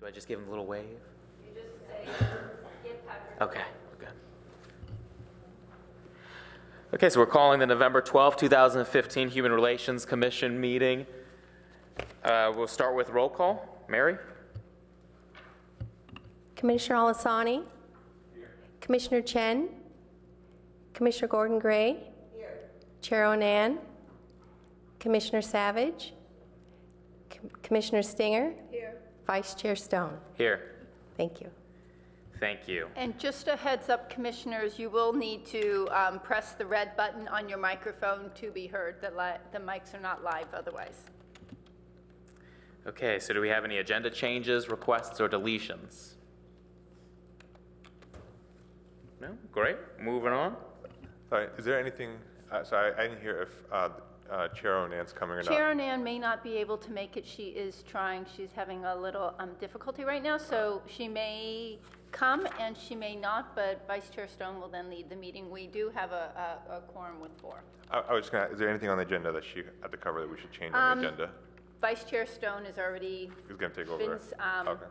Do I just give him a little wave? You just say, give Patrick. Okay, good. Okay, so we're calling the November 12th, 2015 Human Relations Commission meeting. We'll start with roll call. Mary? Commissioner Alasani? Here. Commissioner Chen? Commissioner Gordon Gray? Here. Chair Onan? Commissioner Savage? Commissioner Stinger? Here. Vice Chair Stone? Here. Thank you. Thank you. And just a heads up, commissioners, you will need to press the red button on your microphone to be heard. The mics are not live otherwise. Okay, so do we have any agenda changes, requests, or deletions? No? Great. Moving on. Sorry, is there anything, sorry, I didn't hear if Chair Onan's coming or not. Chair Onan may not be able to make it. She is trying. She's having a little difficulty right now, so she may come and she may not, but Vice Chair Stone will then lead the meeting. We do have a quorum with 4. I was just going to, is there anything on the agenda that she had to cover that we should change on the agenda? Vice Chair Stone is already He's going to take over. been Okay,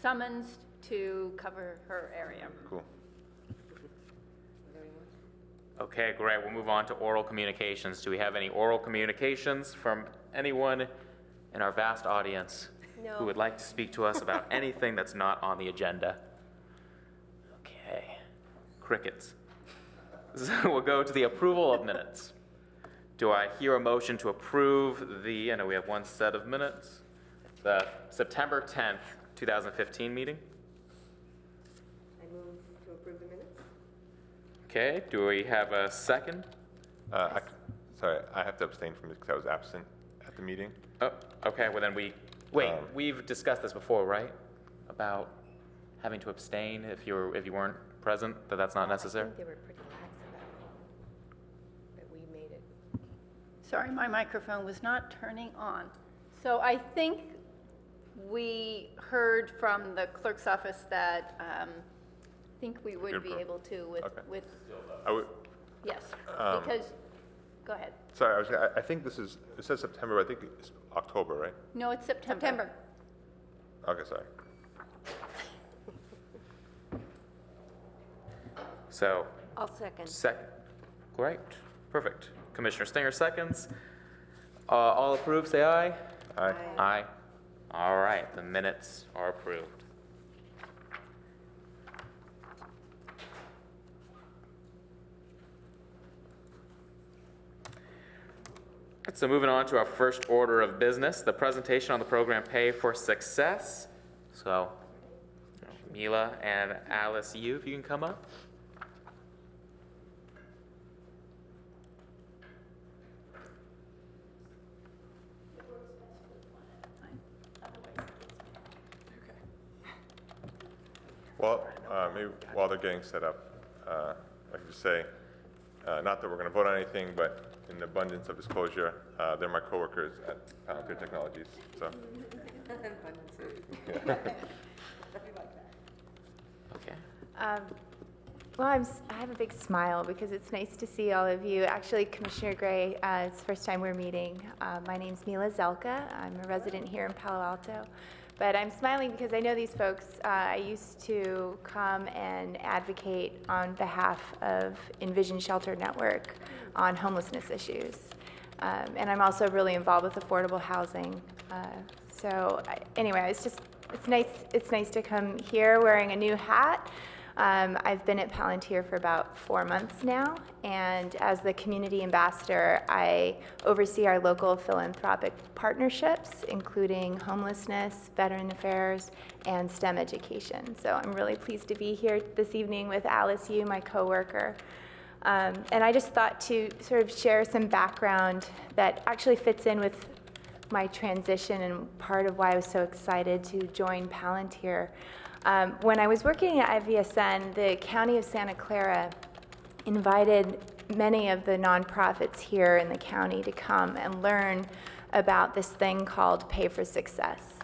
summoned to cover her area. cool. Okay, great. We'll move on to oral communications. Do we have any oral communications from anyone in our vast audience who would like to speak to us about anything that's not on the agenda? Okay, crickets. So we'll go to the approval of minutes. Do I hear a motion to approve I know we have one set of minutes, the September 10th, 2015 meeting? I move to approve the minutes. Okay, do we have a second? Sorry, I have to abstain from this because I was absent at the meeting. Oh, okay, well then we've discussed this before, right? About having to abstain if you weren't present, that's not necessary? I think they were pretty lax about it, but we made it. Sorry, my microphone was not turning on. So I think we heard from the clerk's office that I think we would be able to with I would, yes, because, go ahead. sorry, I think it says September, but I think it's October, right? No, it's September. Okay, sorry. So, I'll second. Great, perfect. Commissioner Stinger seconds. All approved, say aye. Aye. Aye. All right, the minutes are approved. So moving on to our first order of business, the presentation on the program Pay for Success. So, Mila and Alice, if you can come up. Well, maybe while they're getting set up, I could just say, not that we're going to vote on anything, but in abundance of disclosure, they're my coworkers at Palo Technologies. So. Okay. Well, I have a big smile because it's nice to see all of you. Actually, Commissioner Gray, it's the first time we're meeting. My name's Mila Zelka. I'm a resident here in Palo Alto. But I'm smiling because I know these folks. I used to come and advocate on behalf of Envision Shelter Network on homelessness issues. And I'm also really involved with affordable housing. Anyway, it's nice to come here wearing a new hat. I've been at Palantir for about 4 months now, and as the community ambassador, I oversee our local philanthropic partnerships, including homelessness, veteran affairs, and STEM education. So I'm really pleased to be here this evening with Alice Yu, my coworker. And I just thought to sort of share some background that actually fits in with my transition and part of why I was so excited to join Palantir. When I was working at IVSN, the County of Santa Clara invited many of the nonprofits here in the county to come and learn about this thing called Pay for Success.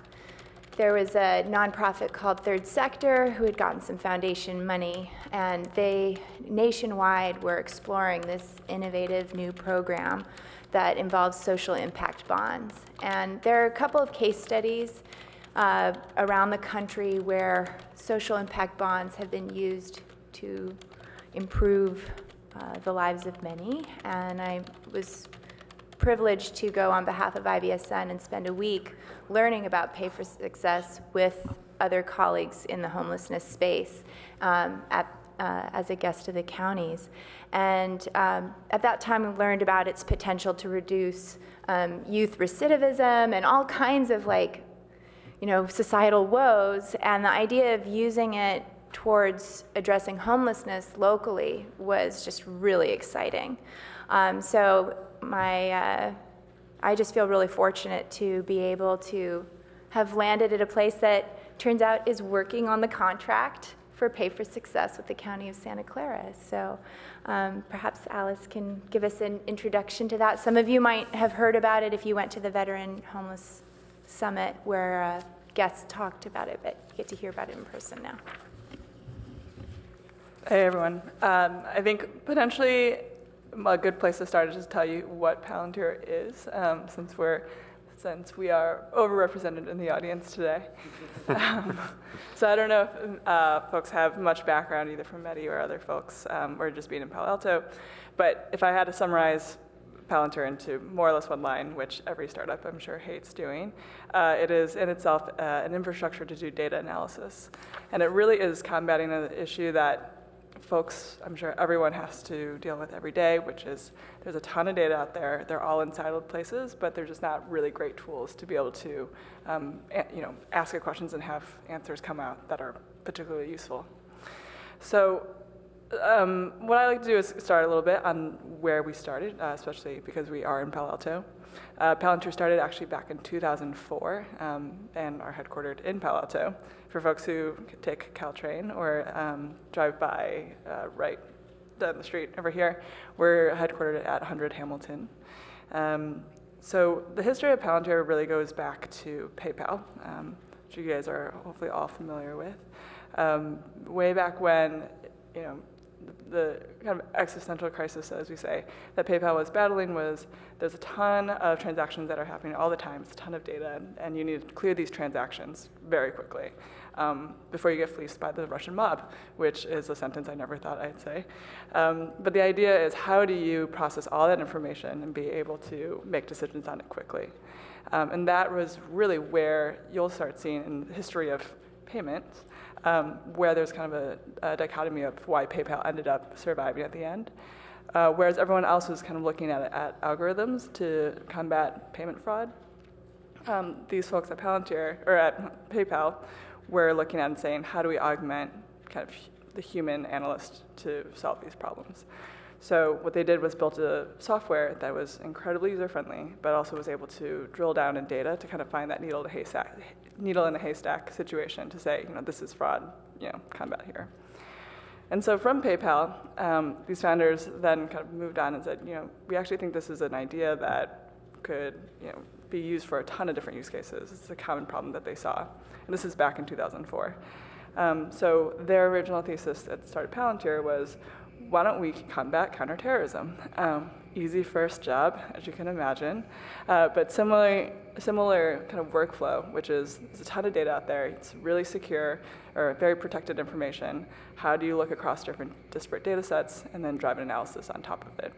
There was a nonprofit called Third Sector who had gotten some foundation money, and they nationwide were exploring this innovative new program that involves social impact bonds. And there are a couple of case studies around the country where social impact bonds have been used to improve the lives of many. And I was privileged to go on behalf of IBSN and spend a week learning about Pay for Success with other colleagues in the homelessness space as a guest of the counties. And at that time, we learned about its potential to reduce youth recidivism and all kinds of societal woes. And the idea of using it towards addressing homelessness locally was just really exciting. So I just feel really fortunate to be able to have landed at a place that turns out is working on the contract for Pay for Success with the County of Santa Clara. So perhaps Alice can give us an introduction to that. Some of you might have heard about it if you went to the Veteran Homeless Summit where guests talked about it, but you get to hear about it in person now. Hey everyone. I think potentially a good place to start is to tell you what Palantir is, since we are overrepresented in the audience today. So I don't know if folks have much background either from Medi or other folks, or just being in Palo Alto, but if I had to summarize Palantir into more or less one line, which every startup I'm sure hates doing, it is in itself an infrastructure to do data analysis. And it really is combating an issue that folks, I'm sure everyone has to deal with every day, which is there's a ton of data out there. They're all in siloed places, but they're just not really great tools to be able to ask your questions and have answers come out that are particularly useful. So what I like to do is start a little bit on where we started, especially because we are in Palo Alto. Palantir started actually back in 2004 and are headquartered in Palo Alto. For folks who take Caltrain or drive by right down the street over here, we're headquartered at 100 Hamilton. So the history of Palantir really goes back to PayPal, which you guys are hopefully all familiar with. Way back when, the kind of existential crisis, as we say, that PayPal was battling was there's a ton of transactions that are happening all the time. It's a ton of data, and you need to clear these transactions very quickly before you get fleeced by the Russian mob, which is a sentence I never thought I'd say. But the idea is how do you process all that information and be able to make decisions on it quickly? And that was really where you'll start seeing in the history of payments, where there's kind of a dichotomy of why PayPal ended up surviving at the end, whereas everyone else was kind of looking at algorithms to combat payment fraud. These folks at Palantir, or at PayPal, were looking at and saying, how do we augment kind of the human analyst to solve these problems? So what they did was built a software that was incredibly user-friendly, but also was able to drill down in data to kind of find that needle in a haystack situation to say, this is fraud, combat here. And so from PayPal, these founders then kind of moved on and said, we actually think this is an idea that could, be used for a ton of different use cases. It's a common problem that they saw. And this is back in 2004. So their original thesis that started Palantir was, why don't we combat counterterrorism? Easy first job, as you can imagine, but similar kind of workflow, which is there's a ton of data out there. It's really secure or very protected information. How do you look across different disparate data sets and then drive an analysis on top of it?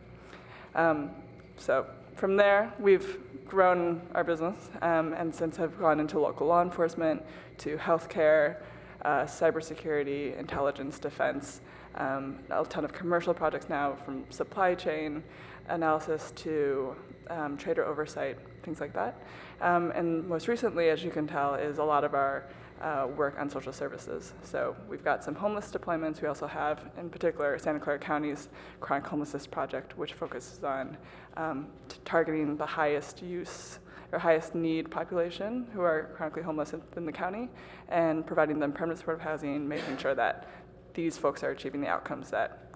So from there, we've grown our business and since have gone into local law enforcement, to healthcare, cybersecurity, intelligence, defense, a ton of commercial projects now, from supply chain analysis to trader oversight, things like that. And most recently, as you can tell, is a lot of our work on social services. So we've got some homeless deployments. We also have, in particular, Santa Clara County's Chronic Homelessness Project, which focuses on targeting the highest use or highest need population who are chronically homeless in the county and providing them permanent supportive housing, making sure that these folks are achieving the outcomes that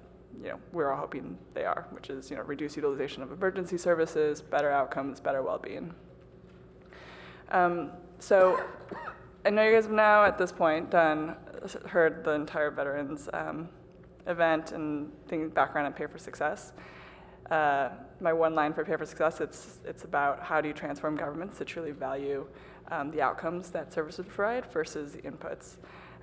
we're all hoping they are, which is reduced utilization of emergency services, better outcomes, better well-being. So I know you guys have now at this point heard the entire veterans event and background on Pay for Success. my one line for Pay for Success, it's about how do you transform governments to truly value the outcomes that services provide versus the inputs.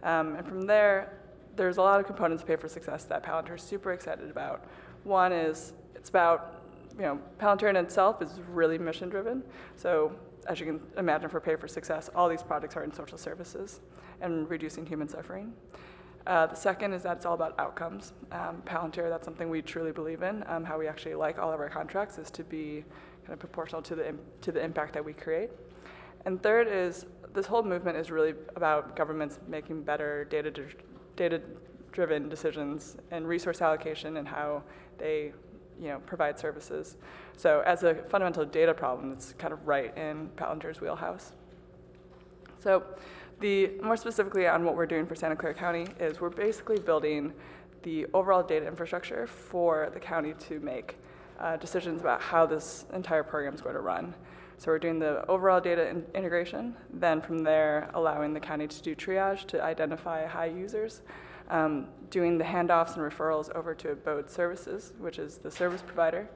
And from there, there's a lot of components of Pay for Success that Palantir is super excited about. One is it's about, Palantir in itself is really mission driven. So as you can imagine for Pay for Success, all these projects are in social services and reducing human suffering. The second is that it's all about outcomes. Palantir, that's something we truly believe in. How we actually like all of our contracts is to be kind of proportional to the impact that we create. And third is this whole movement is really about governments making better data-driven decisions and resource allocation and how they provide services. So as a fundamental data problem, it's kind of right in Palantir's wheelhouse. So more specifically on what we're doing for Santa Clara County is we're basically building the overall data infrastructure for the county to make decisions about how this entire program is going to run. So we're doing the overall data integration, then from there allowing the county to do triage to identify high users, doing the handoffs and referrals over to Abode Services, which is the service provider,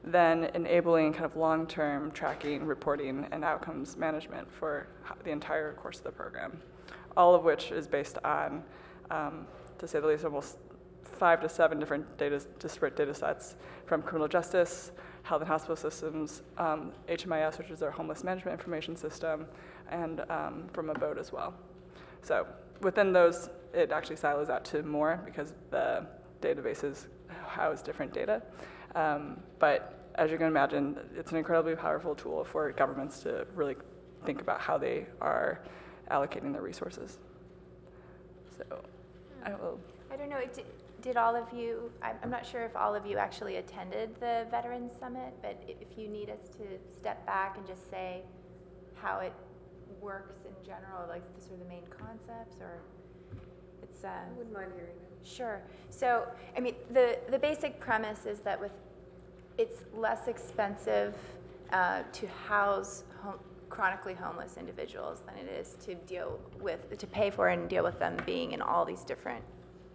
then enabling kind of long-term tracking, reporting, and outcomes management for the entire course of the program, all of which is based on, to say the least, almost 5 to 7 different disparate data sets from criminal justice, health and hospital systems, HMIS, which is our homeless management information system, and from Abode as well. So within those, it actually silos out to more because the databases house different data. But as you can imagine, it's an incredibly powerful tool for governments to really think about how they are allocating their resources. So I don't know, did all of you, I'm not sure if all of you actually attended the Veterans Summit, but if you need us to step back and just say how it works in general, like the sort of the main concepts, or it's... I wouldn't mind hearing that. Sure. So, I mean, the basic premise is that it's less expensive to house chronically homeless individuals than it is to pay for and deal with them being in all these different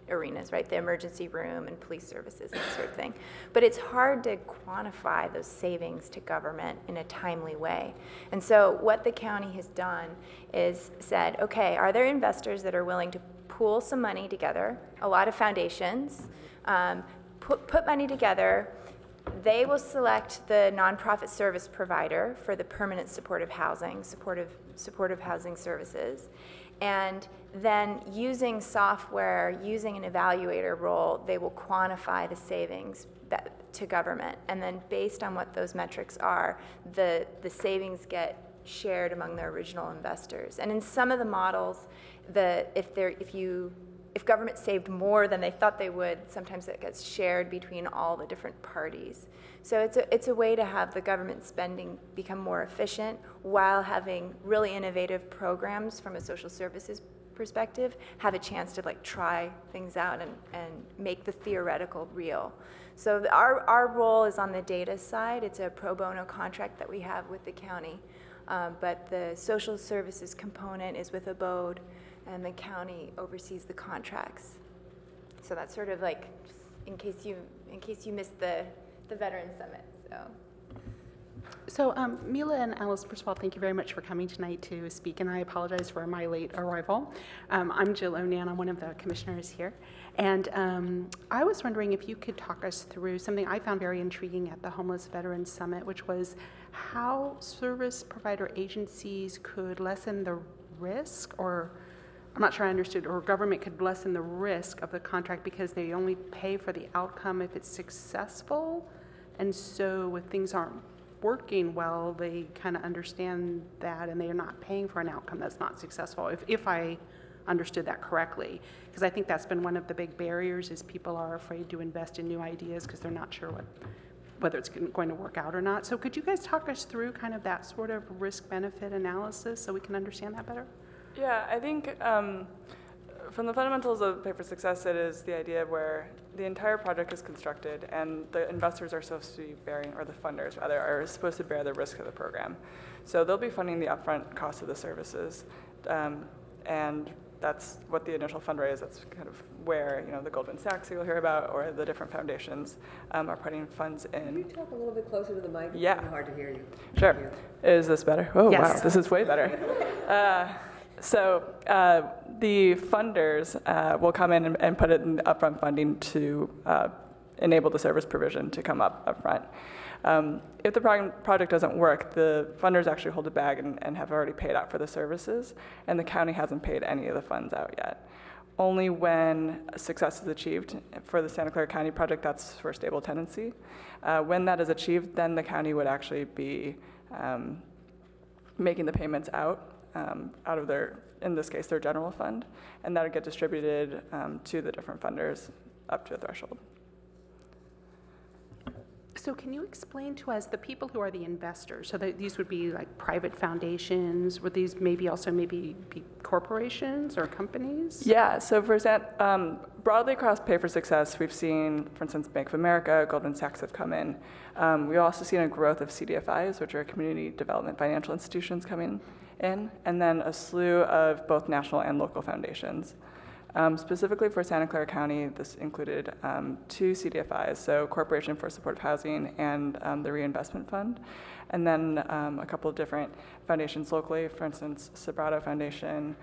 arenas, right? The emergency room and police services and that sort of thing. But it's hard to quantify those savings to government in a timely way. And so what the county has done is said, okay, are there investors that are willing to pool some money together, a lot of foundations, put money together. They will select the nonprofit service provider for the permanent supportive housing services. And then using software, using an evaluator role, they will quantify the savings to government. And then based on what those metrics are, the savings get shared among their original investors. And in some of the models, if government saved more than they thought they would, sometimes it gets shared between all the different parties. So it's a way to have the government spending become more efficient while having really innovative programs from a social services perspective, have a chance to try things out and make the theoretical real. So our role is on the data side. It's a pro bono contract that we have with the county. But the social services component is with Abode, and the county oversees the contracts. So that's sort of in case you missed the Veterans Summit. So Mila and Alice, first of all, thank you very much for coming tonight to speak, and I apologize for my late arrival. I'm Jill Onan, I'm one of the commissioners here, and I was wondering if you could talk us through something I found very intriguing at the Homeless Veterans Summit, which was how service provider agencies could lessen the risk, or I'm not sure I understood, or government could lessen the risk of the contract because they only pay for the outcome if it's successful, and so if things aren't working well, they kind of understand that and they are not paying for an outcome that's not successful, if I understood that correctly. Because I think that's been one of the big barriers is people are afraid to invest in new ideas because they're not sure whether it's going to work out or not. So could you guys talk us through kind of that sort of risk-benefit analysis so we can understand that better? Yeah, I think from the fundamentals of Pay for Success, it is the idea where the entire project is constructed and the investors are supposed to be bearing, or the funders rather, are supposed to bear the risk of the program. So they'll be funding the upfront cost of the services. And that's what the initial fundraise, that's kind of where, the Goldman Sachs you'll hear about, or the different foundations are putting funds Can you in. talk a little bit closer to the mic? Yeah. It's kind of hard to hear you. Sure. Thank Is this better? Oh, Yes. wow, this is way better. The funders will come in and put it in upfront funding to enable the service provision to come up front. If the project doesn't work, the funders actually hold a bag and have already paid out for the services, and the county hasn't paid any of the funds out yet. Only when success is achieved for the Santa Clara County project, that's for stable tenancy. When that is achieved, then the county would actually be making the payments out of their, in this case, their general fund, and that would get distributed to the different funders up to a threshold. So can you explain to us the people who are the investors? So these would be like private foundations, would these maybe be corporations or companies? Yeah, so for example, broadly across Pay for Success, we've seen, for instance, Bank of America, Goldman Sachs have come in. We've also seen a growth of CDFIs, which are community development financial institutions coming in, and then a slew of both national and local foundations. Specifically for Santa Clara County, this included 2 CDFIs, so Corporation for Supportive Housing and the Reinvestment Fund, and then a couple of different foundations locally, for instance, Sobrato Foundation,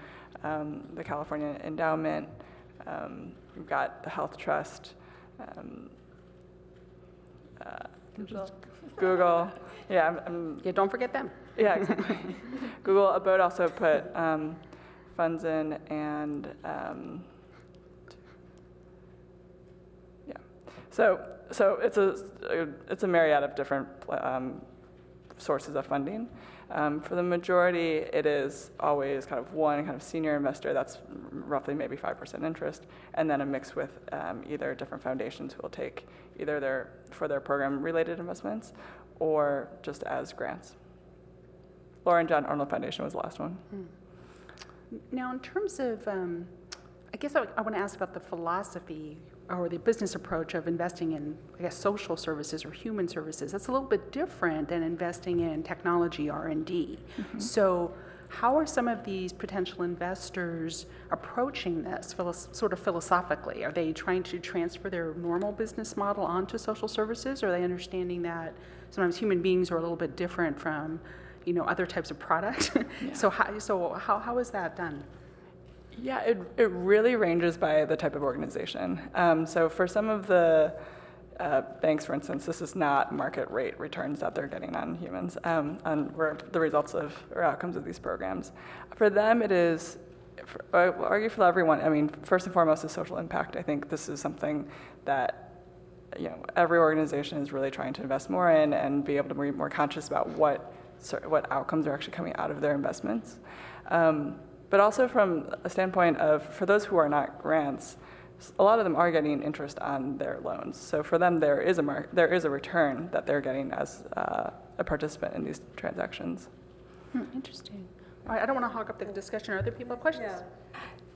the California Endowment, we've got the Health Trust, Google, yeah, Yeah, don't forget them. yeah, exactly. Google, Abode also put funds in, and yeah, so it's a myriad of different sources of funding. For the majority, it is always kind of one kind of senior investor that's roughly maybe 5% interest, and then a mix with either different foundations who will take either for their program-related investments or just as grants. Laura and John Arnold Foundation was the last one. Now, in terms of, I guess I want to ask about the philosophy or the business approach of investing in, I guess, social services or human services. That's a little bit different than investing in technology R&D. Mm-hmm. So how are some of these potential investors approaching this sort of philosophically? Are they trying to transfer their normal business model onto social services? Or are they understanding that sometimes human beings are a little bit different from other types of product? Yeah. So how is that done? Yeah, it really ranges by the type of organization. So for some of the banks, for instance, this is not market rate returns that they're getting on humans, on the results of or outcomes of these programs. For them, it is, I will argue for everyone, I mean, first and foremost is social impact. I think this is something that every organization is really trying to invest more in and be able to be more conscious about what outcomes are actually coming out of their investments. But also from a standpoint of, for those who are not grants, a lot of them are getting interest on their loans. So for them, there is a return that they're getting as a participant in these transactions. Interesting. All right, I don't want to hog up the discussion. Are other people have questions? Yeah.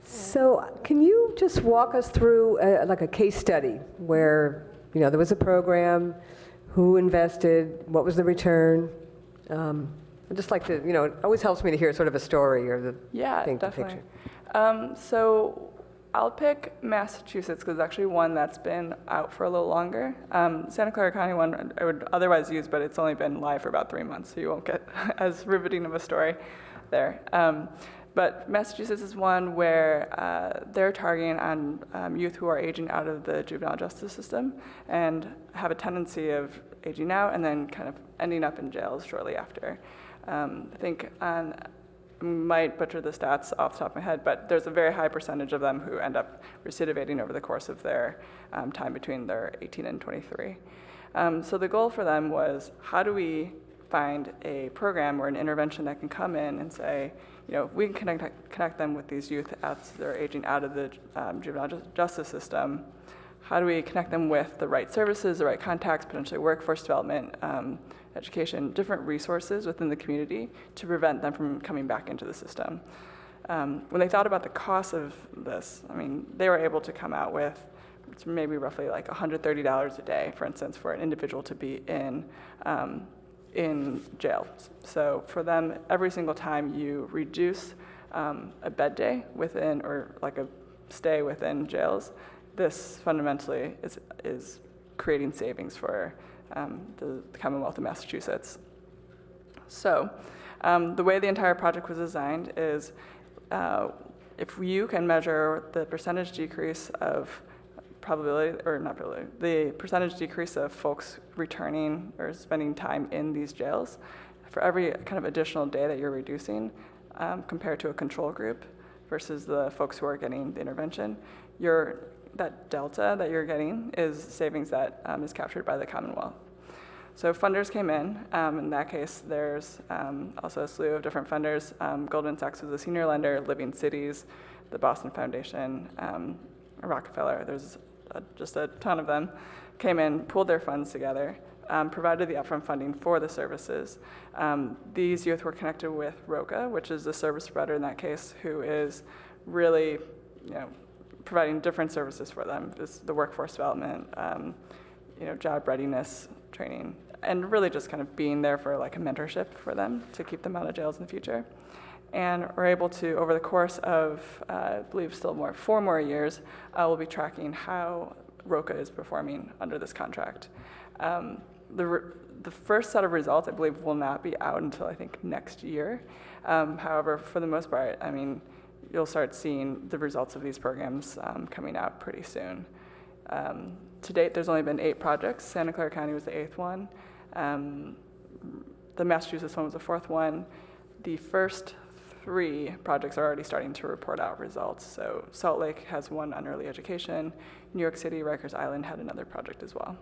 So can you just walk us through like a case study where, there was a program, who invested, what was the return? I'd just like to, it always helps me to hear sort of a story or the thing to picture. So I'll pick Massachusetts because it's actually one that's been out for a little longer. Santa Clara County one I would otherwise use, but it's only been live for about 3 months, so you won't get as riveting of a story there. But Massachusetts is one where they're targeting on youth who are aging out of the juvenile justice system and have a tendency of aging out and then kind of ending up in jails shortly after. I think I might butcher the stats off the top of my head, but there's a very high percentage of them who end up recidivating over the course of their time between their 18 and 23. So the goal for them was, how do we find a program or an intervention that can come in and say, we can connect them with these youth as they're aging out of the juvenile justice system. How do we connect them with the right services, the right contacts, potentially workforce development, education, different resources within the community to prevent them from coming back into the system? When they thought about the cost of this, they were able to come out with maybe roughly like $130 a day, for instance, for an individual to be in jail. So for them, every single time you reduce a bed day within, or like a stay within jails, this fundamentally is creating savings for the Commonwealth of Massachusetts. So the way the entire project was designed is if you can measure the percentage decrease of the percentage decrease of folks returning or spending time in these jails, for every kind of additional day that you're reducing compared to a control group versus the folks who are getting the intervention, that delta that you're getting is savings that is captured by the Commonwealth. So funders came in that case, there's also a slew of different funders. Goldman Sachs was a senior lender, Living Cities, the Boston Foundation, Rockefeller, there's just a ton of them, came in, pooled their funds together, provided the upfront funding for the services. These youth were connected with ROCA, which is the service provider in that case, who is really, providing different services for them. This, the workforce development, job readiness training, and really just kind of being there for like a mentorship for them to keep them out of jails in the future. And we're able to, over the course of, I believe still 4 more years, we'll be tracking how ROCA is performing under this contract. The first set of results, I believe, will not be out until I think next year. However, for the most part, I mean, you'll start seeing the results of these programs coming out pretty soon. To date, there's only been 8 projects. Santa Clara County was the 8th one. The Massachusetts one was the 4th one. The first 3 projects are already starting to report out results. So Salt Lake has one on early education. New York City, Rikers Island had another project as well.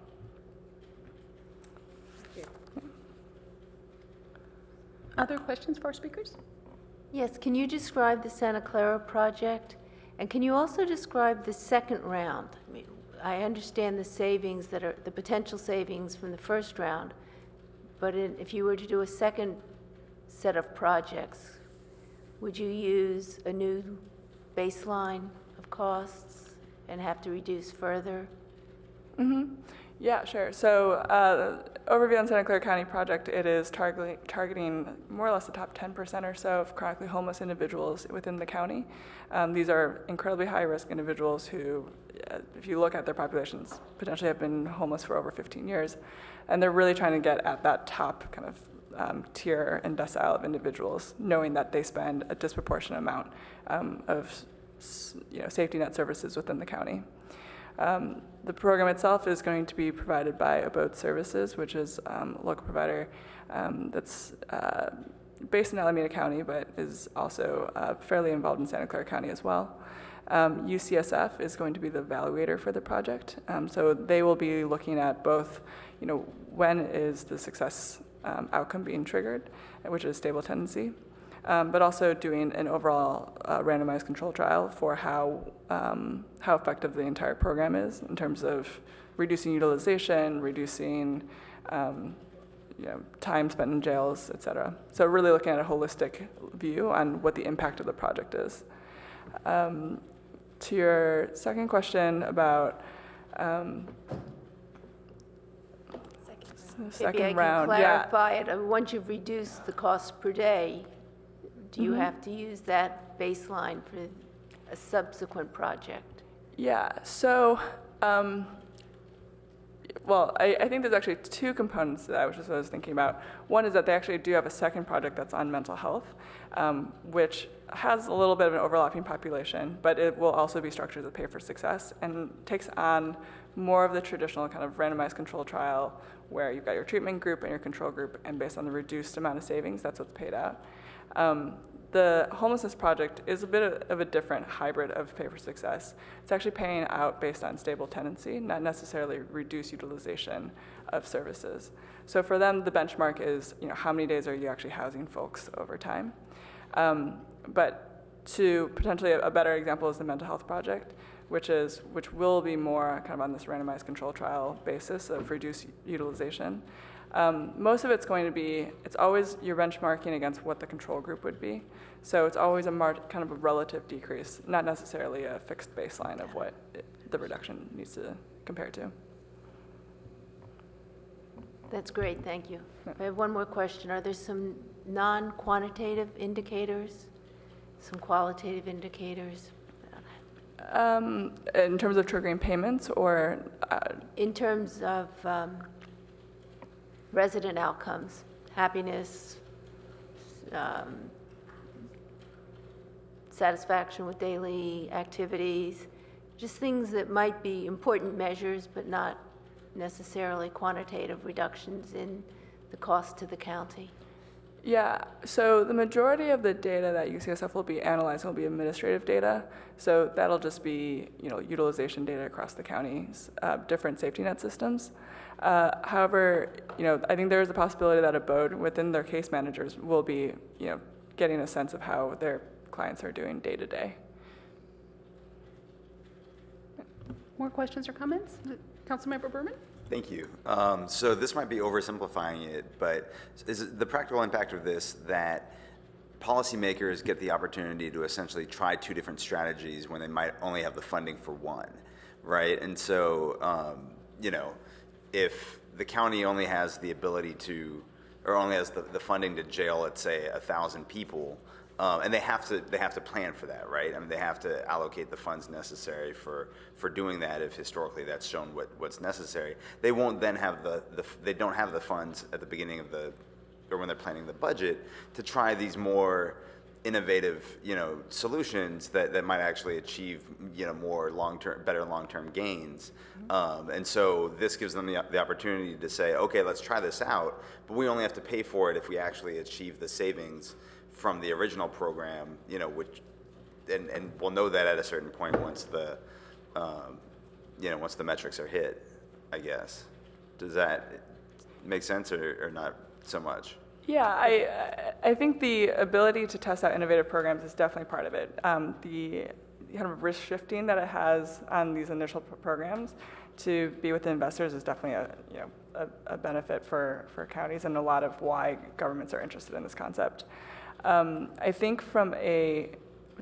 Other questions for our speakers? Yes, can you describe the Santa Clara project? And can you also describe the second round? I mean, I understand the savings that are the potential savings from the first round, but if you were to do a second set of projects, would you use a new baseline of costs and have to reduce further? Mm-hmm. Yeah, sure. So overview on Santa Clara County project, it is targeting more or less the top 10% or so of chronically homeless individuals within the county. These are incredibly high-risk individuals who, if you look at their populations, potentially have been homeless for over 15 years. And they're really trying to get at that top kind of tier and decile of individuals, knowing that they spend a disproportionate amount of safety net services within the county. The program itself is going to be provided by Abode Services, which is a local provider that's based in Alameda County, but is also fairly involved in Santa Clara County as well. UCSF is going to be the evaluator for the project. So they will be looking at both, when is the success outcome being triggered, which is stable tendency, but also doing an overall randomized control trial for how effective the entire program is in terms of reducing utilization, reducing time spent in jails, et cetera. So really looking at a holistic view on what the impact of the project is. To your second question about second round, Maybe I can clarify it. Once you've reduced the cost per day, do you have to use that baseline for a subsequent project? Yeah, so, I think there's actually 2 components to that, which is what I was thinking about. One is that they actually do have a second project that's on mental health, which has a little bit of an overlapping population, but it will also be structured as a pay for success and takes on more of the traditional kind of randomized control trial where you've got your treatment group and your control group, and based on the reduced amount of savings, that's what's paid out. The homelessness project is a bit of a different hybrid of pay for success. It's actually paying out based on stable tenancy, not necessarily reduced utilization of services. So for them, the benchmark is, how many days are you actually housing folks over time? But to potentially a better example is the mental health project, which will be more kind of on this randomized control trial basis of reduced utilization. Most of it's going to be, it's always you're benchmarking against what the control group would be. So it's always kind of a relative decrease, not necessarily a fixed baseline of what the reduction needs to compare to. That's great, thank you. I have one more question. Are there some non-quantitative indicators some qualitative indicators? In terms of triggering payments or? In terms of resident outcomes, happiness, satisfaction with daily activities, just things that might be important measures, but not necessarily quantitative reductions in the cost to the county. Yeah, so the majority of the data that UCSF will be analyzing will be administrative data. So that'll just be, utilization data across the county's different safety net systems. However, I think there is a possibility that a BOD within their case managers will be, getting a sense of how their clients are doing day to day. More questions or comments? Councilmember Berman? Thank you. So this might be oversimplifying it, but is the practical impact of this that policymakers get the opportunity to essentially try two different strategies when they might only have the funding for one, right? And so, if the county only has the ability to, or only has the funding to jail, let's say, 1,000 people, and they have to plan for that, right? I mean, they have to allocate the funds necessary for doing that. If historically that's shown what's necessary, they won't then have they don't have the funds at the beginning of or when they're planning the budget to try these more innovative, solutions that might actually achieve, more better long-term gains. And so this gives them the opportunity to say, okay, let's try this out, but we only have to pay for it if we actually achieve the savings from the original program, which, and we'll know that at a certain point once the metrics are hit, I guess. Does that make sense or not so much? Yeah, I think the ability to test out innovative programs is definitely part of it. The kind of risk shifting that it has on these initial programs to be with the investors is definitely a benefit for counties, and a lot of why governments are interested in this concept. I think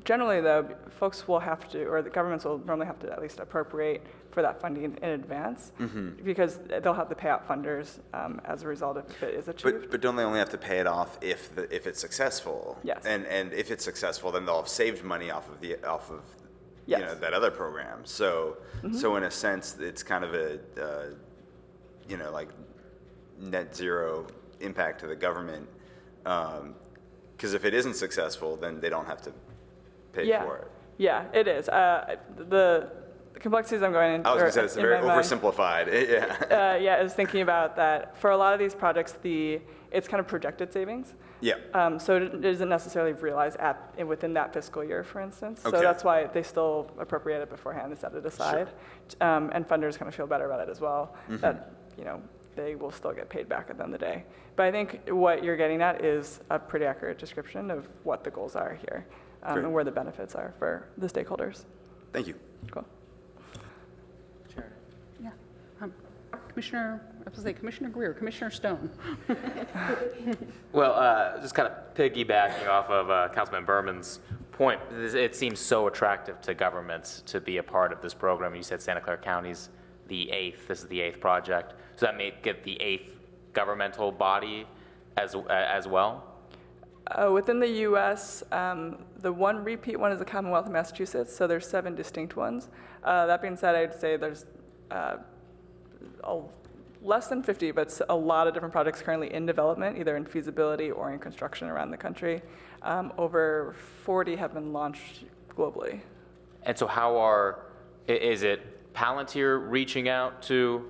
generally though, folks will have to, or the governments will normally have to at least appropriate for that funding in advance, because they'll have to pay out funders as a result if it is achieved. But don't they only have to pay it off if it's successful? Yes. And if it's successful, then they'll have saved money off of Yes. that other program. So so in a sense, it's kind of a like net zero impact to the government. Because if it isn't successful, then they don't have to pay for it. Yeah, it is. The complexities I'm going into. I was going to say it's very oversimplified. Yeah, I was thinking about that. For a lot of these projects, it's kind of projected savings. Yeah. So it isn't necessarily realized within that fiscal year, for instance. Okay. So that's why they still appropriate it beforehand and set it aside. Sure. And funders kind of feel better about it as well. That they will still get paid back at the end of the day. But I think what you're getting at is a pretty accurate description of what the goals are here and where the benefits are for the stakeholders. Thank you. Cool. Yeah. Commissioner Greer, Commissioner Stone. Well, just kind of piggybacking off of Councilman Berman's point, it seems so attractive to governments to be a part of this program. You said Santa Clara County's this is the 8th project. So that may get the 8th governmental body as well? Within the U.S., the one repeat one is the Commonwealth of Massachusetts, so there's 7 distinct ones. That being said, I'd say there's less than 50, but a lot of different projects currently in development, either in feasibility or in construction around the country. Over 40 have been launched globally. And so is it Palantir reaching out to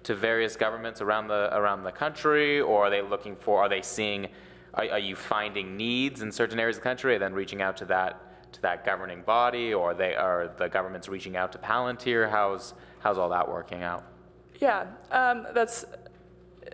various governments around the country, or are they seeing, are you finding needs in certain areas of the country and then reaching out to that governing body, or are the governments reaching out to Palantir? How's all that working out? Yeah, that's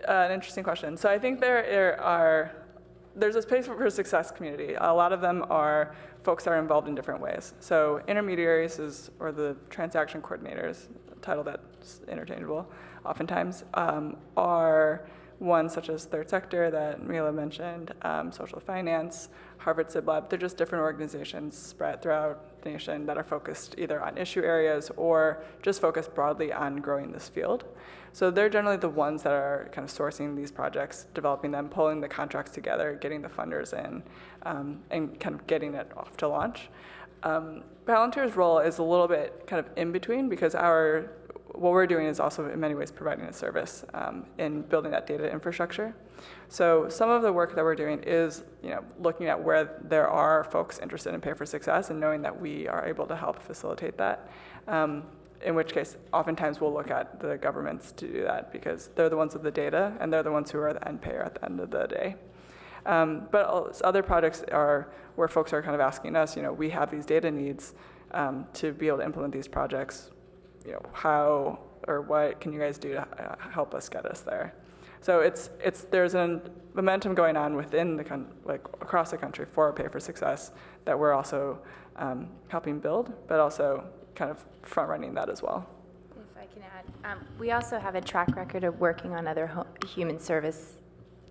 an interesting question. So I think there's a space for success community. A lot of them are folks that are involved in different ways. So intermediaries or the transaction coordinators, a title that's interchangeable oftentimes, are ones such as Third Sector that Mila mentioned, Social Finance, Harvard SibLab. They're just different organizations spread throughout the nation that are focused either on issue areas or just focused broadly on growing this field. So they're generally the ones that are kind of sourcing these projects, developing them, pulling the contracts together, getting the funders in, and kind of getting it off to launch. Palantir's role is a little bit kind of in between because what we're doing is also in many ways providing a service in building that data infrastructure. So some of the work that we're doing is, looking at where there are folks interested in Pay for Success and knowing that we are able to help facilitate that. In which case, oftentimes we'll look at the governments to do that because they're the ones with the data and they're the ones who are the end payer at the end of the day. But other projects are where folks are kind of asking us, we have these data needs to be able to implement these projects. How or what can you guys do to help us get us there? So there's a momentum going on within across the country for Pay for Success that we're also helping build, but also kind of front running that as well. If I can add, we also have a track record of working on other human service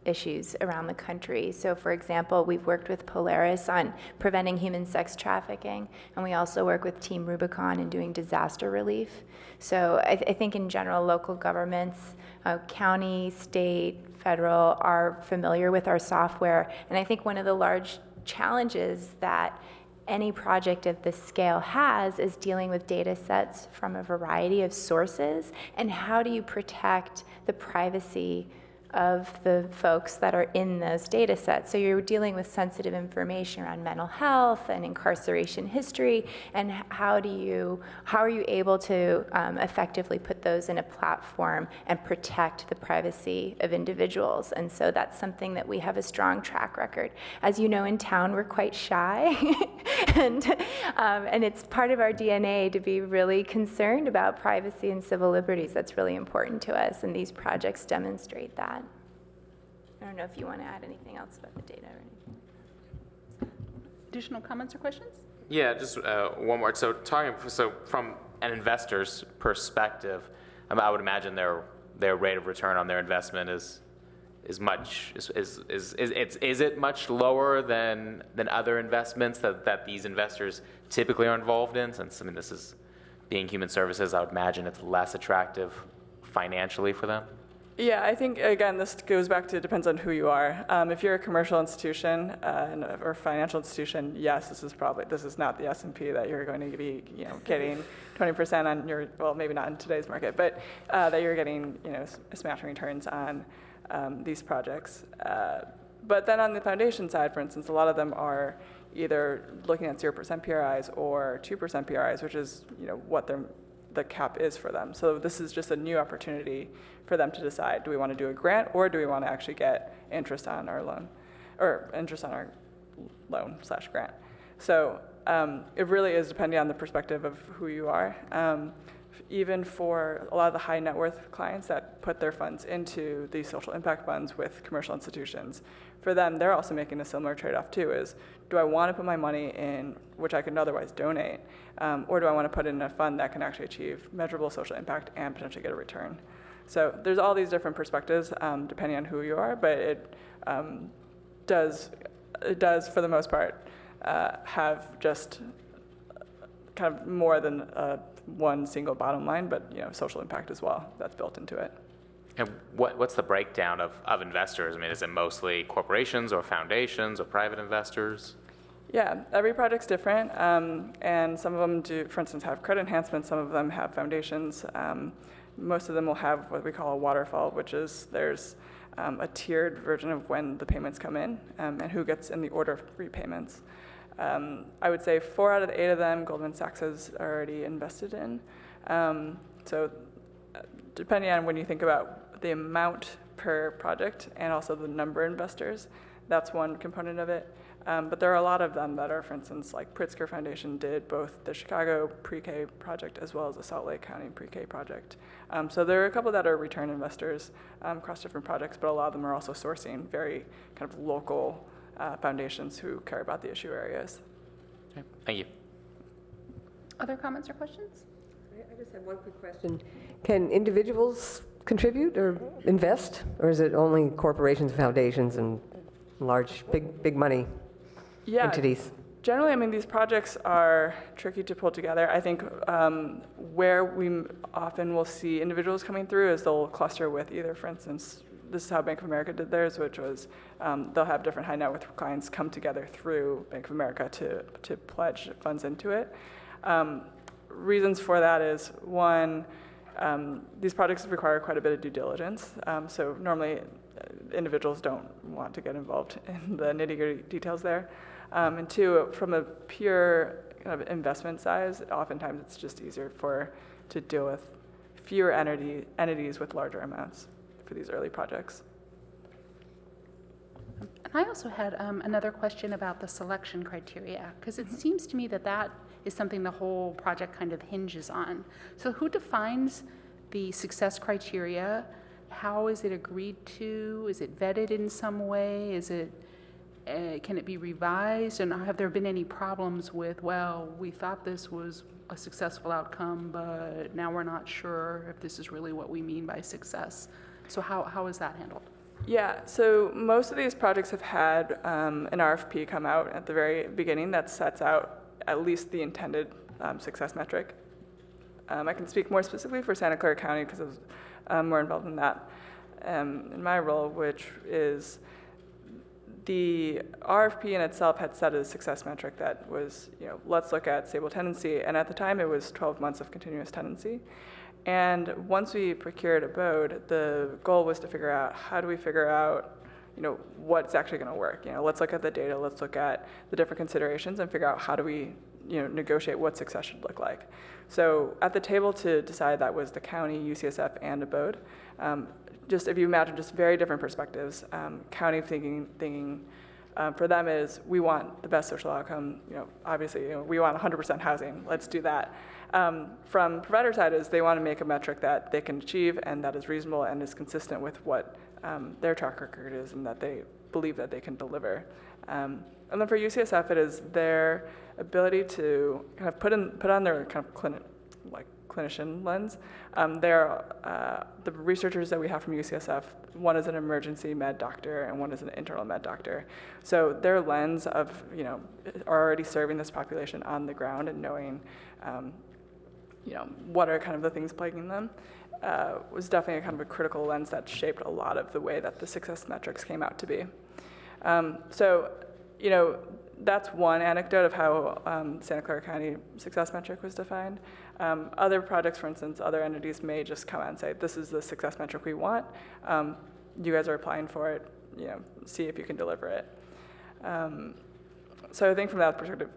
issues around the country. So for example, we've worked with Polaris on preventing human sex trafficking, and we also work with Team Rubicon in doing disaster relief. So I think in general, local governments, county, state, federal, are familiar with our software. And I think one of the large challenges that any project of this scale has is dealing with data sets from a variety of sources, and how do you protect the privacy of the folks that are in those data sets. So you're dealing with sensitive information around mental health and incarceration history, and how are you able to effectively put those in a platform and protect the privacy of individuals? And so that's something that we have a strong track record. As you know, in town, we're quite shy, and it's part of our DNA to be really concerned about privacy and civil liberties. That's really important to us, and these projects demonstrate that. I don't know if you want to add anything else about the data or anything. Additional comments or questions? Yeah, just one more. So from an investor's perspective, I would imagine their rate of return on their investment is it much lower than other investments that these investors typically are involved in? Since this is being human services, I would imagine it's less attractive financially for them. Yeah, I think, again, this goes back to, depends on who you are. If you're a commercial institution or financial institution, yes, this is not the S&P that you're going to be, getting 20% on your, well, maybe not in today's market, but that you're getting, smashing returns on these projects. But then on the foundation side, for instance, a lot of them are either looking at 0% PRIs or 2% PRIs, which is, what the cap is for them. So this is just a new opportunity for them to decide, do we want to do a grant or do we want to actually get interest on our loan, or interest on our loan/grant. So it really is depending on the perspective of who you are. Even for a lot of the high net worth clients that put their funds into these social impact funds with commercial institutions, for them, they're also making a similar trade-off too, is do I want to put my money in, which I could otherwise donate, or do I want to put it in a fund that can actually achieve measurable social impact and potentially get a return? So there's all these different perspectives depending on who you are, but it does, for the most part, have just kind of more than one single bottom line, but social impact as well that's built into it. And what's the breakdown of investors? Is it mostly corporations or foundations or private investors? Yeah, every project's different, and some of them do, for instance, have credit enhancements. Some of them have foundations. Most of them will have what we call a waterfall, which is there's a tiered version of when the payments come in and who gets in the order of repayments. I would say 4 out of the 8 of them, Goldman Sachs has already invested in. So depending on when you think about the amount per project and also the number of investors, that's one component of it. But there are a lot of them that are, for instance, like Pritzker Foundation did both the Chicago pre-K project as well as the Salt Lake County pre-K project. So there are a couple that are return investors across different projects, but a lot of them are also sourcing very kind of local foundations who care about the issue areas. Okay. Thank you. Other comments or questions? I just have one quick question. Can individuals contribute or invest? Or is it only corporations, foundations, and large, big money entities? Generally, I mean, these projects are tricky to pull together. I think where we often will see individuals coming through is they'll cluster with either, for instance, this is how Bank of America did theirs, which was they'll have different high net worth clients come together through Bank of America to pledge funds into it. Reasons for that is, one, these projects require quite a bit of due diligence. So normally individuals don't want to get involved in the nitty-gritty details there. And two, from a pure kind of investment size, oftentimes it's just easier to deal with fewer entities with larger amounts for these early projects. I also had another question about the selection criteria, because it seems to me that that is something the whole project kind of hinges on. So who defines the success criteria? How is it agreed to? Is it vetted in some way? Is it can it be revised? And have there been any problems with, well, we thought this was a successful outcome, but now we're not sure if this is really what we mean by success? So how is that handled? Yeah, so most of these projects have had an RFP come out at the very beginning that sets out at least the intended success metric. I can speak more specifically for Santa Clara County because I was more involved in that in my role, which is the RFP in itself had set a success metric that was, let's look at stable tenancy, and at the time it was 12 months of continuous tenancy. And once we procured a BODE, the goal was to figure out how do we figure out, what's actually going to work. Let's look at the data, let's look at the different considerations and figure out how do we, negotiate what success should look like. So at the table to decide that was the county, UCSF, and a BODE. Just if you imagine just very different perspectives, county thinking for them is we want the best social outcome. Obviously, we want 100% housing. Let's do that. From provider side is they want to make a metric that they can achieve and that is reasonable and is consistent with what their track record is and that they believe that they can deliver. And then for UCSF, it is their ability to kind of put on their kind of clinician lens. The researchers that we have from UCSF, one is an emergency med doctor and one is an internal med doctor. So their lens of, are already serving this population on the ground and knowing, what are kind of the things plaguing them, was definitely a kind of a critical lens that shaped a lot of the way that the success metrics came out to be. That's one anecdote of how Santa Clara County success metric was defined. Other projects, for instance, other entities may just come out and say, this is the success metric we want. You guys are applying for it, see if you can deliver it. So I think from that perspective,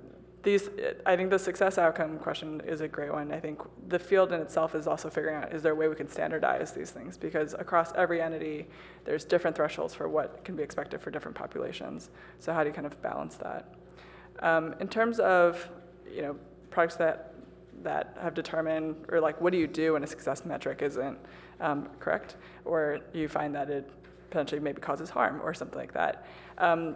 I think the success outcome question is a great one. I think the field in itself is also figuring out, is there a way we can standardize these things? Because across every entity, there's different thresholds for what can be expected for different populations. So how do you kind of balance that? In terms of, projects that have determined, or what do you do when a success metric isn't correct, or you find that it potentially maybe causes harm or something like that.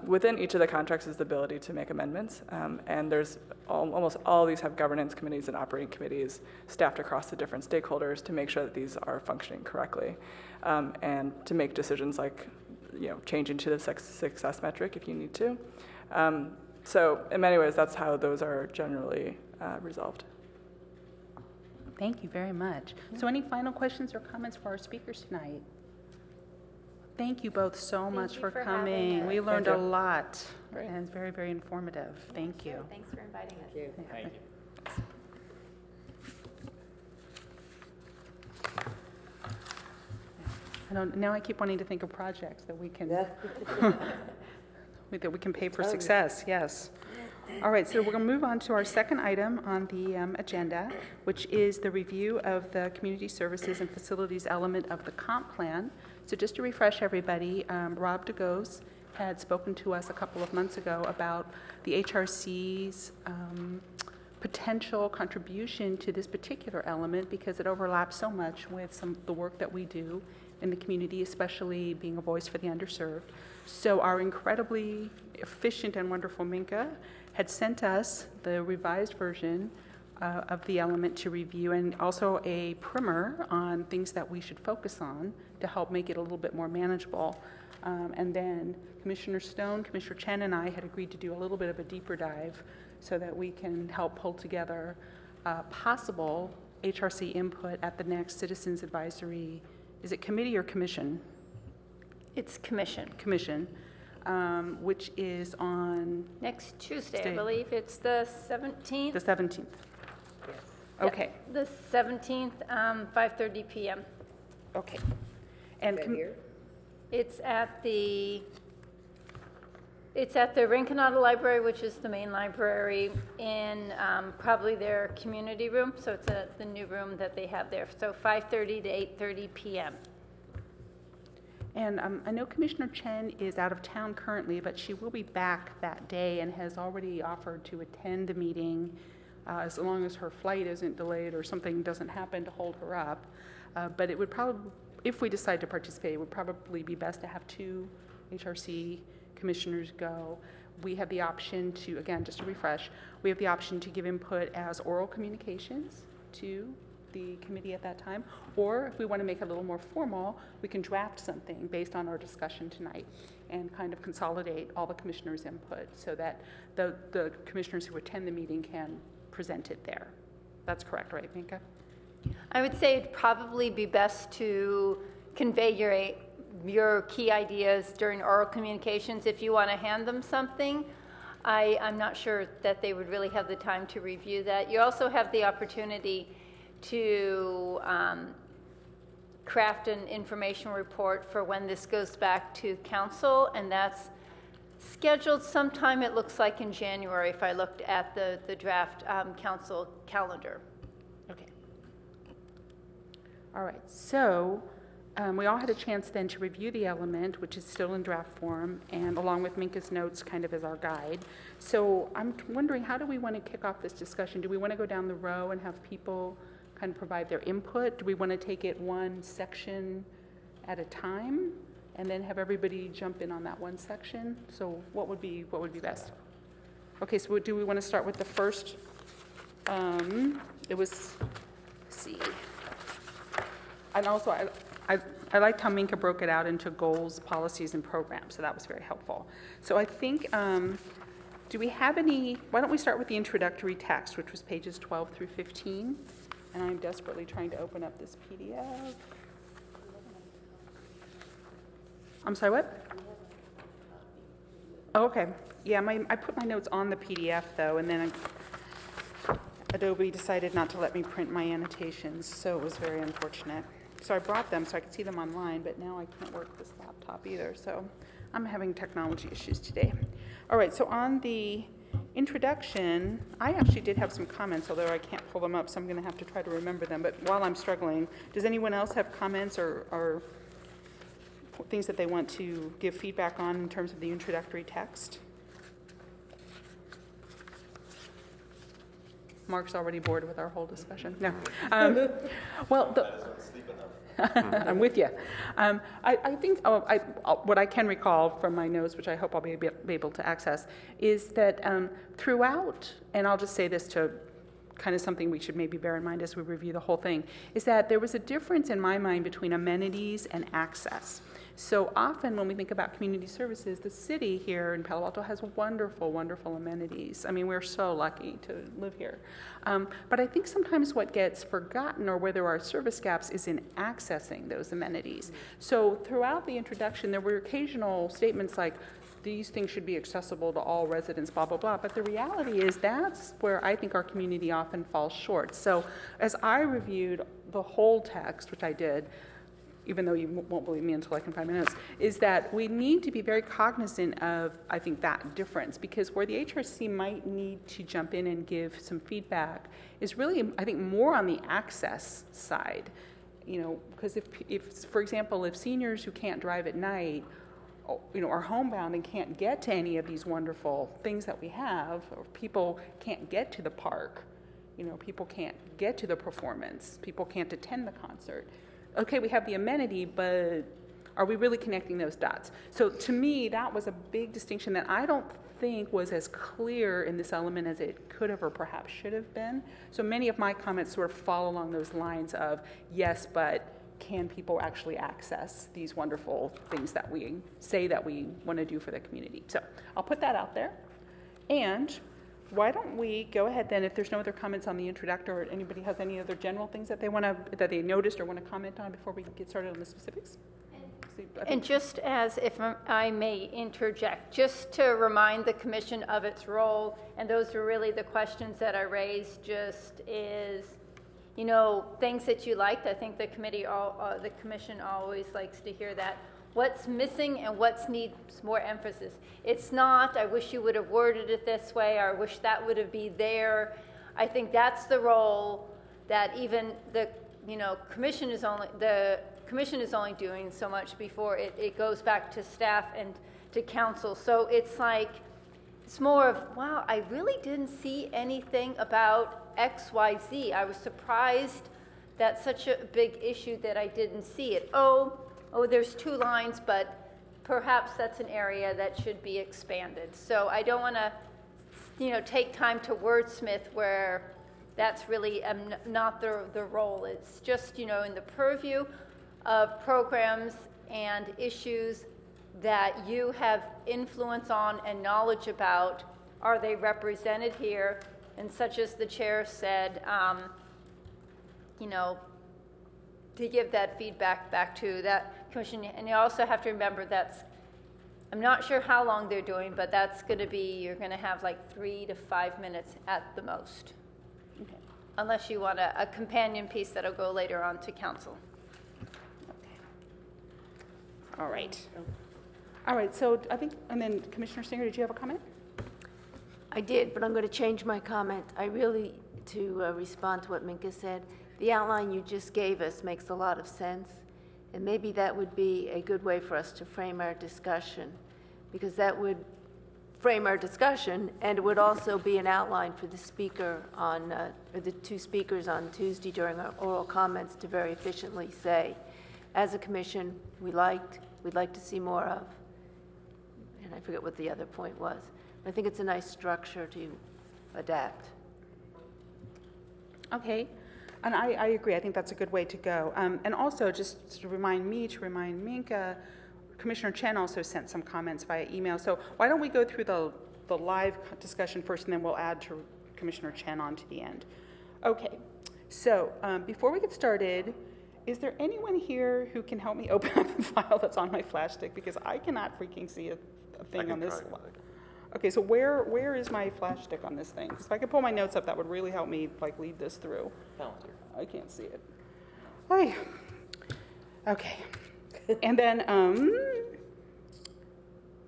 Within each of the contracts is the ability to make amendments, and there's almost all of these have governance committees and operating committees staffed across the different stakeholders to make sure that these are functioning correctly, and to make decisions like, changing to the success metric if you need to. So in many ways, that's how those are generally resolved. Thank you very much. So any final questions or comments for our speakers tonight? Thank you both so much for coming. We learned a lot, and it's very, very informative. Thank you. Thanks for inviting us. Thank you. Now I keep wanting to think of projects that we can that we can pay for success. Yes. All right, so we're going to move on to our second item on the agenda, which is the review of the community services and facilities element of the comp plan. So just to refresh everybody, Rob DeGose had spoken to us a couple of months ago about the HRC's potential contribution to this particular element because it overlaps so much with some of the work that we do in the community, especially being a voice for the underserved. So our incredibly efficient and wonderful Minka had sent us the revised version of the element to review, and also a primer on things that we should focus on to help make it a little bit more manageable. And then Commissioner Stone, Commissioner Chen, and I had agreed to do a little bit of a deeper dive so that we can help pull together possible HRC input at the next Citizens Advisory, is it committee or commission? It's commission. Commission, which is on Next Tuesday, I Stay. believe. It's the 17th. the 17th. Yeah, Okay, The 17th, 5:30 PM. okay. And It's at the Rinconada Library, which is the main library, in probably their community room. So it's the new room that they have there. So 5:30 to 8:30 PM. And I know Commissioner Chen is out of town currently, but she will be back that day and has already offered to attend the meeting as long as her flight isn't delayed or something doesn't happen to hold her up. But it would probably, if we decide to participate, it would probably be best to have 2 HRC commissioners go. We have the option to, again, just to refresh, we have the option to give input as oral communications to the committee at that time, or if we want to make it a little more formal, we can draft something based on our discussion tonight and kind of consolidate all the commissioners' input so that the commissioners who attend the meeting can present it there. That's correct, right, Minka? I would say it'd probably be best to convey your key ideas during oral communications. If you want to hand them something, I'm not sure that they would really have the time to review that. You also have the opportunity to craft an information report for when this goes back to council, and that's scheduled sometime, it looks like, in January, if I looked at the draft council calendar. Okay. All right, so we all had a chance then to review the element, which is still in draft form, and along with Minka's notes kind of as our guide. So I'm wondering, how do we want to kick off this discussion? Do we want to go down the row and have people kind of provide their input? Do we want to take it one section at a time and then have everybody jump in on that one section? So what would be best? Okay, so do we want to start with the first? It was, let's see. And also, I liked how Minka broke it out into goals, policies, and programs, so that was very helpful. So I think, do we have any, why don't we start with the introductory text, which was pages 12 through 15? And I'm desperately trying to open up this PDF. I'm sorry, what? Oh, okay. Yeah, I put my notes on the PDF, though, and then Adobe decided not to let me print my annotations, so it was very unfortunate. So I brought them so I could see them online, but now I can't work this laptop either, so I'm having technology issues today. All right, so on the introduction, I actually did have some comments, although I can't pull them up, so I'm going to have to try to remember them. But while I'm struggling, does anyone else have comments or things that they want to give feedback on in terms of the introductory text? Mark's already bored with our whole discussion. No. Well, I'm with you. I think what I can recall from my notes, which I hope I'll be able to access, is that throughout, and I'll just say this to kind of something we should maybe bear in mind as we review the whole thing, is that there was a difference in my mind between amenities and access. So often when we think about community services, the city here in Palo Alto has wonderful, wonderful amenities. I mean, we're so lucky to live here. But I think sometimes what gets forgotten or where there are service gaps is in accessing those amenities. So throughout the introduction, there were occasional statements like, these things should be accessible to all residents, blah, blah, blah. But the reality is that's where I think our community often falls short. So as I reviewed the whole text, which I did, even though you won't believe me until I can find my notes, is that we need to be very cognizant of, I think, that difference, because where the HRC might need to jump in and give some feedback is really, I think, more on the access side. You know, because if, for example, if seniors who can't drive at night, you know, are homebound and can't get to any of these wonderful things that we have, or people can't get to the park, you know, people can't get to the performance, people can't attend the concert. Okay, we have the amenity, but are we really connecting those dots? So to me, that was a big distinction that I don't think was as clear in this element as it could have or perhaps should have been. So many of my comments sort of fall along those lines of, yes, but can people actually access these wonderful things that we say that we want to do for the community? So I'll put that out there. And why don't we go ahead then, if there's no other comments on the introductory, or anybody has any other general things that they noticed or want to comment on before we get started on the specifics? And just as, if I may interject, just to remind the commission of its role, and those are really the questions that I raised, just is, you know, things that you liked. I think the commission always likes to hear that. What's missing and what needs more emphasis. It's not, I wish you would have worded it this way, or I wish that would have been there. I think that's the role that even the, you know, commission is only doing so much before it goes back to staff and to council. So it's like, it's more of, wow, I really didn't see anything about X, Y, Z. I was surprised that's such a big issue that I didn't see it. Oh, there's 2 lines, but perhaps that's an area that should be expanded. So I don't want to, you know, take time to wordsmith where that's really not the role. It's just, you know, in the purview of programs and issues that you have influence on and knowledge about. Are they represented here? And such as the chair said, you know, to give that feedback back to that commission. And you also have to remember I'm not sure how long they're doing, but that's going to be, you're going to have like 3 to 5 minutes at the most. Okay. Unless you want a companion piece that'll go later on to council. All right. All right, so I think, and then Commissioner Singer, did you have a comment? I did, but I'm going to change my comment. To respond to what Minka said, the outline you just gave us makes a lot of sense, and maybe that would be a good way for us to frame our discussion, because that would frame our discussion, and it would also be an outline for the speaker on, or the 2 speakers on Tuesday during our oral comments to very efficiently say, as a commission, we'd like to see more of, and I forget what the other point was. I think it's a nice structure to adapt. Okay, and I agree. I think that's a good way to go. And also, just to remind Minka, Commissioner Chen also sent some comments via email. So why don't we go through the live discussion first, and then we'll add to Commissioner Chen on to the end. Okay, so before we get started, is there anyone here who can help me open up the file that's on my flash stick? Because I cannot freaking see a thing on this slide. Okay, so where is my flash stick on this thing? Because if I could pull my notes up, that would really help me like lead this through. I can't see it. Hey. Okay. And then,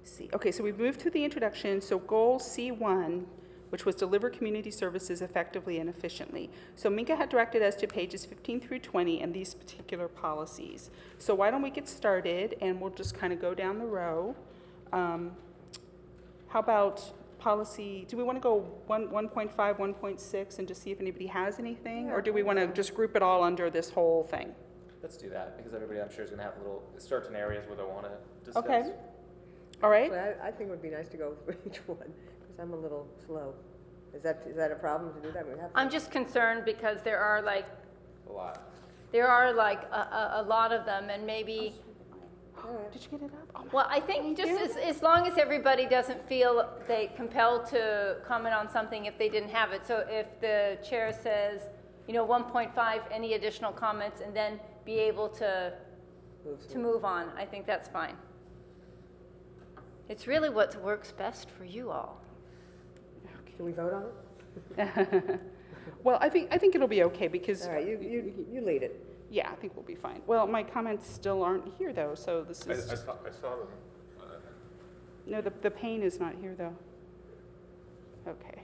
see. Okay, so we've moved to the introduction. So goal C1, which was deliver community services effectively and efficiently. So Minka had directed us to pages 15 through 20 and these particular policies. So why don't we get started, and we'll just kind of go down the row. How about policy, do we want to go 1.5, 1.6, and just see if anybody has anything? Or do we want to just group it all under this whole thing? Let's do that, because everybody, I'm sure, is going to have certain areas where they want to discuss. Okay. All right. Actually, I think it would be nice to go through each one, because I'm a little slow. Is that a problem to do that? I'm just concerned because there are like A lot. There are like a lot of them, and maybe. Did you get it up? Oh, Well, I think just as long as everybody doesn't feel they compelled to comment on something if they didn't have it. So if the chair says, 1.5, any additional comments, and then be able to move on, I think that's fine. It's really what works best for you all. Can we vote on it? Well, I think it'll be okay because. All right, you lead it. Yeah, I think we'll be fine. Well, my comments still aren't here though, so this is. I saw them. No, the pane is not here though. Okay.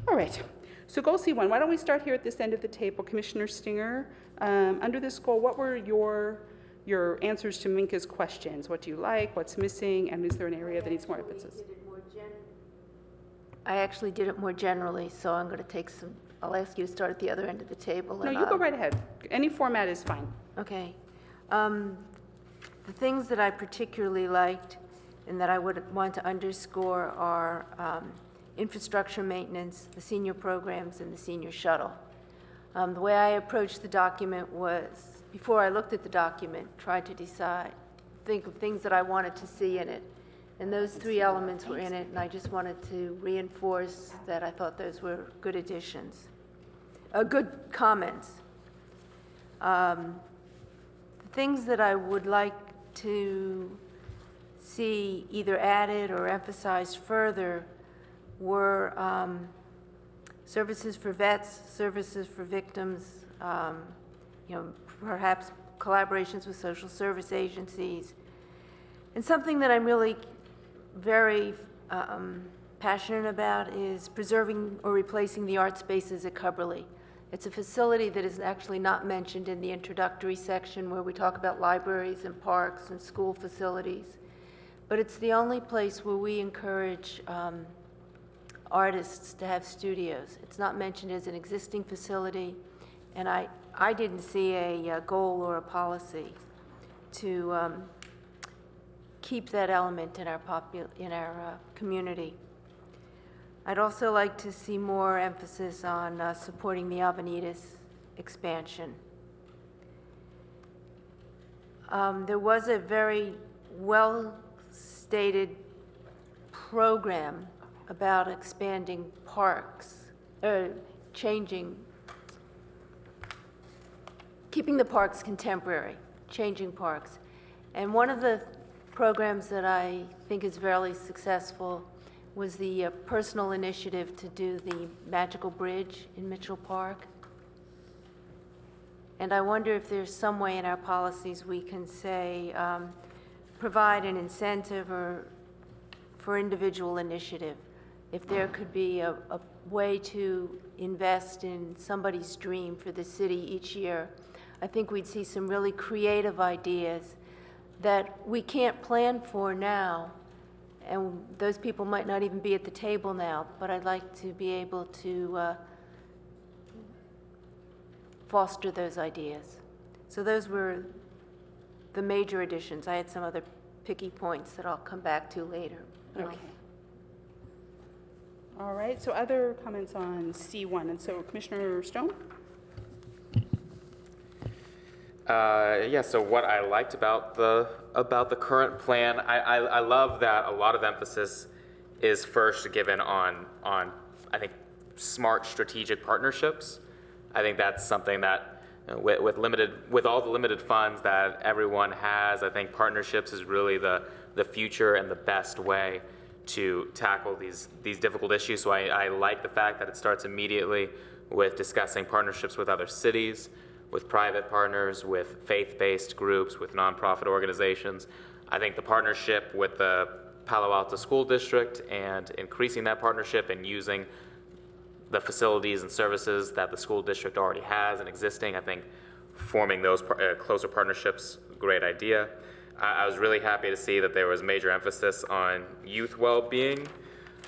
All right. So goal C1, why don't we start here at this end of the table? Commissioner Stinger, under this goal, what were your answers to Minka's questions? What do you like? What's missing? And is there an area that needs more emphasis? I actually did it more generally, so I'm going to take some. I'll ask you to start at the other end of the table. No, you go right ahead. Any format is fine. Okay. The things that I particularly liked and that I would want to underscore are infrastructure maintenance, the senior programs, and the senior shuttle. The way I approached the document was, before I looked at the document, tried to think of things that I wanted to see in it. And those three elements were in it, and I just wanted to reinforce that I thought those were good additions, good comments. Things that I would like to see either added or emphasized further were services for vets, services for victims, perhaps collaborations with social service agencies. And something that I'm really very passionate about is preserving or replacing the art spaces at Cubberley. It's a facility that is actually not mentioned in the introductory section where we talk about libraries and parks and school facilities. But it's the only place where we encourage artists to have studios. It's not mentioned as an existing facility, and I didn't see a goal or a policy to keep that element in our community. I'd also like to see more emphasis on supporting the Avenidas expansion. There was a very well-stated program about expanding parks, keeping the parks contemporary, changing parks. And one of the programs that I think is very successful was the personal initiative to do the Magical Bridge in Mitchell Park. And I wonder if there's some way in our policies we can say, provide an incentive or for individual initiative. If there could be a way to invest in somebody's dream for the city each year, I think we'd see some really creative ideas that we can't plan for now, and those people might not even be at the table now, but I'd like to be able to foster those ideas. So those were the major additions. I had some other picky points that I'll come back to later. Okay. All right, so other comments on C1, and so Commissioner Stone? Yeah, so what I liked about the current plan, I love that a lot of emphasis is first given on I think smart strategic partnerships. I think that's something that with all the limited funds that everyone has, I think partnerships is really the future and the best way to tackle these difficult issues. So I like the fact that it starts immediately with discussing partnerships with other cities, with private partners, with faith-based groups, with nonprofit organizations. I think the partnership with the Palo Alto School District and increasing that partnership and using the facilities and services that the school district already has and existing, I think forming those closer partnerships, great idea. I was really happy to see that there was major emphasis on youth well-being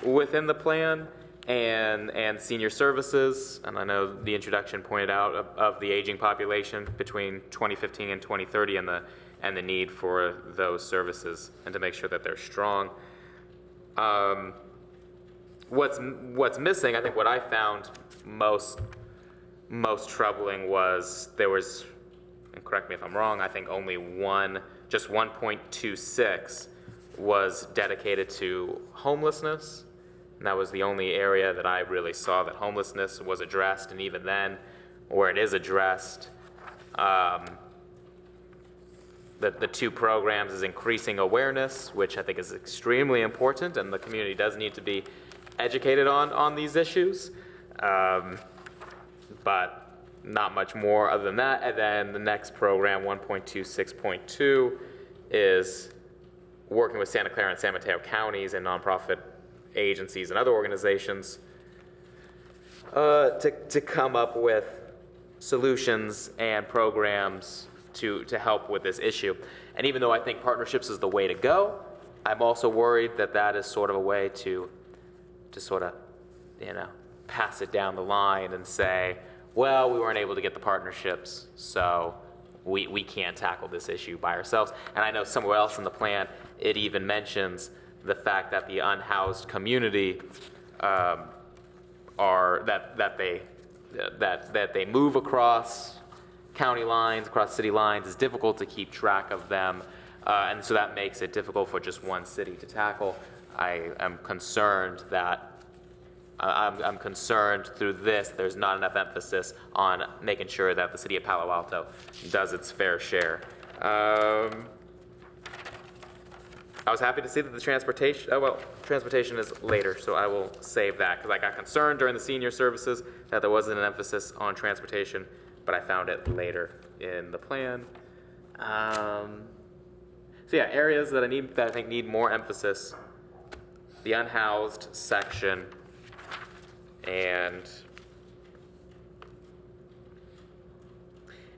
within the plan and senior services. And I know the introduction pointed out of the aging population between 2015 and 2030 and the need for those services and to make sure that they're strong. What's missing, I think what I found most troubling was there was, and correct me if I'm wrong, I think only just 1.26 was dedicated to homelessness. And that was the only area that I really saw that homelessness was addressed. And even then, where it is addressed, the two programs is increasing awareness, which I think is extremely important, and the community does need to be educated on these issues. But not much more other than that. And then the next program, 1.26.2, is working with Santa Clara and San Mateo counties and nonprofit agencies and other organizations to come up with solutions and programs to help with this issue. And even though I think partnerships is the way to go, I'm also worried that that is sort of a way to sort of, pass it down the line and say, well, we weren't able to get the partnerships, so we can't tackle this issue by ourselves. And I know somewhere else in the plan, it even mentions the fact that the unhoused community that they move across county lines, across city lines. It's difficult to keep track of them, and so that makes it difficult for just one city to tackle. I am concerned that I'm concerned through this there's not enough emphasis on making sure that the city of Palo Alto does its fair share. I was happy to see that the transportation is later, so I will save that, because I got concerned during the senior services that there wasn't an emphasis on transportation, but I found it later in the plan. So yeah, areas that I think need more emphasis: the unhoused section, and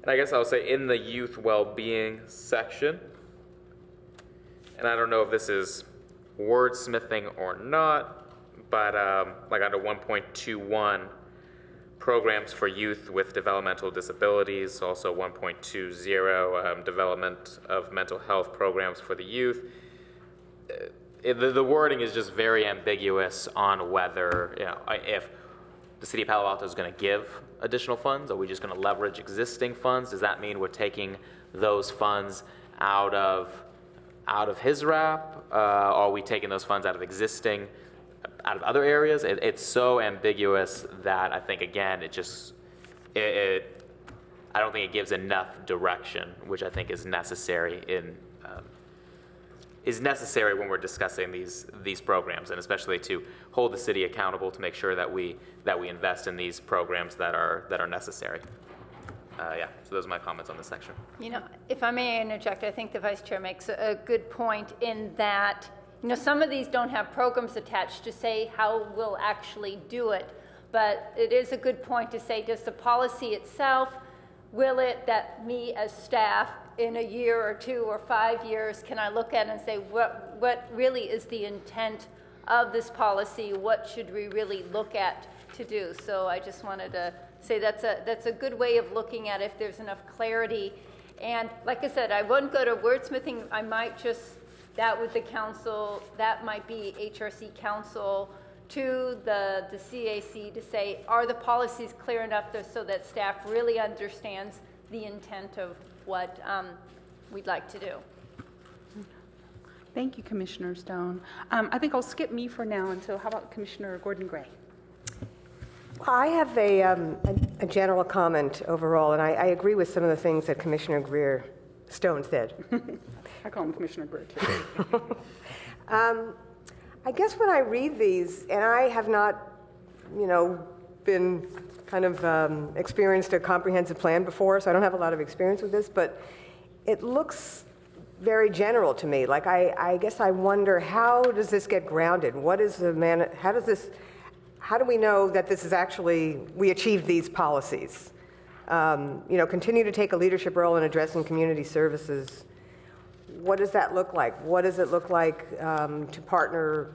I guess I'll say in the youth well-being section. And I don't know if this is wordsmithing or not, but like under 1.21, programs for youth with developmental disabilities, also 1.20, development of mental health programs for the youth. The wording is just very ambiguous on whether, if the city of Palo Alto is going to give additional funds. Are we just going to leverage existing funds? Does that mean we're taking those funds out of his wrap? Are we taking those funds out of other areas? It's so ambiguous that I think, again, I don't think it gives enough direction, which I think is necessary when we're discussing these programs, and especially to hold the city accountable to make sure that we invest in these programs that are necessary. So those are my comments on this section. If I may interject, I think the Vice Chair makes a good point in that, some of these don't have programs attached to say how we'll actually do it, but it is a good point to say, does the policy itself, will it, that me as staff in a year or 2 or 5 years, can I look at it and say, what really is the intent of this policy? What should we really look at to do? So I just wanted to say that's a good way of looking at it if there's enough clarity. And like I said, I wouldn't go to wordsmithing. I might just, that with the council, that might be HRC council to the CAC to say, are the policies clear enough so that staff really understands the intent of what we'd like to do? Thank you, Commissioner Stone. I think I'll skip me for now, and so how about Commissioner Gordon-Gray? I have a general comment overall, and I agree with some of the things that Commissioner Stone said. I call him Commissioner Greer, too. I guess when I read these, and I have not, been kind of experienced a comprehensive plan before, so I don't have a lot of experience with this, but it looks very general to me. Like, I guess I wonder, how does this get grounded? How do we know that this is actually, we achieved these policies? Continue to take a leadership role in addressing community services. What does that look like? What does it look like to partner,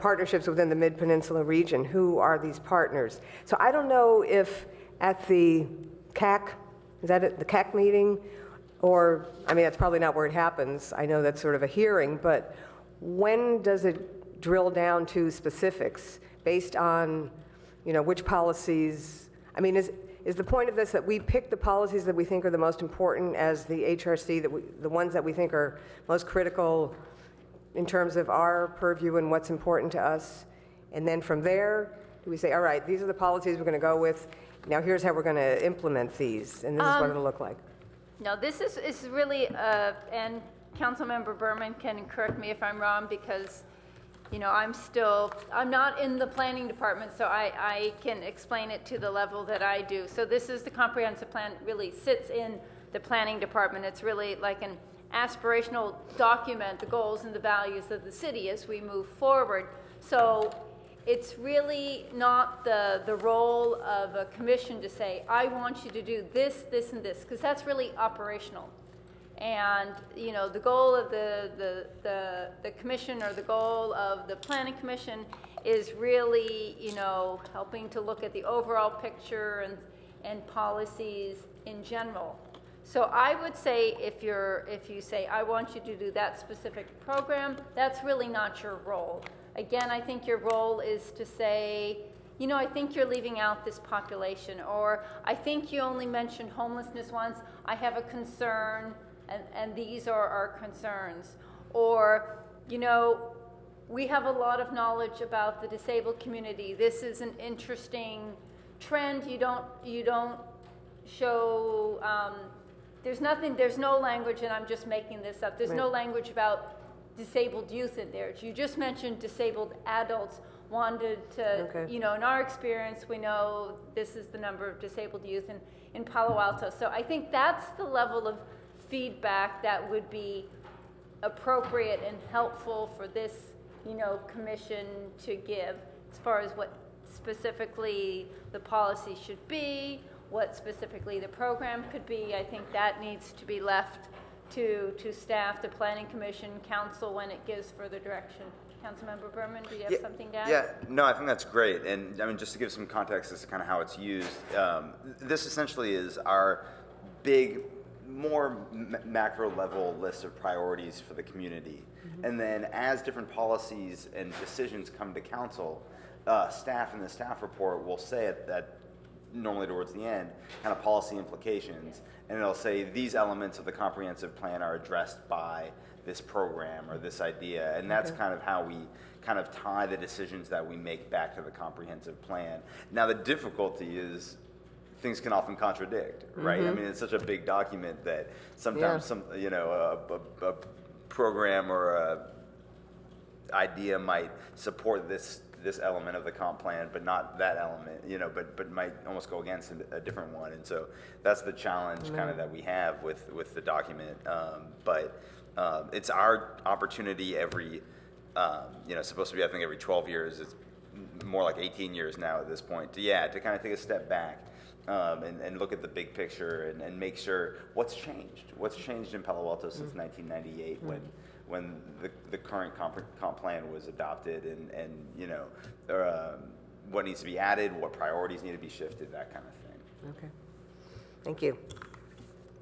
partnerships within the Mid-Peninsula region? Who are these partners? So I don't know if at the CAC, is that it, the CAC meeting? Or, that's probably not where it happens. I know that's sort of a hearing, but when does it drill down to specifics based on, which policies? Is the point of this that we pick the policies that we think are the most important as the HRC, the ones that we think are most critical in terms of our purview and what's important to us? And then from there, do we say, all right, these are the policies we're going to go with. Now here's how we're going to implement these, and this is what it'll look like. No, this is really, and Councilmember Berman can correct me if I'm wrong, because I'm not in the planning department, so I can explain it to the level that I do. So this is the comprehensive plan, really sits in the planning department. It's really like an aspirational document, the goals and the values of the city as we move forward. So it's really not the role of a commission to say, I want you to do this, this, and this, because that's really operational. And the goal of the commission, or the goal of the planning commission, is really helping to look at the overall picture and policies in general. So I would say if you say, I want you to do that specific program, that's really not your role. Again, I think your role is to say, you know, I think you're leaving out this population, or I think you only mentioned homelessness once, I have a concern, and these are our concerns. Or, you know, we have a lot of knowledge about the disabled community. This is an interesting trend. You don't show, there's no language, and I'm just making this up, there's no language about disabled youth in there. You just mentioned disabled adults wanted to, you know, in our experience, we know this is the number of disabled youth in Palo Alto. So I think that's the level of feedback that would be appropriate and helpful for this, you know, commission to give as far as what specifically the policy should be, what specifically the program could be. I think that needs to be left to staff, the planning commission, council when it gives further direction. Councilmember Berman, do you have something to add? Yeah, no, I think that's great. And I mean, just to give some context as to kind of how it's used, this essentially is our big, more macro level list of priorities for the community. Mm-hmm. And then as different policies and decisions come to council, staff in the staff report will say that normally towards the end, kind of policy implications, and it'll say these elements of the comprehensive plan are addressed by this program or this idea, and that's kind of how we kind of tie the decisions that we make back to the comprehensive plan. Now the difficulty is things can often contradict, right? I mean, it's such a big document that sometimes a program or a idea might support this element of the comp plan, but not that element, you know, but might almost go against a different one. And so that's the challenge kind of that we have with the document. But it's our opportunity every, supposed to be, I think, every 12 years. It's more like 18 years now at this point, to kind of take a step back and look at the big picture and make sure what's changed in Palo Alto since 1998 when the current comp plan was adopted, and what needs to be added, what priorities need to be shifted, that kind of thing. Okay. Thank you.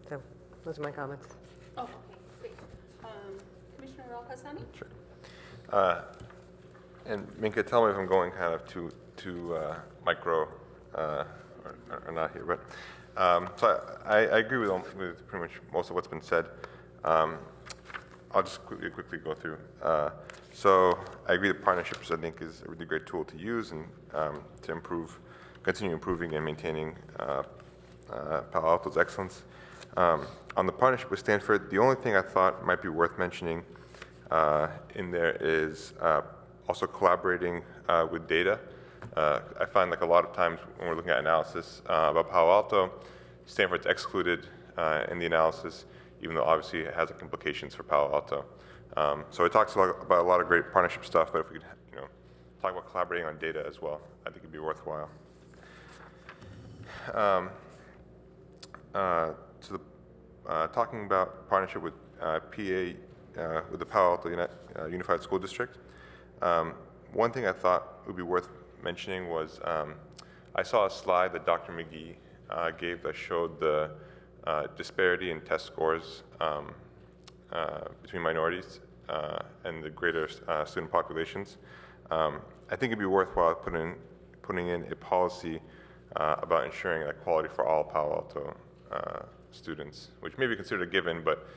So those are my comments. Oh, okay, great. Commissioner Al-Qassani? Sure. And Minka, tell me if I'm going kind of too micro or not here, but so I agree with pretty much most of what's been said. I'll just quickly go through. So I agree that partnerships, I think, is a really great tool to use and to continue improving and maintaining Palo Alto's excellence. On the partnership with Stanford, the only thing I thought might be worth mentioning in there is also collaborating with data. I find like a lot of times when we're looking at analysis about Palo Alto, Stanford's excluded in the analysis, even though obviously it has implications for Palo Alto. So it talks about a lot of great partnership stuff, but if we could, talk about collaborating on data as well, I think it'd be worthwhile. Talking about partnership with with the Palo Alto Unified School District, one thing I thought would be worth mentioning was I saw a slide that Dr. McGee gave that showed the disparity in test scores between minorities and the greater student populations. I think it'd be worthwhile putting in a policy about ensuring equality for all Palo Alto students, which may be considered a given, but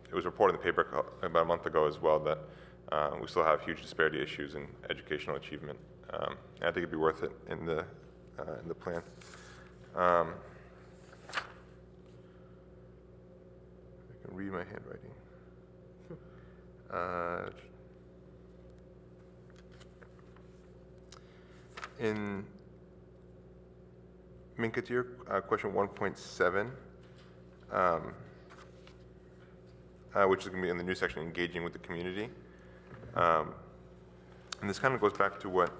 it was reported in the paper about a month ago as well that we still have huge disparity issues in educational achievement. And I think it'd be worth it in the plan. I can read my handwriting. In Minka, to your question 1.7, which is going to be in the new section, engaging with the community. And this kind of goes back to what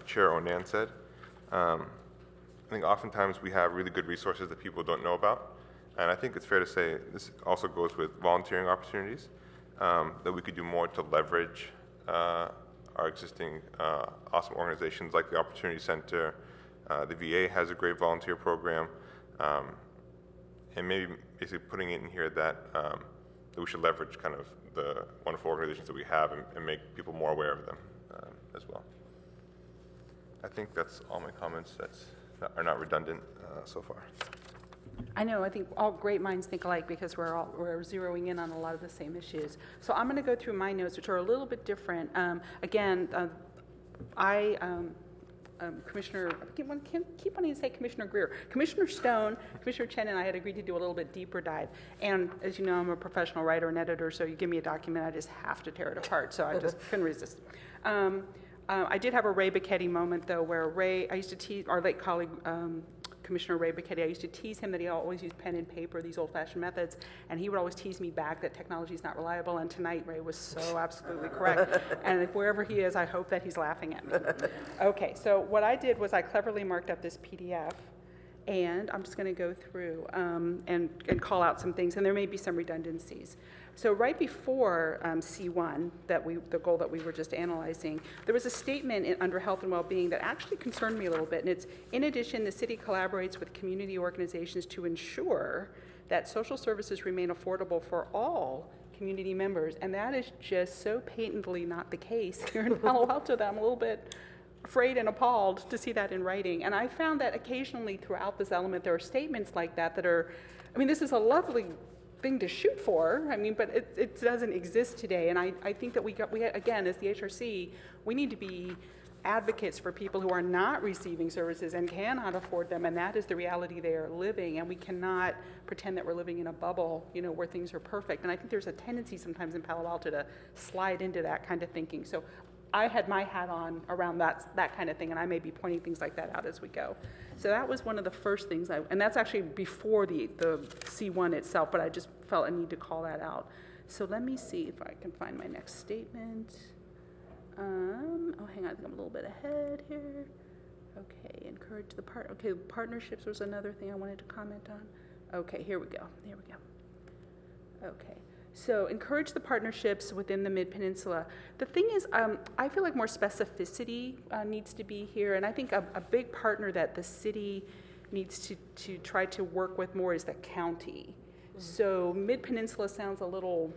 Chair Onan said. I think oftentimes we have really good resources that people don't know about. And I think it's fair to say this also goes with volunteering opportunities, that we could do more to leverage our existing awesome organizations like the Opportunity Center. The VA has a great volunteer program. and maybe basically putting it in here that, that we should leverage kind of the wonderful organizations that we have and make people more aware of them as well. I think that's all my comments that are not redundant so far. I know, I think all great minds think alike because we're zeroing in on a lot of the same issues. So I'm going to go through my notes, which are a little bit different. Commissioner, I keep wanting to say Commissioner Greer. Commissioner Stone, Commissioner Chen, and I had agreed to do a little bit deeper dive. And as you know, I'm a professional writer and editor, so you give me a document, I just have to tear it apart, so I just couldn't resist. I did have a Ray Bicchetti moment, though, where Ray, I used to tease, our late colleague, Commissioner Ray Bicchetti, I used to tease him that he always used pen and paper, these old-fashioned methods, and he would always tease me back that technology is not reliable, and tonight Ray was so absolutely correct. And if wherever he is, I hope that he's laughing at me. Okay, so what I did was I cleverly marked up this PDF, and I'm just going to go through and call out some things, and there may be some redundancies. So right before C1, the goal that we were just analyzing, there was a statement under health and well-being that actually concerned me a little bit, and it's, in addition, the city collaborates with community organizations to ensure that social services remain affordable for all community members, and that is just so patently not the case here in Palo Alto that I'm a little bit afraid and appalled to see that in writing. And I found that occasionally throughout this element there are statements like that that are, I mean, this is a lovely thing to shoot for, I mean, but it doesn't exist today. And I think that we again, as the HRC, we need to be advocates for people who are not receiving services and cannot afford them, and that is the reality they are living, and we cannot pretend that we're living in a bubble, you know, where things are perfect. And I think there's a tendency sometimes in Palo Alto to slide into that kind of thinking. So I had my hat on around that kind of thing, and I may be pointing things like that out as we go. So that was one of the first things and that's actually before the C1 itself, but I just felt a need to call that out. So let me see if I can find my next statement. Oh, hang on, I think I'm a little bit ahead here. Okay, encourage the partnerships was another thing I wanted to comment on. Okay, here we go. Okay. So encourage the partnerships within the Mid-Peninsula. The thing is, I feel like more specificity needs to be here, and I think a big partner that the city needs to try to work with more is the county. Mm-hmm. So Mid-Peninsula sounds a little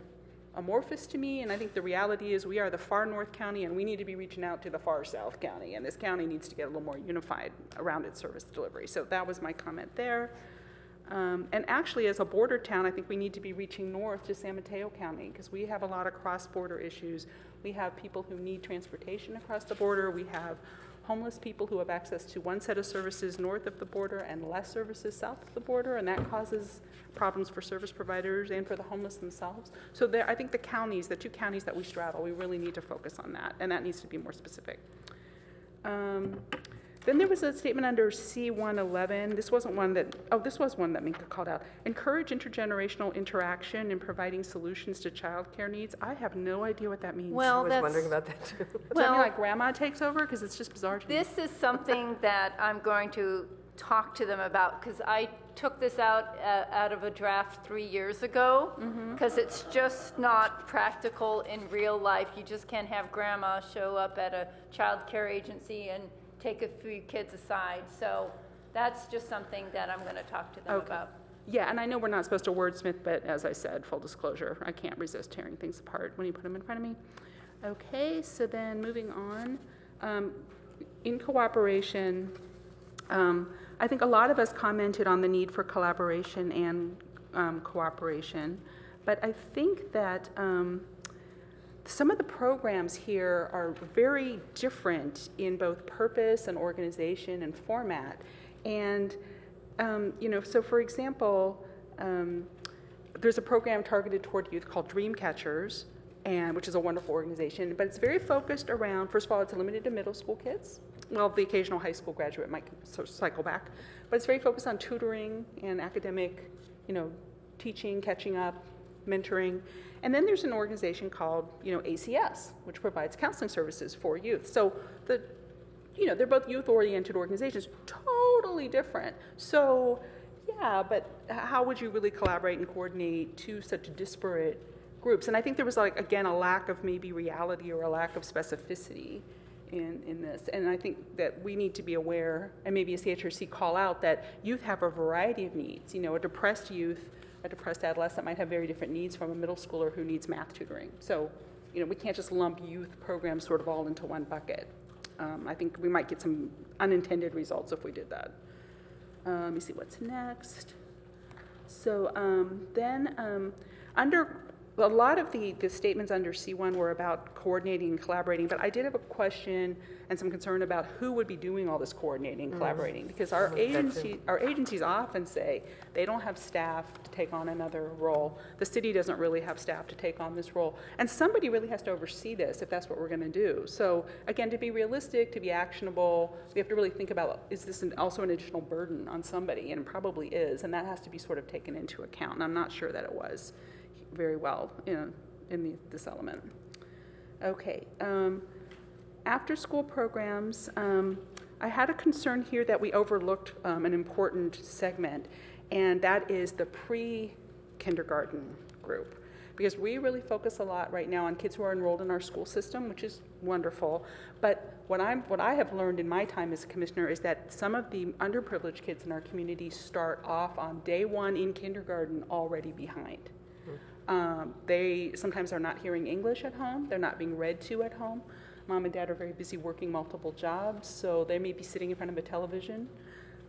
amorphous to me, and I think the reality is we are the far north county, and we need to be reaching out to the far south county, and this county needs to get a little more unified around its service delivery. So that was my comment there. And actually, as a border town, I think we need to be reaching north to San Mateo County because we have a lot of cross-border issues. We have people who need transportation across the border. We have homeless people who have access to one set of services north of the border and less services south of the border, and that causes problems for service providers and for the homeless themselves. So I think the two counties that we straddle, we really need to focus on that, and that needs to be more specific. Then there was a statement under C111. This was one that Minka called out. Encourage intergenerational interaction in providing solutions to child care needs. I have no idea what that means. I was wondering about that too. Does that mean like grandma takes over? Because it's just bizarre to me. This is something that I'm going to talk to them about because I took this out of a draft 3 years ago because it's just not practical in real life. You just can't have grandma show up at a child care agency and take a few kids aside. So that's just something that I'm going to talk to them about. Yeah, and I know we're not supposed to wordsmith, but as I said, full disclosure, I can't resist tearing things apart when you put them in front of me. Okay, so then moving on. In cooperation, I think a lot of us commented on the need for collaboration and cooperation, but I think that some of the programs here are very different in both purpose and organization and format. And, so for example, there's a program targeted toward youth called Dream Catchers, which is a wonderful organization, but it's very focused around, first of all, it's limited to middle school kids. Well, the occasional high school graduate might cycle back, but it's very focused on tutoring and academic, teaching, catching up, mentoring. And then there's an organization called, ACS, which provides counseling services for youth. So they're both youth-oriented organizations, totally different. So, yeah, but how would you really collaborate and coordinate two such disparate groups? And I think there was, again, a lack of maybe reality or a lack of specificity in this. And I think that we need to be aware, and maybe a CHRC call out, that youth have a variety of needs. You know, a depressed youth, a depressed adolescent might have very different needs from a middle schooler who needs math tutoring. So, you know, we can't just lump youth programs sort of all into one bucket. I think we might get some unintended results if we did that. Let me see what's next. So under a lot of the statements under C1 were about coordinating and collaborating, but I did have a question and some concern about who would be doing all this coordinating and collaborating, because our agencies often say they don't have staff to take on another role. The city doesn't really have staff to take on this role, and somebody really has to oversee this if that's what we're going to do. So again, to be realistic, to be actionable, we have to really think about, is this also an additional burden on somebody? And it probably is, and that has to be sort of taken into account, and I'm not sure that it was very well in this element. Okay, after school programs, I had a concern here that we overlooked an important segment, and that is the pre-kindergarten group. Because we really focus a lot right now on kids who are enrolled in our school system, which is wonderful. But what I have learned in my time as a commissioner is that some of the underprivileged kids in our community start off on day one in kindergarten already behind. They sometimes are not hearing English at home. They're not being read to at home. Mom and dad are very busy working multiple jobs, so they may be sitting in front of a television,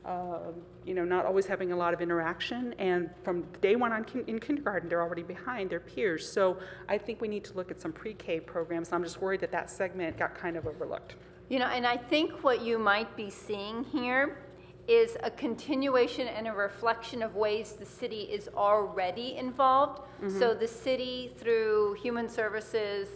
not always having a lot of interaction. And from day one in kindergarten, they're already behind their peers. So I think we need to look at some pre-K programs. I'm just worried that segment got kind of overlooked. You know, and I think what you might be seeing here is a continuation and a reflection of ways the city is already involved. Mm-hmm. So the city, through Human Services,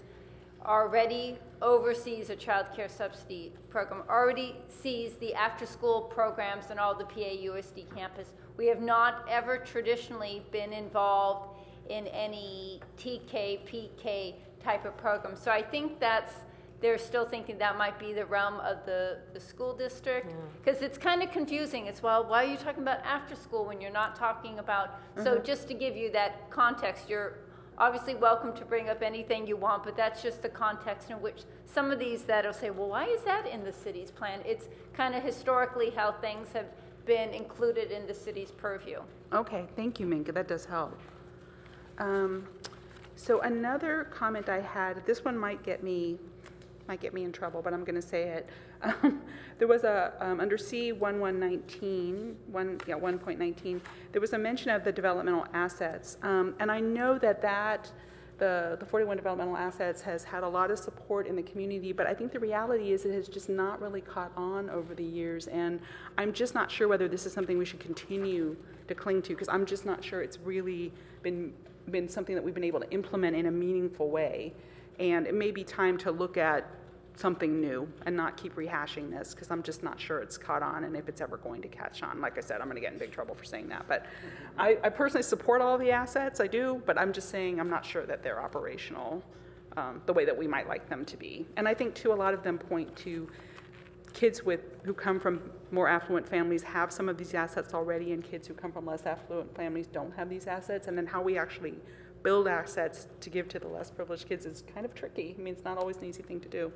already oversees a child care subsidy program, already sees the after-school programs on all the PAUSD campus. We have not ever traditionally been involved in any TK, PK type of program. So I think they're still thinking that might be the realm of the school district, because it's kind of confusing. It's, well, why are you talking about after school when you're not talking about, so just to give you that context, you're obviously welcome to bring up anything you want, but that's just the context in which some of these that'll say, well, why is that in the city's plan? It's kind of historically how things have been included in the city's purview. Okay, thank you, Minka, that does help. So another comment I had, this one might get me in trouble, but I'm going to say it. There was under C1.19, there was a mention of the developmental assets. And I know that the 41 developmental assets has had a lot of support in the community, but I think the reality is it has just not really caught on over the years. And I'm just not sure whether this is something we should continue to cling to, because I'm just not sure it's really been something that we've been able to implement in a meaningful way. And it may be time to look at something new and not keep rehashing this, because I'm just not sure it's caught on and if it's ever going to catch on. Like I said, I'm going to get in big trouble for saying that. But I personally support all the assets, I do, but I'm just saying I'm not sure that they're operational the way that we might like them to be. And I think, too, a lot of them point to kids who come from more affluent families have some of these assets already, and kids who come from less affluent families don't have these assets. And then how we actually build assets to give to the less privileged kids is kind of tricky. I mean, it's not always an easy thing to do.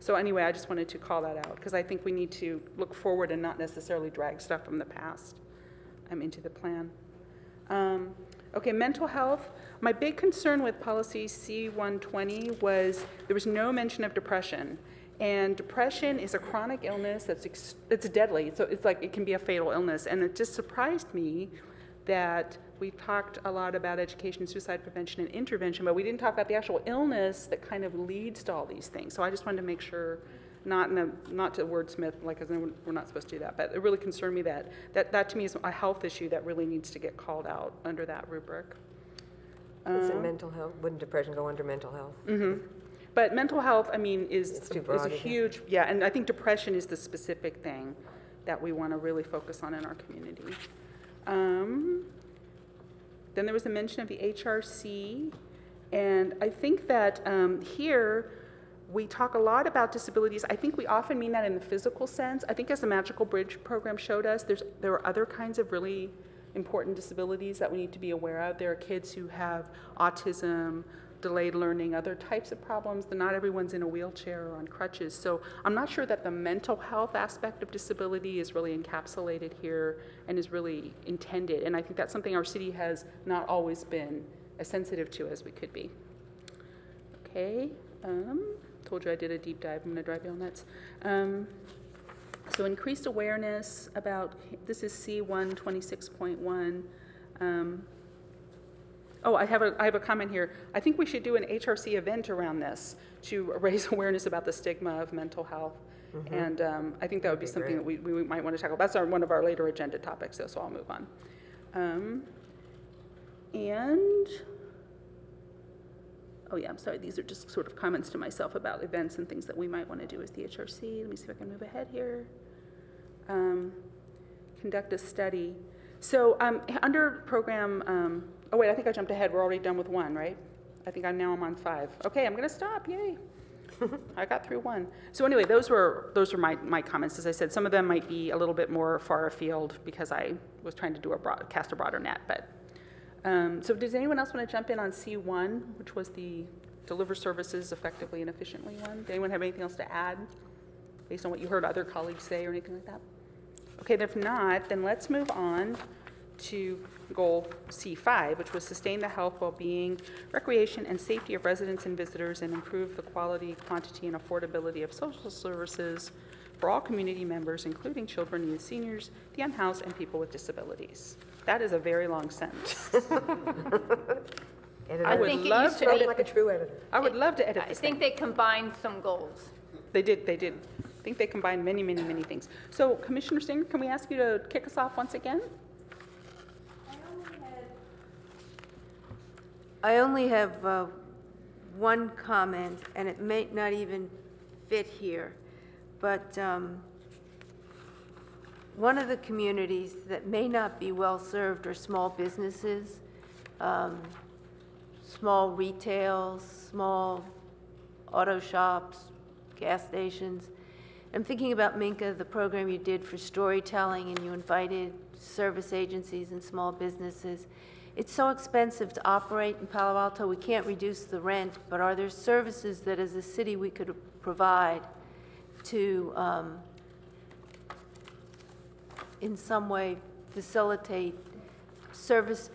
So anyway, I just wanted to call that out, because I think we need to look forward and not necessarily drag stuff from the past into the plan. Okay, mental health. My big concern with policy C120 was there was no mention of depression. And depression is a chronic illness it's deadly. So it's like it can be a fatal illness. And it just surprised me that we talked a lot about education, suicide prevention, and intervention, but we didn't talk about the actual illness that kind of leads to all these things. So I just wanted to make sure, not to wordsmith, like we're not supposed to do that, but it really concerned me that to me is a health issue that really needs to get called out under that rubric. Is it mental health? Wouldn't depression go under mental health? Mm-hmm. But mental health, I mean, is a huge, and I think depression is the specific thing that we want to really focus on in our community. Then there was a mention of the HRC, and I think that here we talk a lot about disabilities. I think we often mean that in the physical sense. I think as the Magical Bridge program showed us, there are other kinds of really important disabilities that we need to be aware of. There are kids who have autism, delayed learning, other types of problems. Not everyone's in a wheelchair or on crutches. So I'm not sure that the mental health aspect of disability is really encapsulated here and is really intended. And I think that's something our city has not always been as sensitive to as we could be. Okay, told you I did a deep dive. I'm gonna drive you all nuts. So increased awareness about, this is C1 26.1. Oh, I have a comment here. I think we should do an HRC event around this to raise awareness about the stigma of mental health. And I think that would be something that we might want to tackle. That's one of our later agenda topics, though, so I'll move on. Oh yeah, I'm sorry, these are just sort of comments to myself about events and things that we might want to do as the HRC. Let me see if I can move ahead here. Conduct a study. So under program, oh wait, I think I jumped ahead. We're already done with one, right? I think I'm on 5. Okay, I'm gonna stop, yay. I got through 1. So anyway, those were my comments. As I said, some of them might be a little bit more far afield because I was trying to do cast a broader net, but. So does anyone else want to jump in on C1, which was the deliver services effectively and efficiently one? Does anyone have anything else to add based on what you heard other colleagues say or anything like that? Okay, if not, then let's move on to goal C5, which was sustain the health, well-being, recreation, and safety of residents and visitors and improve the quality, quantity, and affordability of social services for all community members, including children, youth, seniors, the unhoused, and people with disabilities. That is a very long sentence. I would love to edit like a true editor. I would love to edit I this think they combined some goals. They did. I think they combined many, many, many things. So, Commissioner Singer, can we ask you to kick us off once again? I only have one comment, and it may not even fit here, but one of the communities that may not be well served are small businesses, small retail, small auto shops, gas stations. I'm thinking about Minka, the program you did for storytelling, and you invited service agencies and small businesses. It's so expensive to operate in Palo Alto, we can't reduce the rent, but are there services that as a city we could provide to in some way facilitate service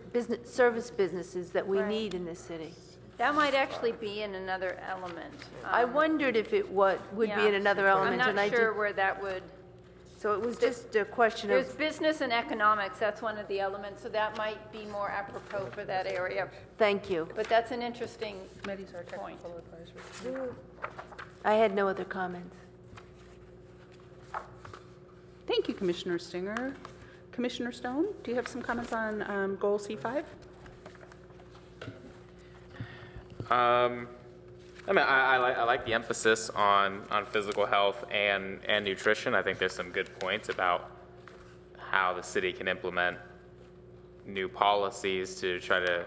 businesses that we need in this city? That might actually be in another element. I wondered if it would be in another element. I'm not sure where that would. So it was just a question There's of. business and economics, that's one of the elements, so that might be more apropos for that area. Thank you. But that's an interesting point. I had no other comments. Thank you, Commissioner Singer. Commissioner Stone, do you have some comments on goal C5? I mean, I like the emphasis on physical health and nutrition. I think there's some good points about how the city can implement new policies to try to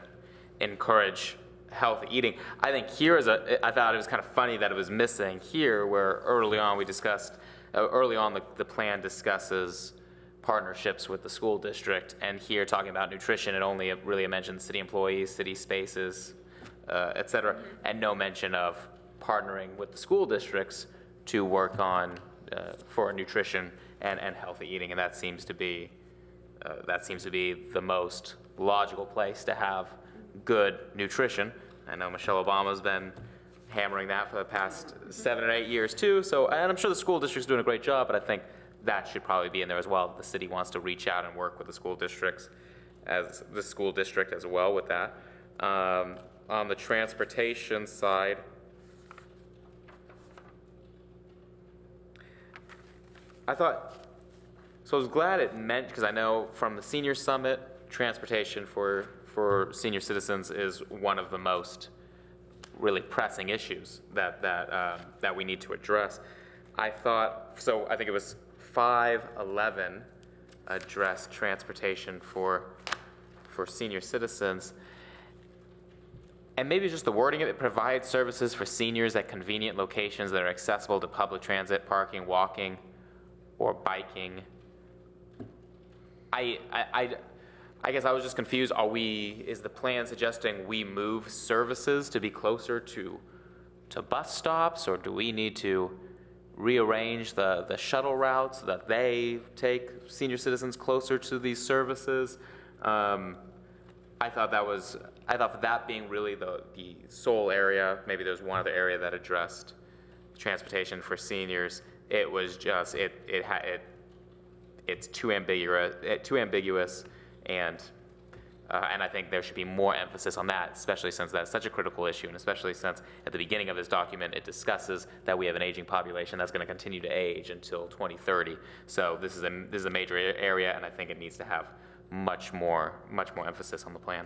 encourage healthy eating. I think here I thought it was kind of funny that it was missing here, where early on the plan discusses partnerships with the school district, and here talking about nutrition, it only really mentions city employees, city spaces, et cetera, and no mention of partnering with the school districts to work on for nutrition and healthy eating, and that seems to be the most logical place to have good nutrition. I know Michelle Obama's been hammering that for the past 7 or 8 years too. So, and I'm sure the school district's doing a great job, but I think that should probably be in there as well. The city wants to reach out and work with the school district as well with that. On the transportation side, I was glad it meant, because I know from the senior summit, transportation for senior citizens is one of the most really pressing issues that we need to address. I think it was 511 addressed transportation for senior citizens. And maybe just the wording of it, provides services for seniors at convenient locations that are accessible to public transit, parking, walking, or biking. I guess I was just confused. Is the plan suggesting we move services to be closer to bus stops, or do we need to rearrange the shuttle routes so that they take senior citizens closer to these services? I thought for that being really the sole area, maybe there's one other area that addressed transportation for seniors. It was just it's too ambiguous, and I think there should be more emphasis on that, especially since that's such a critical issue, and especially since at the beginning of this document it discusses that we have an aging population that's going to continue to age until 2030. So this is a major area, and I think it needs to have much more emphasis on the plan.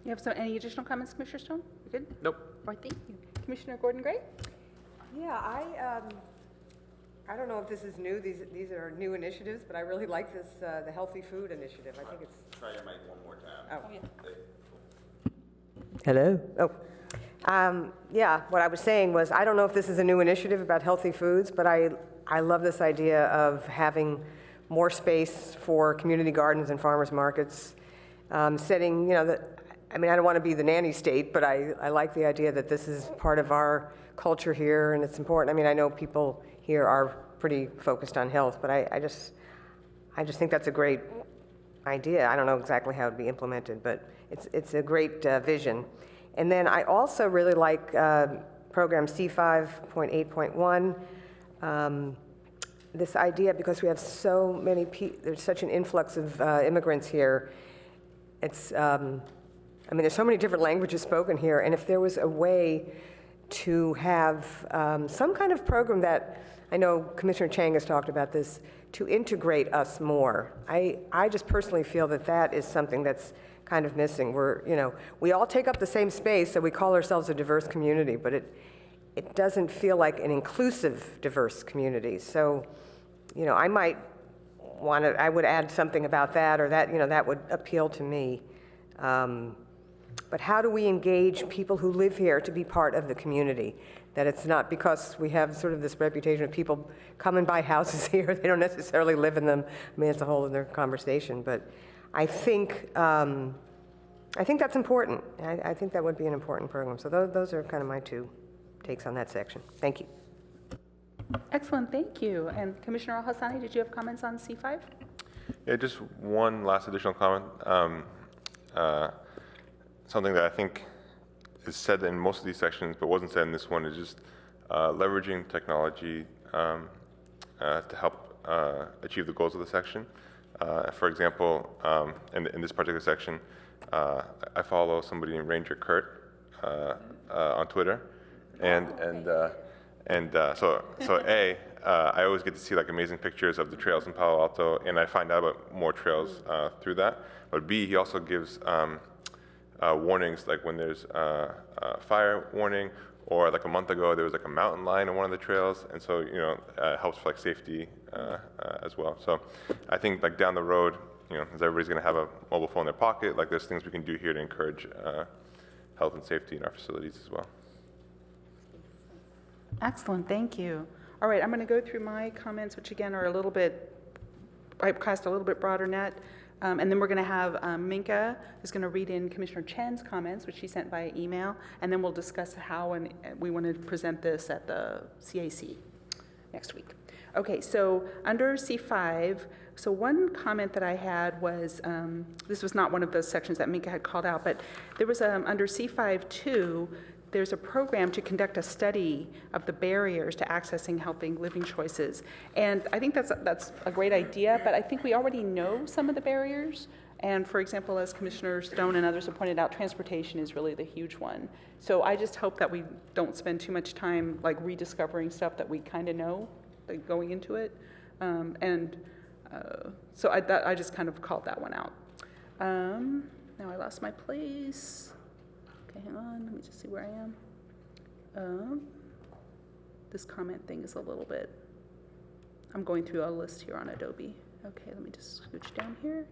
You have any additional comments, Commissioner Stone? You good? Nope. All right, thank you. Commissioner Gordon-Gray? Yeah, I don't know if this is new. These are new initiatives, but I really like this, the healthy food initiative. I think it's. Try your mic one more time. Oh. Yeah. Hello. Oh. Yeah, what I was saying was, I don't know if this is a new initiative about healthy foods, but I love this idea of having more space for community gardens and farmers markets, setting, I don't want to be the nanny state, but I like the idea that this is part of our culture here, and it's important. I know people here are pretty focused on health, but I just think that's a great idea. I don't know exactly how it would be implemented, but it's a great vision. And then I also really like program C5.8.1, this idea, because we have so many there's such an influx of immigrants here. It's there's so many different languages spoken here, and if there was a way to have some kind of program that, I know Commissioner Chang has talked about this, to integrate us more. I just personally feel that is something that's kind of missing. We all take up the same space, so we call ourselves a diverse community, but it doesn't feel like an inclusive, diverse community. So, I might I would add something about that, or that would appeal to me. But how do we engage people who live here to be part of the community? That it's not because we have sort of this reputation of people come and buy houses here, they don't necessarily live in them. It's a whole other conversation, but I think that's important. I think that would be an important program. So those are kind of my two takes on that section. Thank you. Excellent, thank you. And Commissioner Al-Hassani, did you have comments on C5? Yeah, just one last additional comment. Something that I think is said in most of these sections, but wasn't said in this one, is just leveraging technology to help achieve the goals of the section. For example, in this particular section, I follow somebody named Ranger Kurt on Twitter, I always get to see amazing pictures of the trails in Palo Alto, and I find out about more trails through that. But B, he also gives warnings, like when there's a fire warning, or a month ago there was a mountain lion on one of the trails, and so it helps for safety as well. So I think down the road, as everybody's going to have a mobile phone in their pocket, there's things we can do here to encourage health and safety in our facilities as well. Excellent, thank you. All right, I'm going to go through my comments, which again are I cast a little bit broader net. And then we're going to have Minka, who's going to read in Commissioner Chen's comments, which she sent via email, and then we'll discuss how we want to present this at the CAC next week. Okay, so under C5, so one comment that I had was, this was not one of those sections that Minka had called out, but there was under C5.2, there's a program to conduct a study of the barriers to accessing healthy living choices. And I think that's a great idea, but I think we already know some of the barriers. And for example, as Commissioner Stone and others have pointed out, transportation is really the huge one. So I just hope that we don't spend too much time rediscovering stuff that we kind of know going into it. So I just kind of called that one out. Now I lost my place. Okay, hang on, let me just see where I am. This comment thing is a little bit, I'm going through a list here on Adobe. Okay, let me just scooch down here.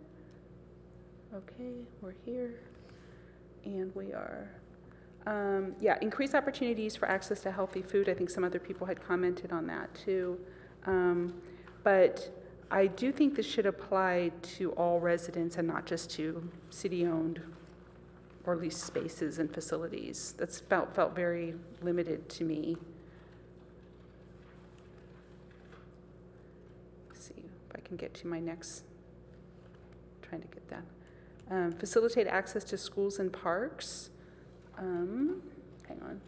Okay, we're here, and we are, increase opportunities for access to healthy food. I think some other people had commented on that too. But I do think this should apply to all residents and not just to city-owned or leased spaces and facilities. That's felt very limited to me. Let's see if I can get to my next, trying to get that. Facilitate access to schools and parks. Hang on.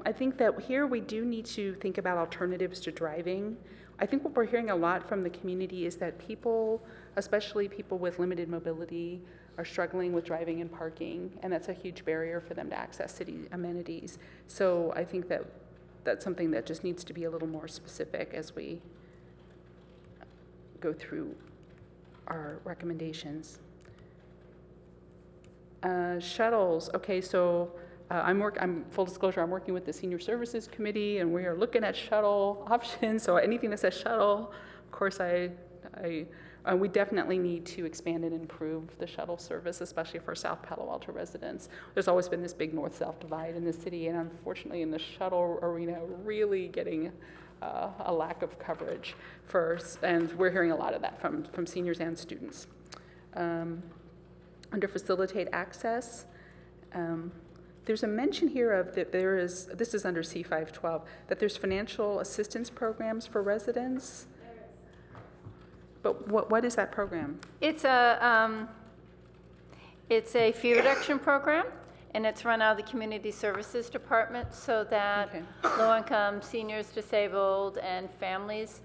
I think that here we do need to think about alternatives to driving. I think what we're hearing a lot from the community is that people, especially people with limited mobility, are struggling with driving and parking, and that's a huge barrier for them to access city amenities. So I think that that's something that just needs to be a little more specific as we go through our recommendations. Shuttles. Okay, so I'm full disclosure, I'm working with the Senior Services Committee, and we are looking at shuttle options. So anything that says shuttle, of course, we definitely need to expand and improve the shuttle service, especially for South Palo Alto residents. There's always been this big north-south divide in the city, and unfortunately, in the shuttle arena, we're really getting a lack of coverage and we're hearing a lot of that from seniors and students. Under facilitate access, there's a mention here of that this is under C512, that there's financial assistance programs for residents. But what is that program? It's a fee reduction program, and it's run out of the Community Services Department so that low-income seniors, disabled, and families,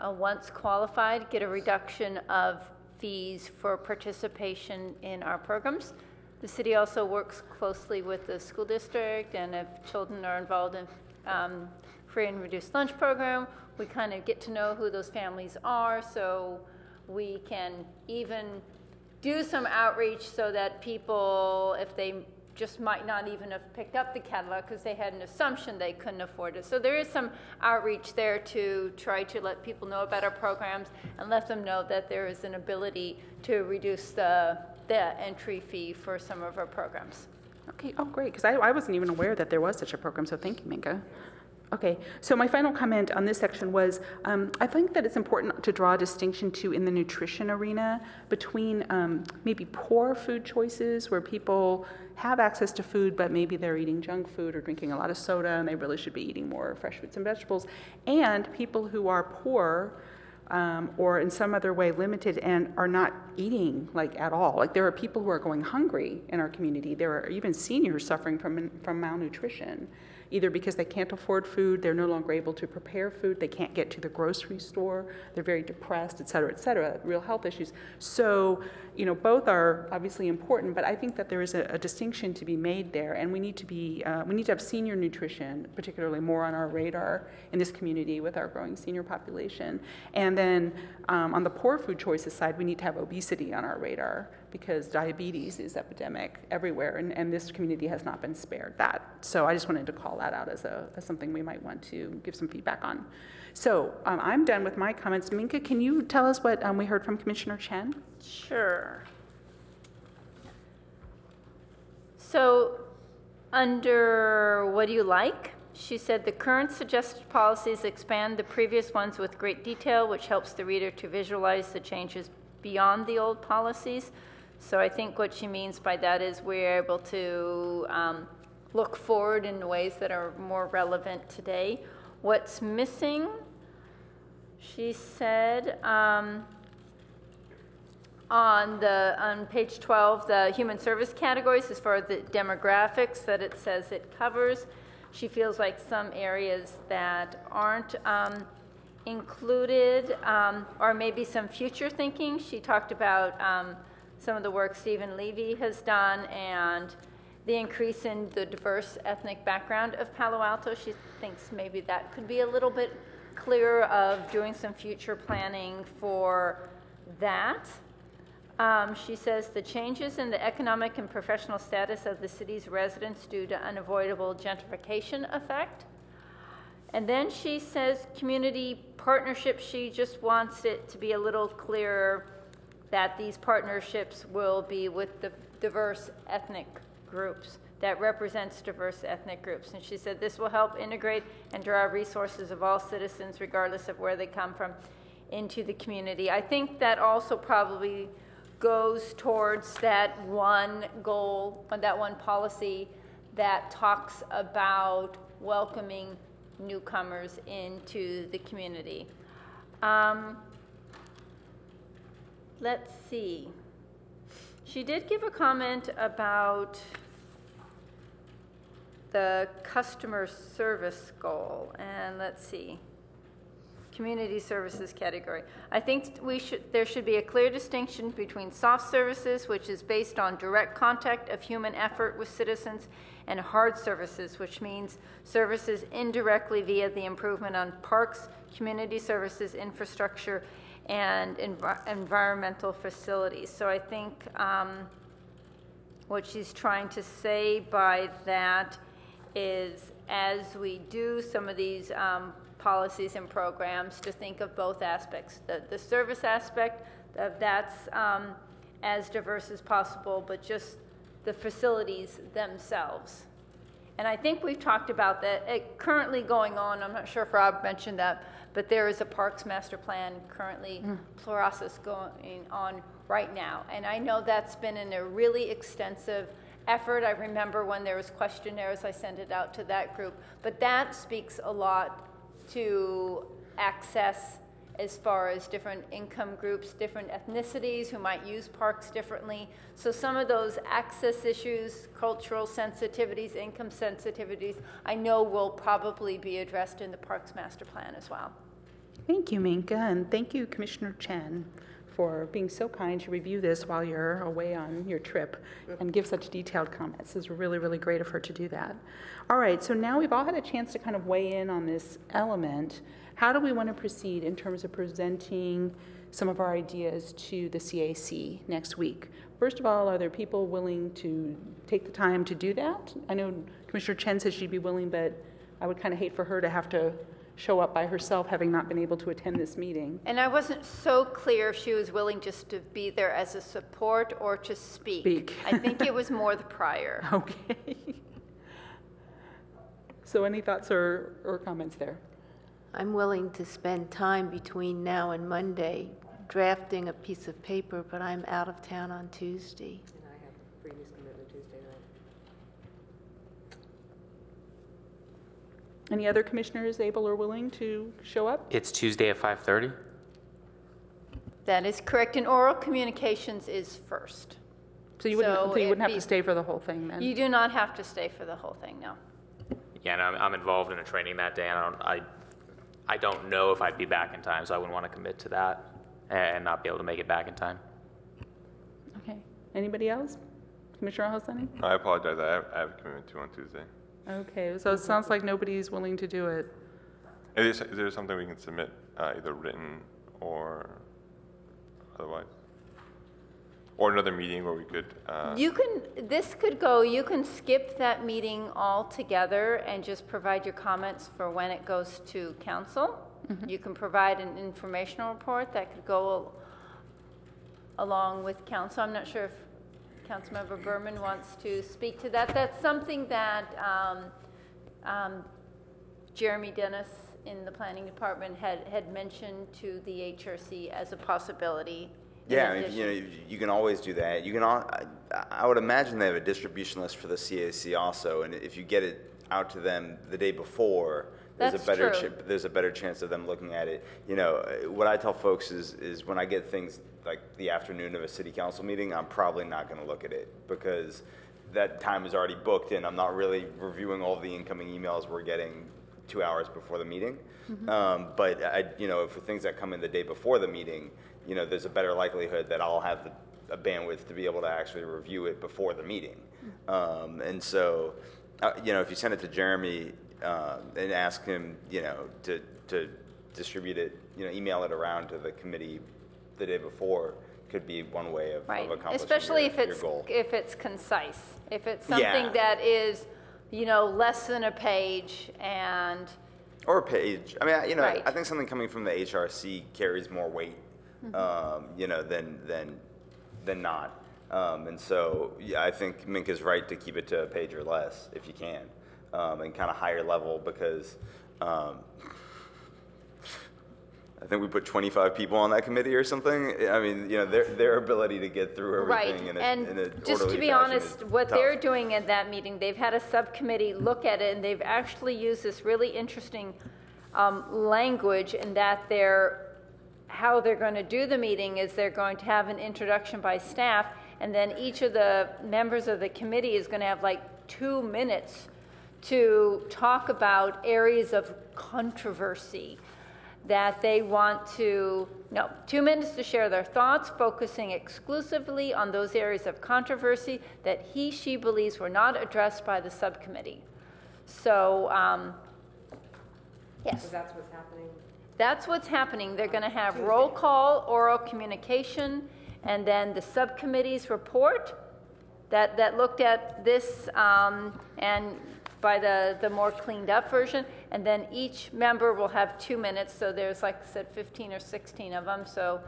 once qualified, get a reduction of fees for participation in our programs. The city also works closely with the school district, and if children are involved in free and reduced lunch program, we kind of get to know who those families are, so we can even do some outreach so that people, if they just might not even have picked up the catalog because they had an assumption they couldn't afford it. So there is some outreach there to try to let people know about our programs and let them know that there is an ability to reduce the entry fee for some of our programs. Okay, oh great, because I wasn't even aware that there was such a program, so thank you, Minka. Okay, so my final comment on this section was, I think that it's important to draw a distinction too in the nutrition arena between maybe poor food choices where people have access to food, but maybe they're eating junk food or drinking a lot of soda and they really should be eating more fresh fruits and vegetables, and people who are poor or in some other way limited and are not eating like at all. Like there are people who are going hungry in our community. There are even seniors suffering from malnutrition, either because they can't afford food, they're no longer able to prepare food, they can't get to the grocery store, they're very depressed, et cetera, real health issues. So, both are obviously important, but I think that there is a distinction to be made there, and we need to have senior nutrition, particularly more on our radar in this community with our growing senior population. And then on the poor food choices side, we need to have obesity on our radar because diabetes is epidemic everywhere, and this community has not been spared that. So I just wanted to call that out as something we might want to give some feedback on. So I'm done with my comments. Minka, can you tell us what we heard from Commissioner Chen? Sure. So under what do you like? She said the current suggested policies expand the previous ones with great detail, which helps the reader to visualize the changes beyond the old policies. So I think what she means by that is we're able to look forward in ways that are more relevant today. What's missing, she said, on page 12, the human service categories, as far as the demographics that it says it covers, she feels like some areas that aren't included, or maybe some future thinking. She talked about some of the work Stephen Levy has done and the increase in the diverse ethnic background of Palo Alto. She thinks maybe that could be a little bit clearer of doing some future planning for that. She says the changes in the economic and professional status of the city's residents due to unavoidable gentrification effect. And then she says community partnerships, she just wants it to be a little clearer that these partnerships will be with the diverse ethnic groups that represents diverse ethnic groups. And she said this will help integrate and draw resources of all citizens, regardless of where they come from, into the community. I think that also probably goes towards that one goal, that one policy that talks about welcoming newcomers into the community. Let's see. She did give a comment about the customer service goal, and let's see. Community services category. I think there should be a clear distinction between soft services, which is based on direct contact of human effort with citizens, and hard services, which means services indirectly via the improvement on parks, community services, infrastructure, and environmental facilities. So I think what she's trying to say by that is, as we do some of these policies and programs, to think of both aspects. The service aspect of that's as diverse as possible, but just the facilities themselves. And I think we've talked about that currently going on. I'm not sure if Rob mentioned that, but there is a Parks Master Plan currently process going on right now. And I know that's been in a really extensive effort. I remember when there was questionnaires, I sent it out to that group. But that speaks a lot to access as far as different income groups, different ethnicities who might use parks differently. So some of those access issues, cultural sensitivities, income sensitivities, I know will probably be addressed in the Parks Master Plan as well. Thank you, Minka, and thank you, Commissioner Chen, for being so kind to review this while you're away on your trip and give such detailed comments. It's really, really great of her to do that. All right, so now we've all had a chance to kind of weigh in on this element. How do we want to proceed in terms of presenting some of our ideas to the CAC next week? First of all, are there people willing to take the time to do that? I know Commissioner Chen said she'd be willing, but I would kind of hate for her to have to show up by herself, having not been able to attend this meeting. And I wasn't so clear if she was willing just to be there as a support or to speak. I think it was more the prior. Okay. So any thoughts or comments there? I'm willing to spend time between now and Monday drafting a piece of paper, but I'm out of town on Tuesday. And I have a previous commitment Tuesday night. Any other commissioners able or willing to show up? It's Tuesday at 5:30? That is correct, and oral communications is first. So you wouldn't, So so you wouldn't have it'd to stay for the whole thing then? You do not have to stay for the whole thing, no. Yeah, and I'm involved in a training that day, and I don't know if I'd be back in time, so I wouldn't want to commit to that and not be able to make it back in time. Okay. Anybody else? Commissioner Al-Hassani? I apologize. I have a commitment too on Tuesday. Okay, so it sounds like nobody's willing to do it. Is there something we can submit, either written or otherwise? Or another meeting where we could, You can skip that meeting altogether and just provide your comments for when it goes to council. You can provide an informational report that could go along with council. I'm not sure if Councilmember Berman wants to speak to that. That's something that Jeremy Dennis in the planning department had mentioned to the HRC as a possibility. Yeah, I mean, you can always do that. You can. I would imagine they have a distribution list for the CAC also, and if you get it out to them the day before, there's a better chance of them looking at it. You know, what I tell folks is when I get things like the afternoon of a city council meeting, I'm probably not going to look at it because that time is already booked and I'm not really reviewing all the incoming emails we're getting 2 hours before the meeting. But if for things that come in the day before the meeting, there's a better likelihood that I'll have a bandwidth to be able to actually review it before the meeting. And so, if you send it to Jeremy and ask him, to distribute it, email it around to the committee the day before, could be one way of accomplishing especially your goal. If it's concise. If it's something that is, less than a page and... Or a page. I mean, I think something coming from the HRC carries more weight, than not. And so, yeah, I think Mink is right to keep it to a page or less if you can, and kind of higher level because I think we put 25 people on that committee or something. I mean, their ability to get through everything in and an orderly just to be fashion honest, is what tough. they're doing at that meeting, they've had a subcommittee look at it, and they've actually used this really interesting language in that how they're going to do the meeting is they're going to have an introduction by staff, and then each of the members of the committee is going to have like 2 minutes to talk about areas of controversy that they want to, 2 minutes to share their thoughts, focusing exclusively on those areas of controversy that she believes were not addressed by the subcommittee. So, yes. So that's what's happening? That's what's happening. They're going to have roll call, oral communication, and then the subcommittee's report that looked at this and by the more cleaned up version, and then each member will have 2 minutes, so there's, like I said, 15 or 16 of them, so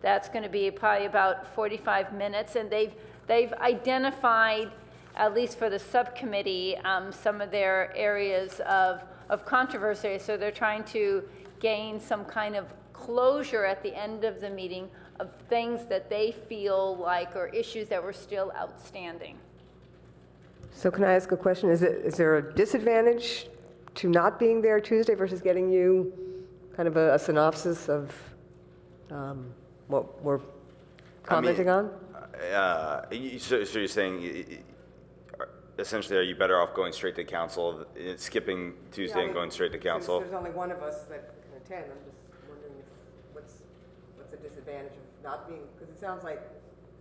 that's going to be probably about 45 minutes, and they've identified, at least for the subcommittee, some of their areas of controversy, so they're trying to gain some kind of closure at the end of the meeting of things that they feel like are issues that were still outstanding. So can I ask a question? Is there a disadvantage to not being there Tuesday versus getting you kind of a synopsis of what we're commenting on? So you're saying, essentially, are you better off going straight to council, skipping Tuesday and going straight to council? Since there's only one of us that can attend, I'm just wondering what's the disadvantage of not being, because it sounds like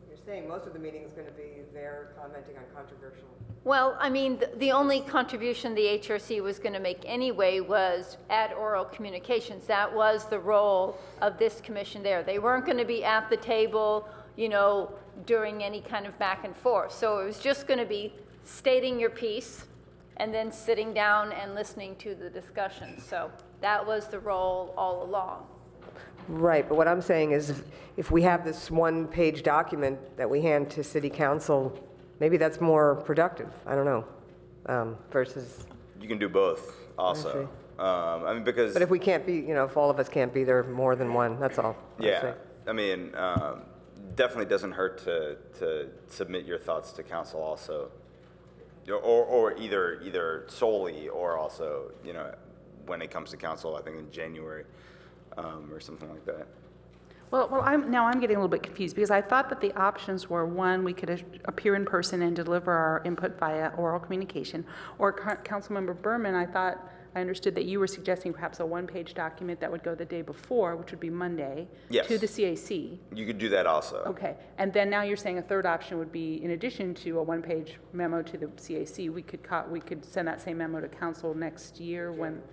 you're saying most of the meeting is going to be there commenting on controversial. Well, I mean, the only contribution the HRC was going to make anyway was add oral communications. That was the role of this commission there. They weren't going to be at the table, during any kind of back and forth. So it was just going to be stating your piece and then sitting down and listening to the discussion. So that was the role all along. Right, but what I'm saying is if we have this one-page document that we hand to City Council, maybe that's more productive. I don't know, versus. You can do both also. Because. But if we can't be, if all of us can't be there more than one, that's all. Yeah, definitely doesn't hurt to submit your thoughts to council also. Or either solely or also, when it comes to council, I think in January or something like that. Well, I'm getting a little bit confused because I thought that the options were, one, we could appear in person and deliver our input via oral communication, or Councilmember Berman, I understood that you were suggesting perhaps a one-page document that would go the day before, which would be Monday, yes, to the CAC. You could do that also. Okay, and then now you're saying a third option would be, in addition to a one-page memo to the CAC, we could send that same memo to council next year when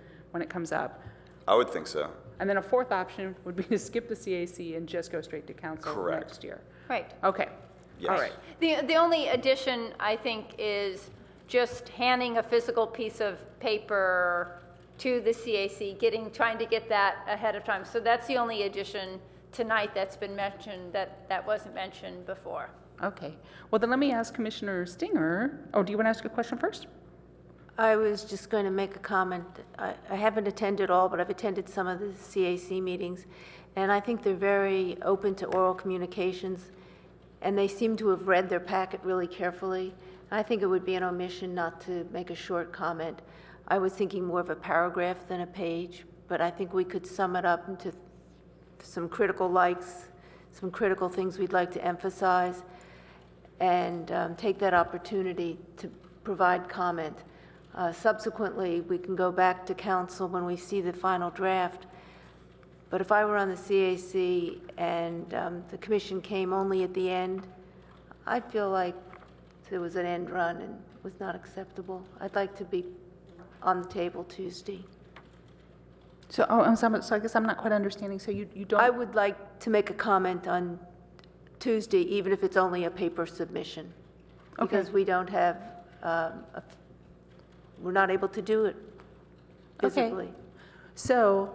it comes up. I would think so. And then a fourth option would be to skip the CAC and just go straight to council Correct. next year. Right. Okay. Yes. All right. The only addition, I think, is just handing a physical piece of paper to the CAC, trying to get that ahead of time. So that's the only addition tonight that's been mentioned that wasn't mentioned before. Okay. Well, then let me ask Commissioner Stinger. Oh, do you want to ask a question first? I was just going to make a comment. I haven't attended all, but I've attended some of the CAC meetings, and I think they're very open to oral communications, and they seem to have read their packet really carefully. I think it would be an omission not to make a short comment. I was thinking more of a paragraph than a page, but I think we could sum it up into some critical likes, some critical things we'd like to emphasize, and take that opportunity to provide comment. Subsequently, we can go back to council when we see the final draft. But if I were on the CAC and the commission came only at the end, I'd feel like there was an end run and was not acceptable. I'd like to be on the table Tuesday. So, so I guess I'm not quite understanding. So you don't. I would like to make a comment on Tuesday, even if it's only a paper submission, because we don't have we're not able to do it visibly. Okay. So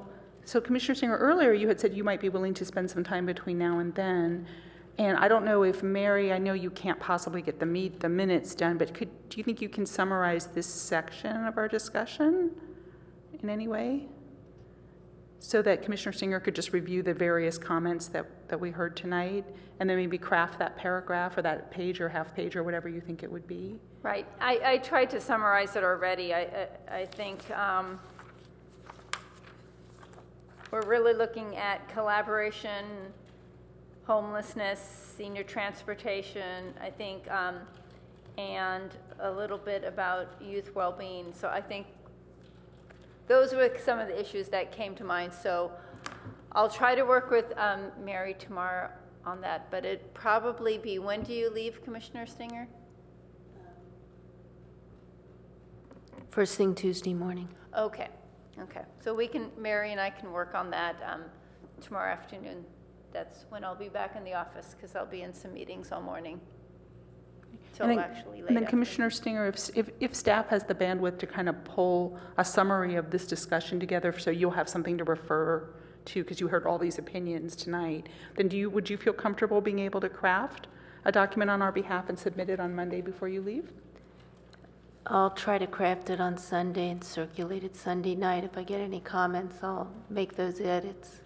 Commissioner Singer, earlier you had said you might be willing to spend some time between now and then And I don't know if Mary, I know you can't possibly get the minutes done, but do you think you can summarize this section of our discussion in any way? So that Commissioner Singer could just review the various comments that we heard tonight, and then maybe craft that paragraph or that page or half page or whatever you think it would be? Right. I tried to summarize it already. I think we're really looking at collaboration, homelessness, senior transportation, I think, and a little bit about youth well-being. So I think those were some of the issues that came to mind. So I'll try to work with Mary tomorrow on that, but it'd probably be, when do you leave, Commissioner Stinger? First thing Tuesday morning. Okay. So Mary and I can work on that tomorrow afternoon. That's when I'll be back in the office, because I'll be in some meetings all morning. And then Commissioner Stinger, if staff has the bandwidth to kind of pull a summary of this discussion together, so you'll have something to refer to, because you heard all these opinions tonight, then would you feel comfortable being able to craft a document on our behalf and submit it on Monday before you leave? I'll try to craft it on Sunday and circulate it Sunday night. If I get any comments, I'll make those edits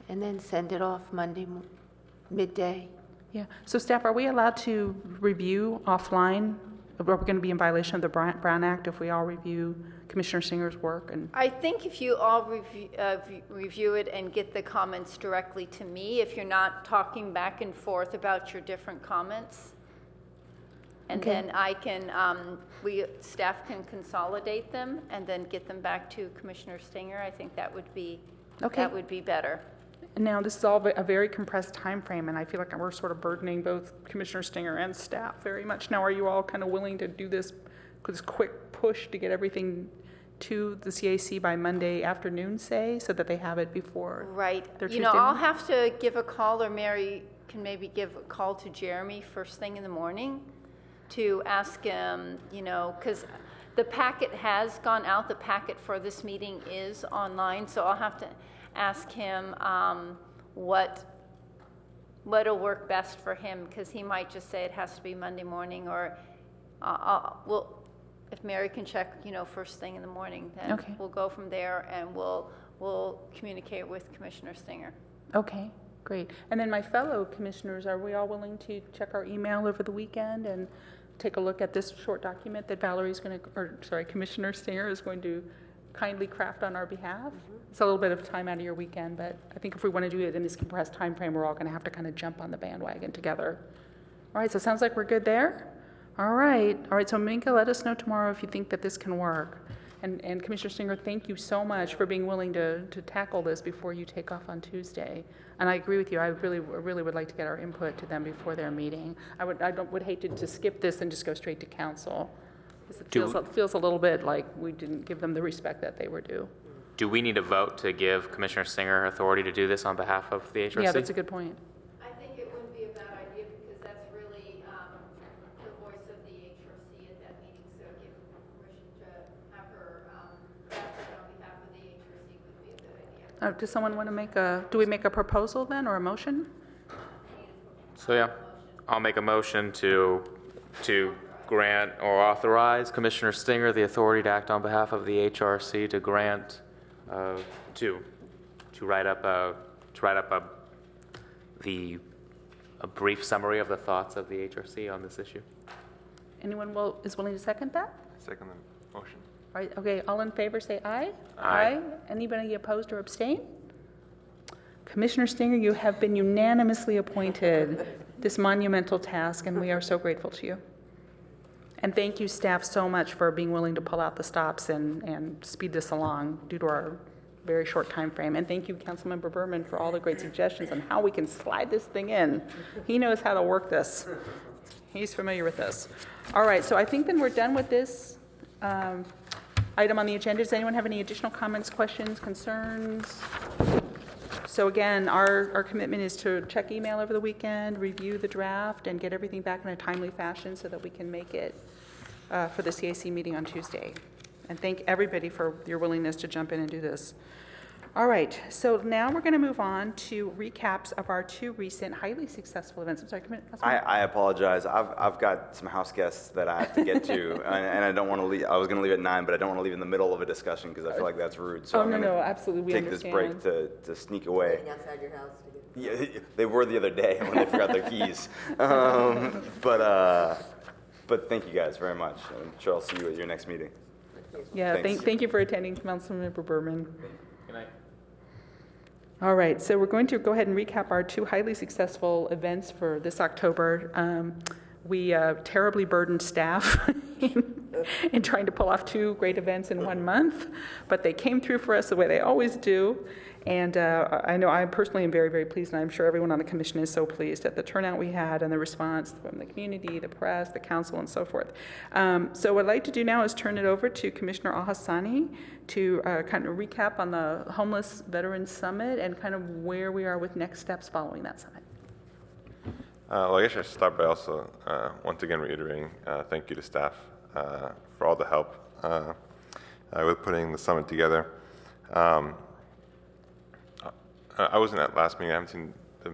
and then send it off Monday midday. Yeah. So staff, are we allowed to review offline? Are we going to be in violation of the Brown Act if we all review Commissioner Singer's work? And I think if you all review it and get the comments directly to me, if you're not talking back and forth about your different comments, and then I can, staff can consolidate them and then get them back to Commissioner Stinger. I think that would be better. now this is all a very compressed time frame, and I feel like we're sort of burdening both Commissioner Stinger and staff very much. Now, are you all kind of willing to do this quick push to get everything to the CAC by Monday afternoon, say, so that they have it before their Tuesday I'll meeting? have to give a call, or Mary can maybe give a call to Jeremy first thing in the morning to ask him, because the packet has gone out. The packet for this meeting is online, so I'll have to ask him what'll work best for him, because he might just say it has to be Monday morning, or if Mary can check, first thing in the morning, then we'll go from there, and we'll communicate with Commissioner Stinger. Okay, great. And then my fellow commissioners, are we all willing to check our email over the weekend and take a look at this short document that Commissioner Stinger is going to kindly craft on our behalf? It's a little bit of time out of your weekend, but I think if we want to do it in this compressed time frame, we're all going to have to kind of jump on the bandwagon together. All right, so it sounds like we're good there. All right, so Minka, let us know tomorrow if you think that this can work. And Commissioner Stinger, thank you so much for being willing to tackle this before you take off on Tuesday. And I agree with you, I really would like to get our input to them before their meeting. I would hate to skip this and just go straight to council. It feels a little bit like we didn't give them the respect that they were due. Do we need a vote to give Commissioner Stinger authority to do this on behalf of the HRC? Yeah, that's a good point. I think it wouldn't be a bad idea, because that's really the voice of the HRC at that meeting. So giving permission to have her draft it on behalf of the HRC would be a good idea. Does someone want to do we make a proposal then, or a motion? So yeah, I'll make a motion to grant or authorize Commissioner Stinger the authority to act on behalf of the HRC to grant to write up a brief summary of the thoughts of the HRC on this issue. Anyone is willing to second that? Second the motion. All right, okay, all in favor say aye. Aye. Anybody opposed or abstain? Commissioner Stinger, you have been unanimously appointed this monumental task, and we are so grateful to you. And thank you, staff, so much for being willing to pull out the stops and speed this along due to our very short time frame. And thank you, Councilmember Berman, for all the great suggestions on how we can slide this thing in. He knows how to work this. He's familiar with this. All right, so I think then we're done with this item on the agenda. Does anyone have any additional comments, questions, concerns? So again, our commitment is to check email over the weekend, review the draft, and get everything back in a timely fashion so that we can make it for the CAC meeting on Tuesday. And thank everybody for your willingness to jump in and do this. All right, so now we're going to move on to recaps of our 2 recent highly successful events. I'm sorry, I apologize. I've got some house guests that I have to get to, and I don't want to leave. I was going to leave at 9, but I don't want to leave in the middle of a discussion because I feel like that's rude. So Oh, I'm no, gonna no, absolutely, we take understand. this break to sneak away. Outside your house to get. Yeah, they were the other day when they forgot their keys. But thank you guys very much. I'm sure I'll see you at your next meeting. Yeah, Thanks. thank you for attending, Councilmember Berman. Good night. All right, so we're going to go ahead and recap our 2 highly successful events for this October. We terribly burdened staff in trying to pull off 2 great events in 1 month, but they came through for us the way they always do. And I know I personally am very, very pleased, and I'm sure everyone on the commission is so pleased at the turnout we had and the response from the community, the press, the council, and so forth. So what I'd like to do now is turn it over to Commissioner Al-Hassani to kind of recap on the Homeless Veterans Summit and kind of where we are with next steps following that summit. Well, I guess I should start by also once again reiterating thank you to staff for all the help with putting the summit together. I wasn't at last meeting. I haven't seen the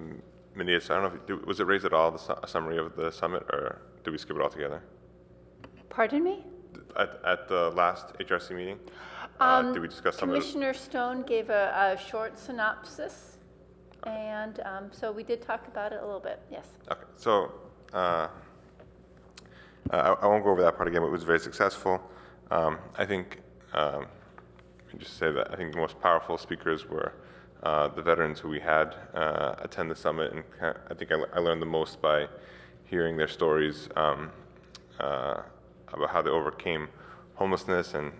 minutes. So I don't know if was it raised at all, the summary of the summit, or did we skip it altogether? Pardon me? At the last HRC meeting, did we discuss some of Commissioner Stone gave a short synopsis, and so we did talk about it a little bit, yes. Okay, so I won't go over that part again, but it was very successful. I think, let me just say that I think the most powerful speakers were the veterans who we had attend the summit, and I think I learned the most by hearing their stories about how they overcame homelessness and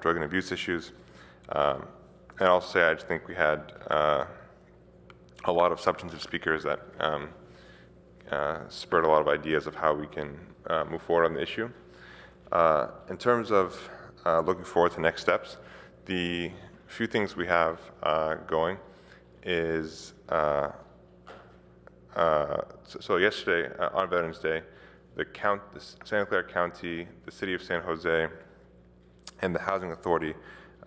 drug and abuse issues. And I'll say I just think we had a lot of substantive speakers that spurred a lot of ideas of how we can move forward on the issue. In terms of looking forward to next steps, the few things we have going is, so yesterday on Veterans Day, the Santa Clara County, the City of San Jose, and the Housing Authority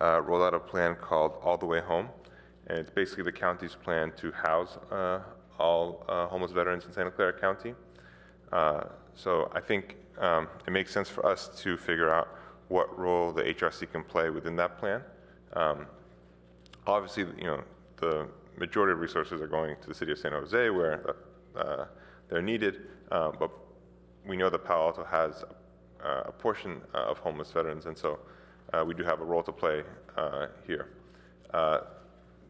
rolled out a plan called All the Way Home, and it's basically the county's plan to house all homeless veterans in Santa Clara County. So I think it makes sense for us to figure out what role the HRC can play within that plan. Obviously, the majority of resources are going to the City of San Jose where they're needed, but we know that Palo Alto has a portion of homeless veterans, and so we do have a role to play here.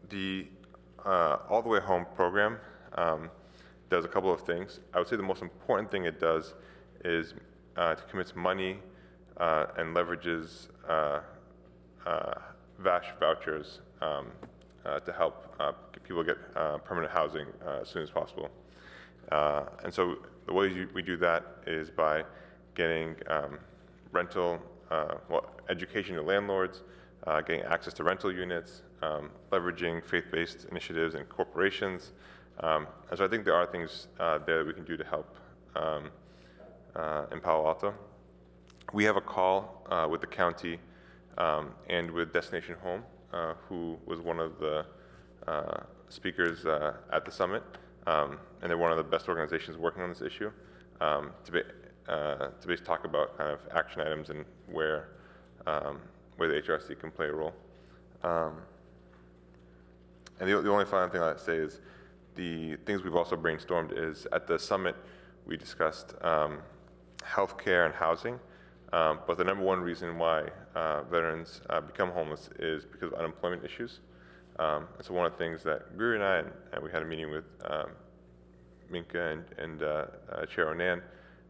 The All the Way Home program does a couple of things. I would say the most important thing it does is to commit money and leverages VASH vouchers to help people get permanent housing as soon as possible. And so the way we do that is by getting rental, education to landlords, getting access to rental units, leveraging faith-based initiatives and corporations. And so I think there are things there that we can do to help in Palo Alto. We have a call with the county and with Destination Home, who was one of the speakers at the summit, and they're one of the best organizations working on this issue, to basically talk about kind of action items and where the HRC can play a role. And the only final thing I'd say is the things we've also brainstormed is at the summit we discussed healthcare and housing, but the number one reason why veterans become homeless is because of unemployment issues. And so one of the things that Greer and I, and we had a meeting with Minka and Chair Onan,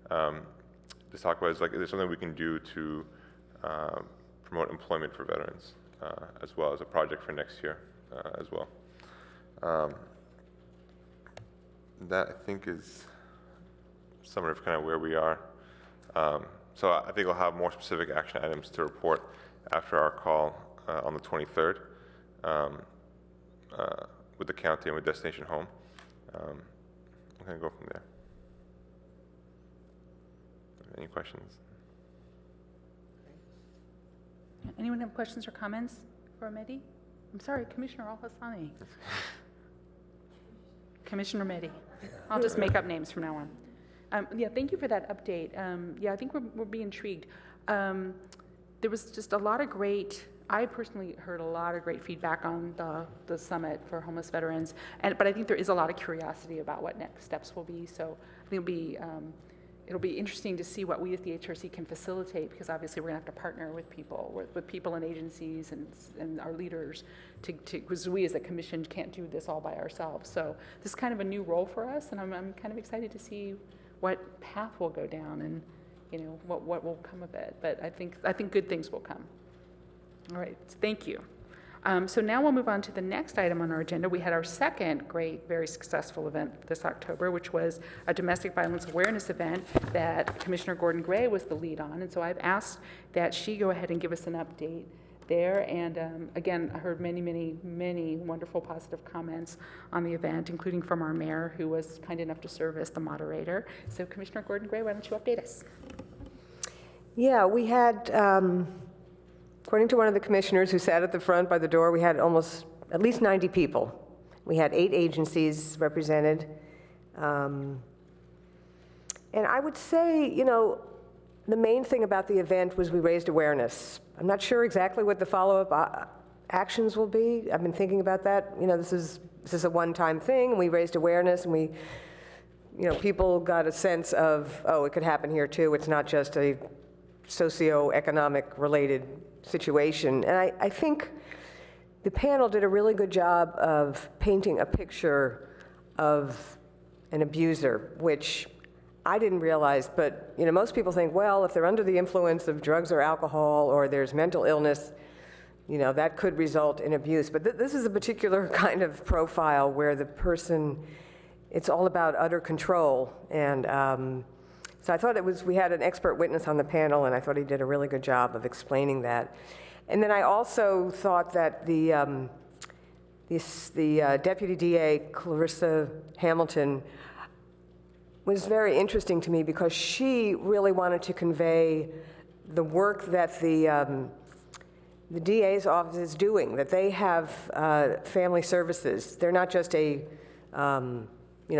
to talk about is like, is there something we can do to promote employment for veterans as well as a project for next year as well. That I think is summary of kind of where we are. So I think I'll have more specific action items to report after our call on the 23rd with the county and with Destination Home. I'm going to go from there. Any questions? Anyone have questions or comments for Mehdi? I'm sorry, Commissioner Al-Hassani. Commissioner Mehdi. I'll just make up names from now on. Yeah, thank you for that update. Yeah, I think we're being intrigued. There was just a lot of I personally heard a lot of great feedback on the summit for homeless veterans, but I think there is a lot of curiosity about what next steps will be. So I think it'll be interesting to see what we as the HRC can facilitate, because obviously we're gonna have to partner with people and agencies and our leaders because we as a commission can't do this all by ourselves. So this is kind of a new role for us, and I'm kind of excited to see what path we'll go down and what will come of it. But I think good things will come. All right, thank you. So now we'll move on to the next item on our agenda. We had our second great, very successful event this October, which was a domestic violence awareness event that Commissioner Gordon Gray was the lead on. And so I've asked that she go ahead and give us an update there. And again, I heard many, many, many wonderful positive comments on the event, including from our mayor, who was kind enough to serve as the moderator. So Commissioner Gordon Gray, why don't you update us? Yeah, we had, according to one of the commissioners who sat at the front by the door, we had at least 90 people. We had 8 agencies represented. And I would say, the main thing about the event was we raised awareness. I'm not sure exactly what the follow-up actions will be. I've been thinking about that. This is a one-time thing, and we raised awareness, and we, people got a sense of, oh, it could happen here too. It's not just a socioeconomic related situation. And I think the panel did a really good job of painting a picture of an abuser, which I didn't realize, but most people think, well, if they're under the influence of drugs or alcohol or there's mental illness, that could result in abuse. But this is a particular kind of profile where the person, it's all about utter control. And so I thought we had an expert witness on the panel, and I thought he did a really good job of explaining that. And then I also thought that the Deputy DA, Clarissa Hamilton, was very interesting to me because she really wanted to convey the work that the DA's office is doing, that they have family services. They're not just a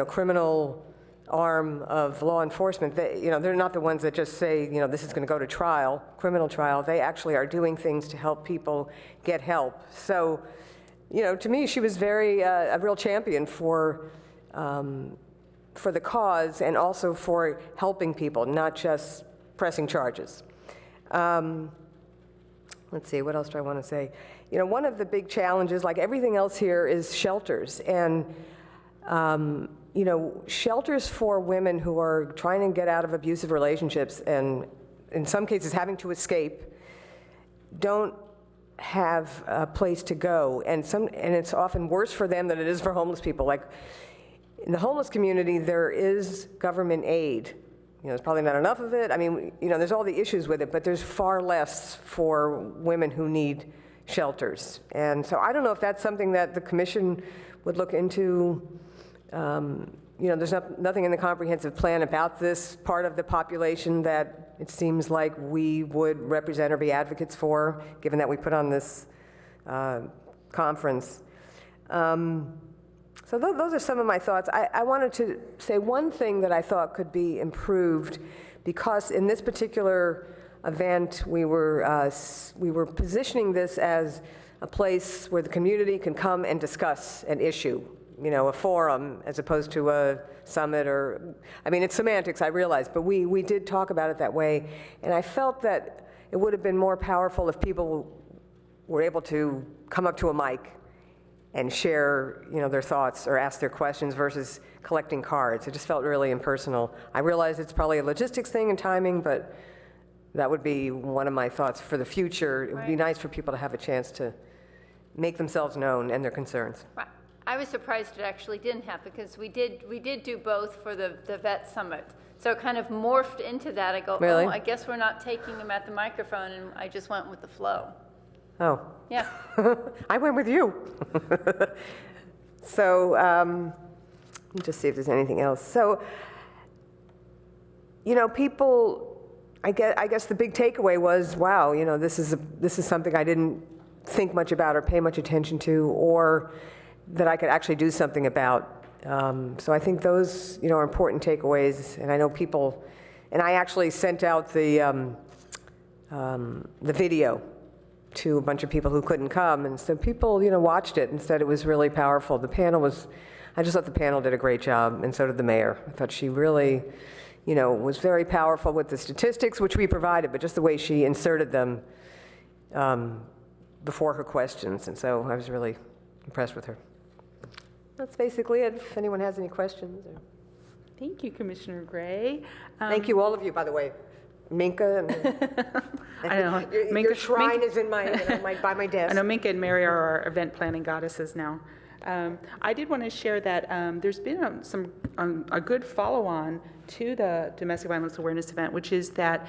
criminal arm of law enforcement. They're not the ones that just say, this is going to go to trial, criminal trial. They actually are doing things to help people get help. So, to me, she was a real champion for the cause and also for helping people, not just pressing charges. Let's see, what else do I want to say? One of the big challenges, like everything else here, is shelters. And shelters for women who are trying to get out of abusive relationships and in some cases having to escape don't have a place to go. And it's often worse for them than it is for homeless people. Like in the homeless community, there is government aid. There's probably not enough of it. I mean, there's all the issues with it, but there's far less for women who need shelters. And so I don't know if that's something that the commission would look into. There's nothing in the comprehensive plan about this part of the population that it seems like we would represent or be advocates for, given that we put on this conference. So those are some of my thoughts. I wanted to say one thing that I thought could be improved, because in this particular event, we were positioning this as a place where the community can come and discuss an issue. A forum as opposed to a summit it's semantics, I realize, but we did talk about it that way. And I felt that it would have been more powerful if people were able to come up to a mic and share, their thoughts or ask their questions versus collecting cards. It just felt really impersonal. I realize it's probably a logistics thing and timing, but that would be one of my thoughts for the future. It would be nice for people to have a chance to make themselves known and their concerns. Right. I was surprised it actually didn't happen because we did do both for the vet summit. So it kind of morphed into that. I go, really? Oh, I guess we're not taking him at the microphone, and I just went with the flow. Oh. Yeah. I went with you. So let me just see if there's anything else. So, people, I guess the big takeaway was, wow, this is something I didn't think much about or pay much attention to, or that I could actually do something about. So I think those, are important takeaways. And I know people, and I actually sent out the video to a bunch of people who couldn't come, and so people, watched it and said it was really powerful. I just thought the panel did a great job, and so did the mayor. I thought she really, was very powerful with the statistics, which we provided, but just the way she inserted them before her questions, and so I was really impressed with her. That's basically it, if anyone has any questions. Thank you, Commissioner Gray. Thank you, all of you, by the way. Minka and I know. your shrine is in by my desk. I know Minka and Mary are our event planning goddesses now. I did want to share that there's been a good follow-on to the domestic violence awareness event, which is that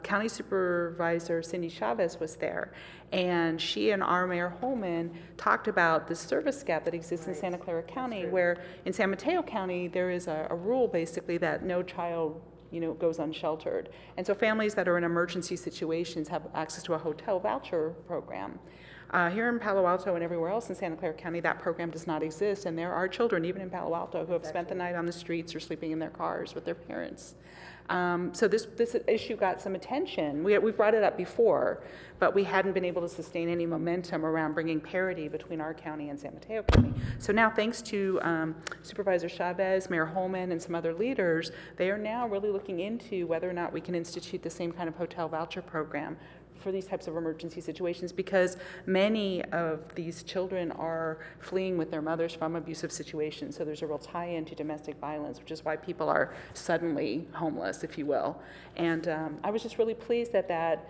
County Supervisor Cindy Chavez was there, and she and our Mayor Holman talked about the service gap that exists in Santa Clara County, where in San Mateo County there is a rule basically that no child goes unsheltered. And so families that are in emergency situations have access to a hotel voucher program. Here in Palo Alto and everywhere else in Santa Clara County, that program does not exist, and there are children, even in Palo Alto, who have spent the night on the streets or sleeping in their cars with their parents. So this issue got some attention. We've brought it up before, but we hadn't been able to sustain any momentum around bringing parity between our county and San Mateo County. So now, thanks to Supervisor Chavez, Mayor Holman, and some other leaders, they are now really looking into whether or not we can institute the same kind of hotel voucher program for these types of emergency situations, because many of these children are fleeing with their mothers from abusive situations. So there's a real tie-in to domestic violence, which is why people are suddenly homeless, if you will. And I was just really pleased that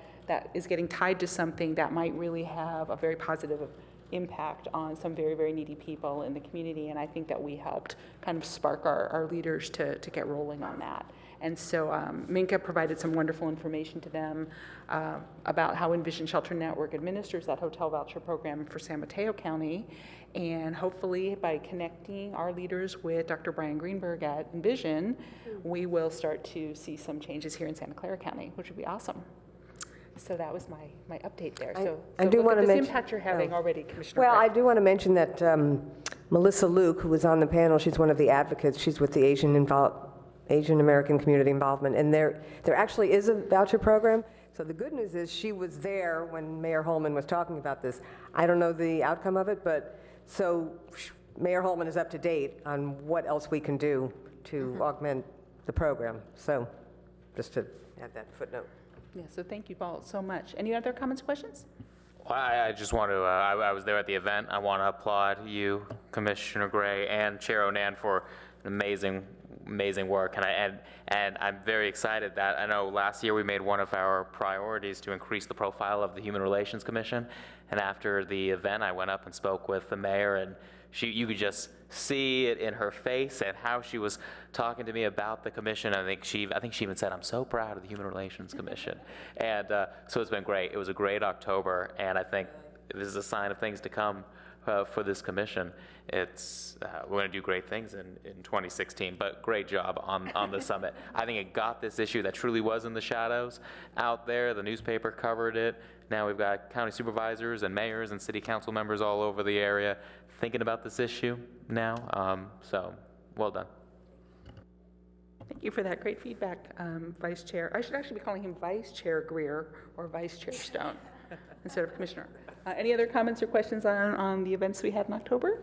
is getting tied to something that might really have a very positive impact on some very, very needy people in the community. And I think that we helped kind of spark our leaders to get rolling on that. And so Minka provided some wonderful information to them about how Envision Shelter Network administers that hotel voucher program for San Mateo County. And hopefully by connecting our leaders with Dr. Brian Greenberg at Envision, we will start to see some changes here in Santa Clara County, which would be awesome. So that was my update there. So I do look want at to this mention impact you're having already, Commissioner. Well, Gray. I do want to mention that Melissa Luke, who was on the panel, she's one of the advocates. She's with the Asian American Community Involvement, and there actually is a voucher program. So the good news is she was there when Mayor Holman was talking about this. I don't know the outcome of it, but so Mayor Holman is up to date on what else we can do to augment the program. So just to add that footnote. Yeah, so thank you all so much. Any other comments, questions? Well, I just want to, I was there at the event. I want to applaud you, Commissioner Gray, and Chair Onan for amazing work, and I'm very excited that I know last year we made one of our priorities to increase the profile of the Human Relations Commission, and after the event I went up and spoke with the mayor, and you could just see it in her face and how she was talking to me about the commission. I think she even said, "I'm so proud of the Human Relations Commission," and so it's been great. It was a great October, and I think this is a sign of things to come. For this commission. We're going to do great things in 2016, but great job on the summit. I think it got this issue that truly was in the shadows out there. The newspaper covered it. Now we've got county supervisors and mayors and city council members all over the area thinking about this issue now. So well done. Thank you for that great feedback, Vice Chair. I should actually be calling him Vice Chair Greer or Vice Chair Stone instead of Commissioner. Any other comments or questions on the events we had in October?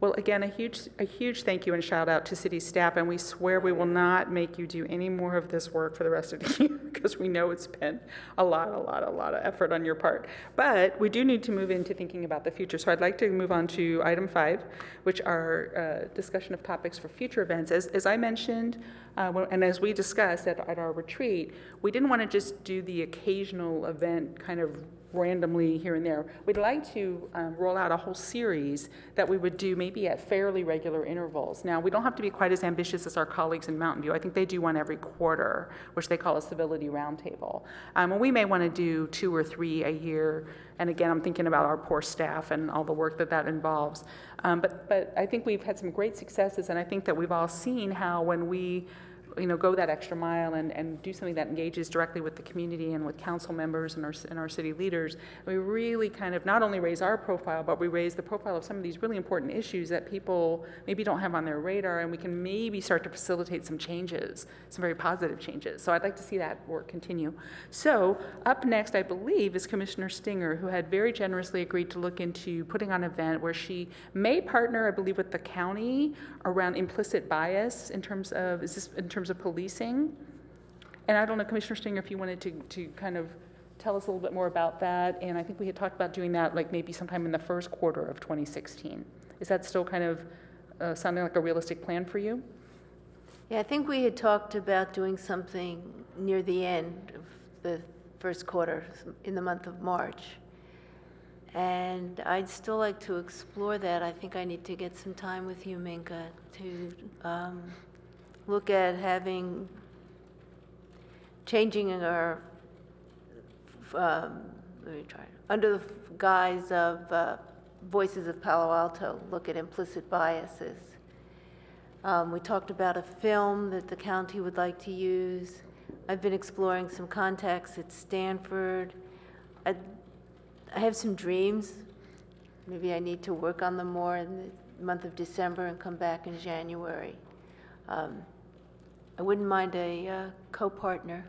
Well, again, a huge thank you and shout out to city staff, and we swear we will not make you do any more of this work for the rest of the year, because we know it's been a lot of effort on your part. But we do need to move into thinking about the future. So I'd like to move on to item 5, which are discussion of topics for future events. As I mentioned, and as we discussed at our retreat, we didn't want to just do the occasional event kind of randomly here and there. We'd like to roll out a whole series that we would do maybe at fairly regular intervals. Now, we don't have to be quite as ambitious as our colleagues in Mountain View. I think they do one every quarter, which they call a civility roundtable. And we may want to do 2 or 3 a year. And again, I'm thinking about our poor staff and all the work that involves. But I think we've had some great successes, and I think that we've all seen how when we go that extra mile and do something that engages directly with the community and with council members and our city leaders. We really kind of not only raise our profile, but we raise the profile of some of these really important issues that people maybe don't have on their radar, and we can maybe start to facilitate some changes, some very positive changes. So I'd like to see that work continue. So up next, I believe, is Commissioner Stinger, who had very generously agreed to look into putting on an event where she may partner, I believe, with the county around implicit bias in terms of policing. And I don't know, Commissioner Stinger, if you wanted to kind of tell us a little bit more about that. And I think we had talked about doing that like maybe sometime in the first quarter of 2016. Is that still kind of sounding like a realistic plan for you? Yeah, I think we had talked about doing something near the end of the first quarter, in the month of March. And I'd still like to explore that. I think I need to get some time with you, Minka, to look at changing our, let me try, under the guise of Voices of Palo Alto, look at implicit biases. We talked about a film that the county would like to use. I've been exploring some contacts at Stanford. I have some dreams. Maybe I need to work on them more in the month of December and come back in January. I wouldn't mind a co-partner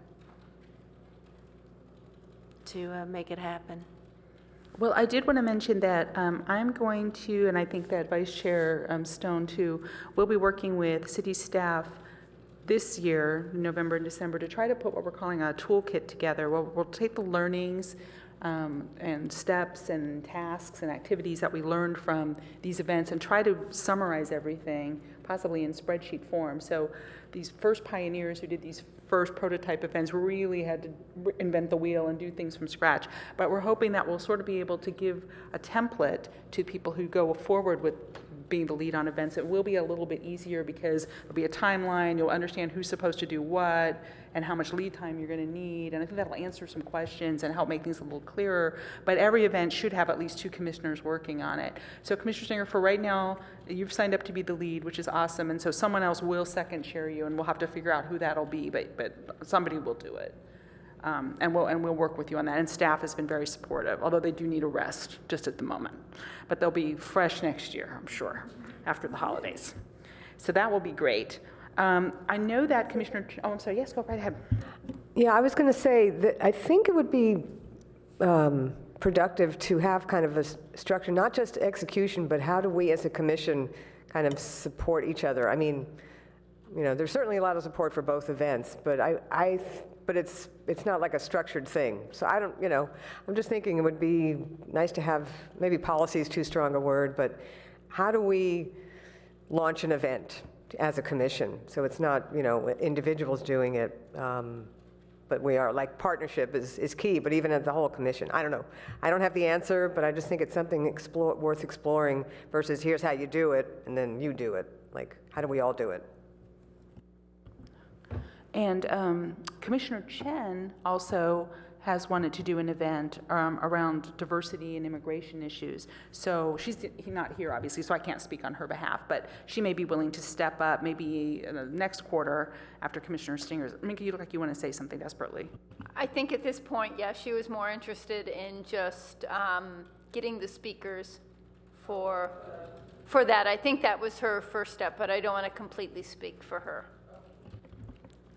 to make it happen. Well, I did want to mention that I'm going to, and I think that Vice Chair Stone too, will be working with city staff this year, November and December, to try to put what we're calling a toolkit together. We'll take the learnings and steps and tasks and activities that we learned from these events and try to summarize everything, possibly in spreadsheet form. So these first pioneers who did these first prototype events really had to invent the wheel and do things from scratch. But we're hoping that we'll sort of be able to give a template to people who go forward with being the lead on events. It will be a little bit easier because there'll be a timeline, you'll understand who's supposed to do what and how much lead time you're going to need, and I think that'll answer some questions and help make things a little clearer. But every event should have at least 2 commissioners working on it. So Commissioner Stinger, for right now, you've signed up to be the lead, which is awesome, and so someone else will second chair you, and we'll have to figure out who that'll be, but somebody will do it. And we'll work with you on that. And staff has been very supportive, although they do need a rest just at the moment. But they'll be fresh next year, I'm sure, after the holidays. So that will be great. I know that Commissioner, I'm sorry, yes, go right ahead. Yeah, I was going to say that I think it would be productive to have kind of a structure, not just execution, but how do we as a commission kind of support each other? I mean, there's certainly a lot of support for both events, but but it's not like a structured thing. So I don't, I'm just thinking it would be nice to have, maybe policy is too strong a word, but how do we launch an event as a commission? So it's not, individuals doing it, but we are, like, partnership is key, but even at the whole commission. I don't know. I don't have the answer, but I just think it's something worth exploring versus here's how you do it, and then you do it. Like, how do we all do it? And Commissioner Chen also has wanted to do an event around diversity and immigration issues. So she's not here, obviously, so I can't speak on her behalf, but she may be willing to step up maybe in the next quarter after Commissioner Stinger's. Minka, you look like you want to say something desperately. I think at this point, yeah, she was more interested in just getting the speakers for that. I think that was her first step, but I don't want to completely speak for her.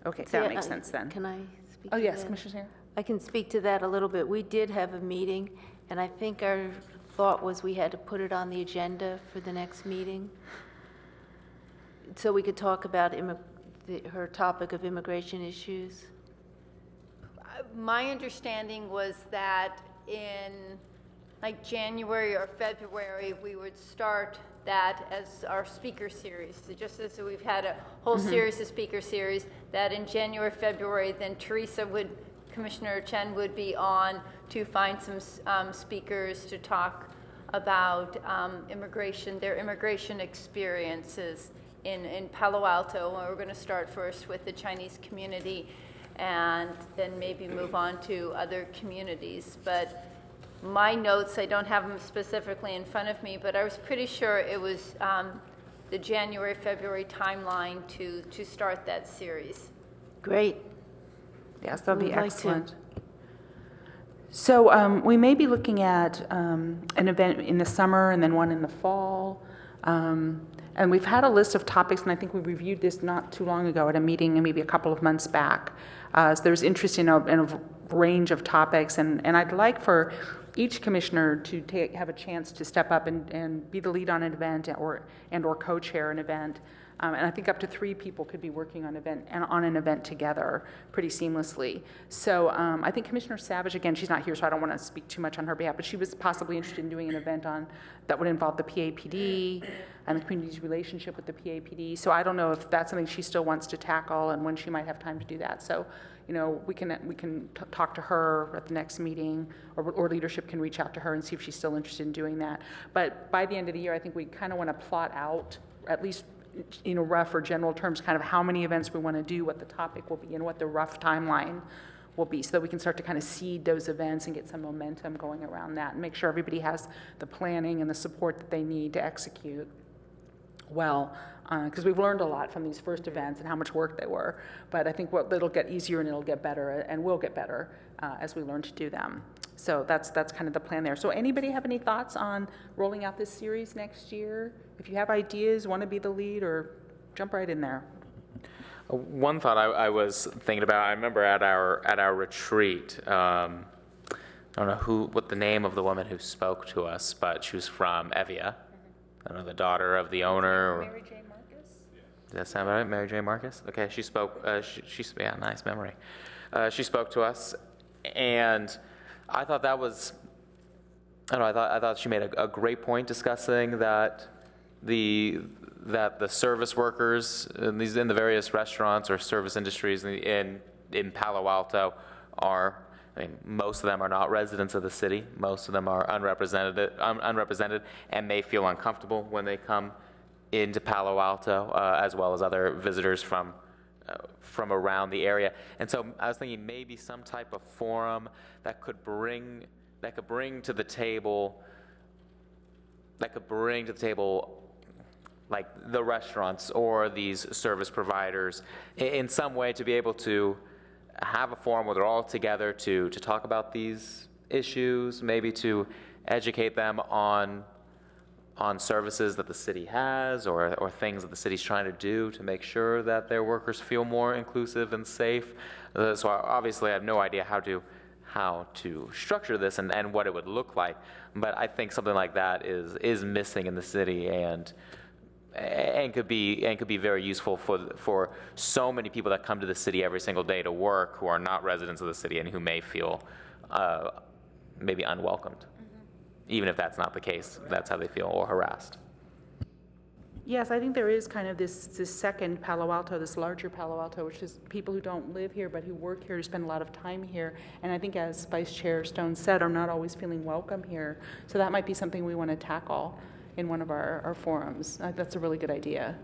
Okay, that makes sense then. Can I speak? Oh, to yes, that? Commissioner Singer. I can speak to that a little bit. We did have a meeting, and I think our thought was we had to put it on the agenda for the next meeting so we could talk about her topic of immigration issues. My understanding was that in like January or February, we would start that as our speaker series. So just as we've had a whole series of speaker series, that in January, February, then Commissioner Chen would be on to find some speakers to talk about immigration, their immigration experiences in Palo Alto. We're going to start first with the Chinese community and then maybe move on to other communities. But my notes, I don't have them specifically in front of me, but I was pretty sure it was the January, February timeline to start that series. Great. Yes, that'd be We'd like to. excellent. So we may be looking at an event in the summer and then one in the fall. And we've had a list of topics, and I think we reviewed this not too long ago at a meeting, maybe a couple of months back. So there's interest in a range of topics, and I'd like for each commissioner to have a chance to step up and be the lead on an event or co-chair an event. And I think up to 3 people could be working on an event together pretty seamlessly. So I think Commissioner Savage, again, she's not here, so I don't want to speak too much on her behalf, but she was possibly interested in doing an event that would involve the PAPD and the community's relationship with the PAPD. So I don't know if that's something she still wants to tackle and when she might have time to do that. So, we can talk to her at the next meeting, or leadership can reach out to her and see if she's still interested in doing that. But by the end of the year, I think we kind of want to plot out, at least rough or general terms, kind of how many events we want to do, what the topic will be, and what the rough timeline will be, so that we can start to kind of seed those events and get some momentum going around that and make sure everybody has the planning and the support that they need to execute well, because we've learned a lot from these first events and how much work they were. But I think it'll get easier and it'll get better, and will get better as we learn to do them. So that's kind of the plan there. So anybody have any thoughts on rolling out this series next year? If you have ideas, want to be the lead, or jump right in there. One thought I was thinking about, I remember at our retreat, I don't know what the name of the woman who spoke to us, but she was from Evia. I don't know, the daughter of the owner. Mary J. Marcus? Does that sound right? Mary J. Marcus? Okay, she spoke, yeah, nice memory. She spoke to us, and I thought that was, I thought she made a great point discussing that the service workers in the various restaurants or service industries in Palo Alto are, most of them are not residents of the city. Most of them are unrepresented and may feel uncomfortable when they come into Palo Alto, as well as other visitors from around the area. And so I was thinking maybe some type of forum that could bring to the table like the restaurants or these service providers in some way, to be able to have a forum where they're all together to talk about these issues, maybe to educate them on services that the city has or things that the city's trying to do to make sure that their workers feel more inclusive and safe. So obviously I have no idea how to structure this and what it would look like, but I think something like that is missing in the city and could be very useful for so many people that come to the city every single day to work who are not residents of the city and who may feel maybe unwelcomed. Even if that's not the case, that's how they feel, or harassed. Yes, I think there is kind of this second Palo Alto, this larger Palo Alto, which is people who don't live here but who work here, who spend a lot of time here. And I think, as Vice Chair Stone said, are not always feeling welcome here. So that might be something we want to tackle in one of our forums. That's a really good idea.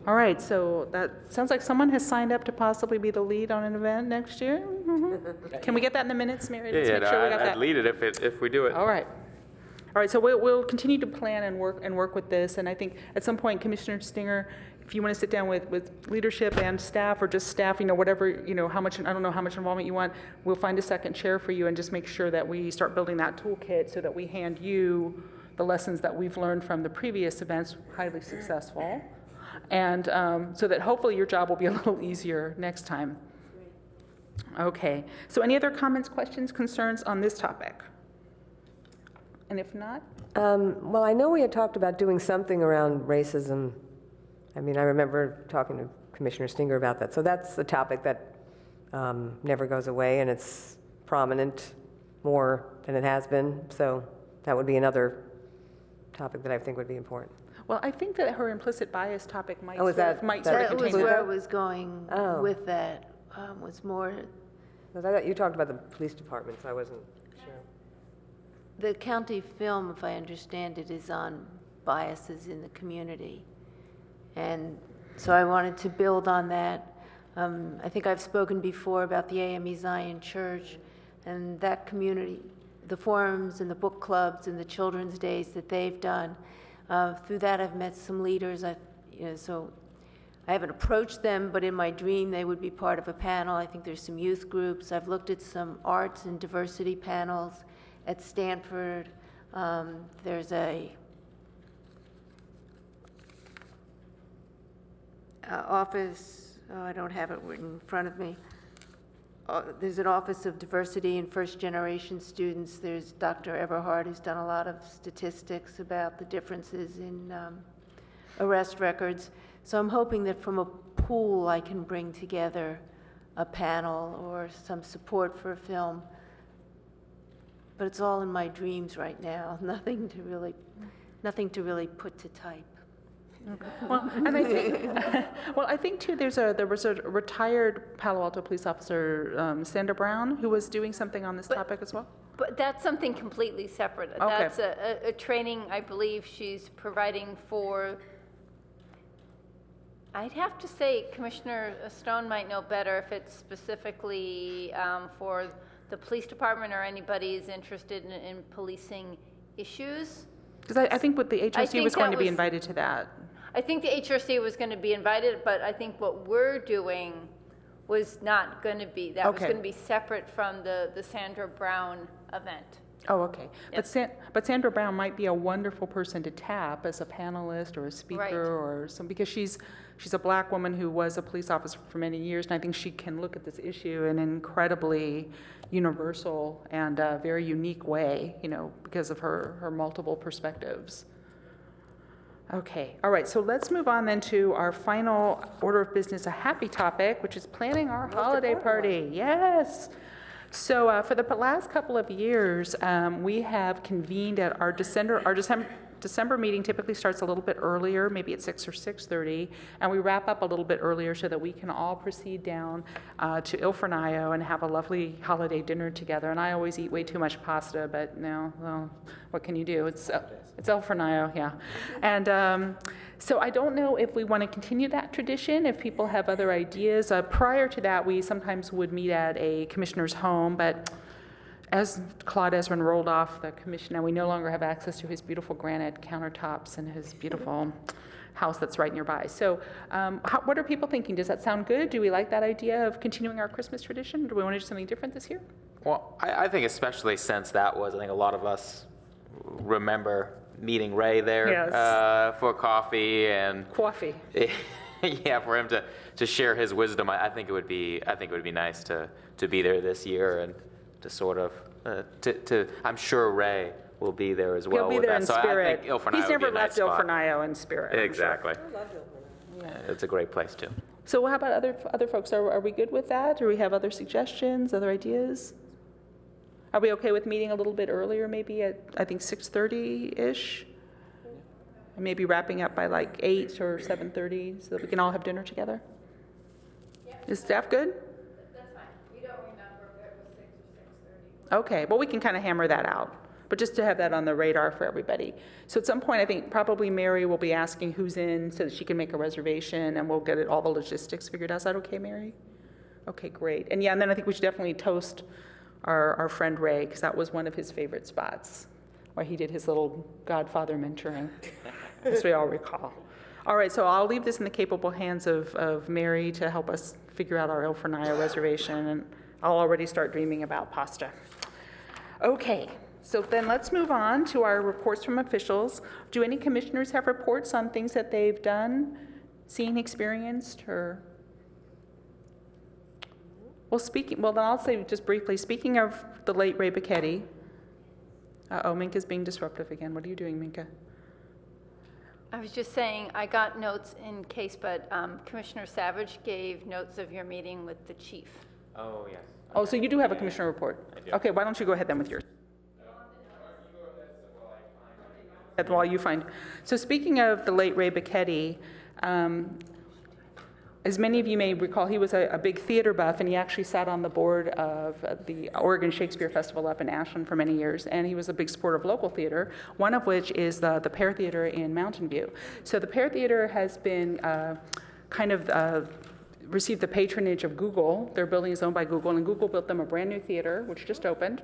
All right, so that sounds like someone has signed up to possibly be the lead on an event next year. Mm-hmm. Can we get that in the minutes, Mary? Let's make sure we got that. I'd lead it if we do it. All right. All right, so we'll continue to plan and work with this, and I think at some point, Commissioner Stinger, if you want to sit down with leadership and staff, or just staff, whatever, how much, I don't know how much involvement you want, we'll find a second chair for you and just make sure that we start building that toolkit so that we hand you the lessons that we've learned from the previous events, highly successful, and so that hopefully your job will be a little easier next time. Okay, so any other comments, questions, concerns on this topic? And if not? Well, I know we had talked about doing something around racism. I remember talking to Commissioner Stinger about that. So that's a topic that never goes away, and it's prominent more than it has been. So that would be another topic that I think would be important. Well, I think that her implicit bias topic might that contain was where I was going with that, was more. Because I thought you talked about the police department, so I wasn't sure. The county film, if I understand it, is on biases in the community. And so I wanted to build on that. I think I've spoken before about the AME Zion Church and that community, the forums and the book clubs and the children's days that they've done. Through that, I've met some leaders. so I haven't approached them, but in my dream, they would be part of a panel. I think there's some youth groups. I've looked at some arts and diversity panels at Stanford. There's a office, I don't have it written in front of me. There's an Office of Diversity and First Generation Students. There's Dr. Everhart, who's done a lot of statistics about the differences in arrest records. So I'm hoping that from a pool I can bring together a panel or some support for a film. But it's all in my dreams right now, nothing to really put to type. Well, and I think, well, I think too, there was a retired Palo Alto police officer, Sandra Brown, who was doing something on this topic as well. But that's something completely separate. Okay. That's a training I believe she's providing for, I'd have to say Commissioner Stone might know better if it's specifically for the police department or anybody is interested in policing issues. Because I think what the HRC was going to be invited to that. I think the HRC was going to be invited, but I think what we're doing was not going to be. That was going to be separate from the Sandra Brown event. Oh, okay. Yep. But Sandra Brown might be a wonderful person to tap as a panelist or a speaker, Right. or some, because she's a black woman who was a police officer for many years, and I think she can look at this issue in an incredibly universal and very unique way, because of her multiple perspectives. Okay, all right, so let's move on then to our final order of business, a happy topic, which is planning our holiday party. Yes. So for the last couple of years, we have convened at our December meeting typically starts a little bit earlier, maybe at 6 or 6:30, and we wrap up a little bit earlier so that we can all proceed down to Il Fornaio and have a lovely holiday dinner together. And I always eat way too much pasta, but no, well, what can you do? It's Il Fornaio, yeah. And so I don't know if we want to continue that tradition, if people have other ideas. Prior to that, we sometimes would meet at a commissioner's home, but as Claude Ezrin rolled off the commission, now we no longer have access to his beautiful granite countertops and his beautiful house that's right nearby. So what are people thinking? Does that sound good? Do we like that idea of continuing our Christmas tradition? Do we want to do something different this year? Well, I think especially since that was, I think a lot of us remember meeting Ray there Yes. for coffee and Coffee. yeah, for him to share his wisdom. I think it would be nice to be there this year and to sort of I'm sure Ray will be there as well. He'll be there in so spirit. I think Il Fornaio He's would be never a nice left Il spot. Fornaio in spirit. I'm sure. Exactly. It's a great place too. So how about other folks? Are we good with that? Do we have other suggestions, other ideas? Are we okay with meeting a little bit earlier, maybe at, I think, 6:30-ish? And maybe wrapping up by like 8 or 7:30 so that we can all have dinner together? Yep. Is staff good? That's fine. We don't remember if it was 6 or 6:30. Okay, well, we can kind of hammer that out, but just to have that on the radar for everybody. So at some point, I think probably Mary will be asking who's in so that she can make a reservation, and we'll get all the logistics figured out. Is that okay, Mary? Okay, great. And then I think we should definitely toast our friend Ray, because that was one of his favorite spots, where he did his little Godfather mentoring, as we all recall. All right, so I'll leave this in the capable hands of Mary to help us figure out our Il Fornaio reservation, and I'll already start dreaming about pasta. Okay, so then let's move on to our reports from officials. Do any commissioners have reports on things that they've done, seen, experienced, or? Well, then I'll say just briefly, speaking of the late Ray Bicchetti, Minka's being disruptive again. What are you doing, Minka? I was just saying, I got notes in case, but Commissioner Savage gave notes of your meeting with the chief. Oh yes. Oh, so you do have a commissioner report? Okay, why don't you go ahead then with yours? While you find. So speaking of the late Ray Bicchetti, as many of you may recall, he was a big theater buff, and he actually sat on the board of the Oregon Shakespeare Festival up in Ashland for many years, and he was a big supporter of local theater, one of which is the Pear Theater in Mountain View. So the Pear Theater has been received the patronage of Google. Their building is owned by Google, and Google built them a brand new theater, which just opened.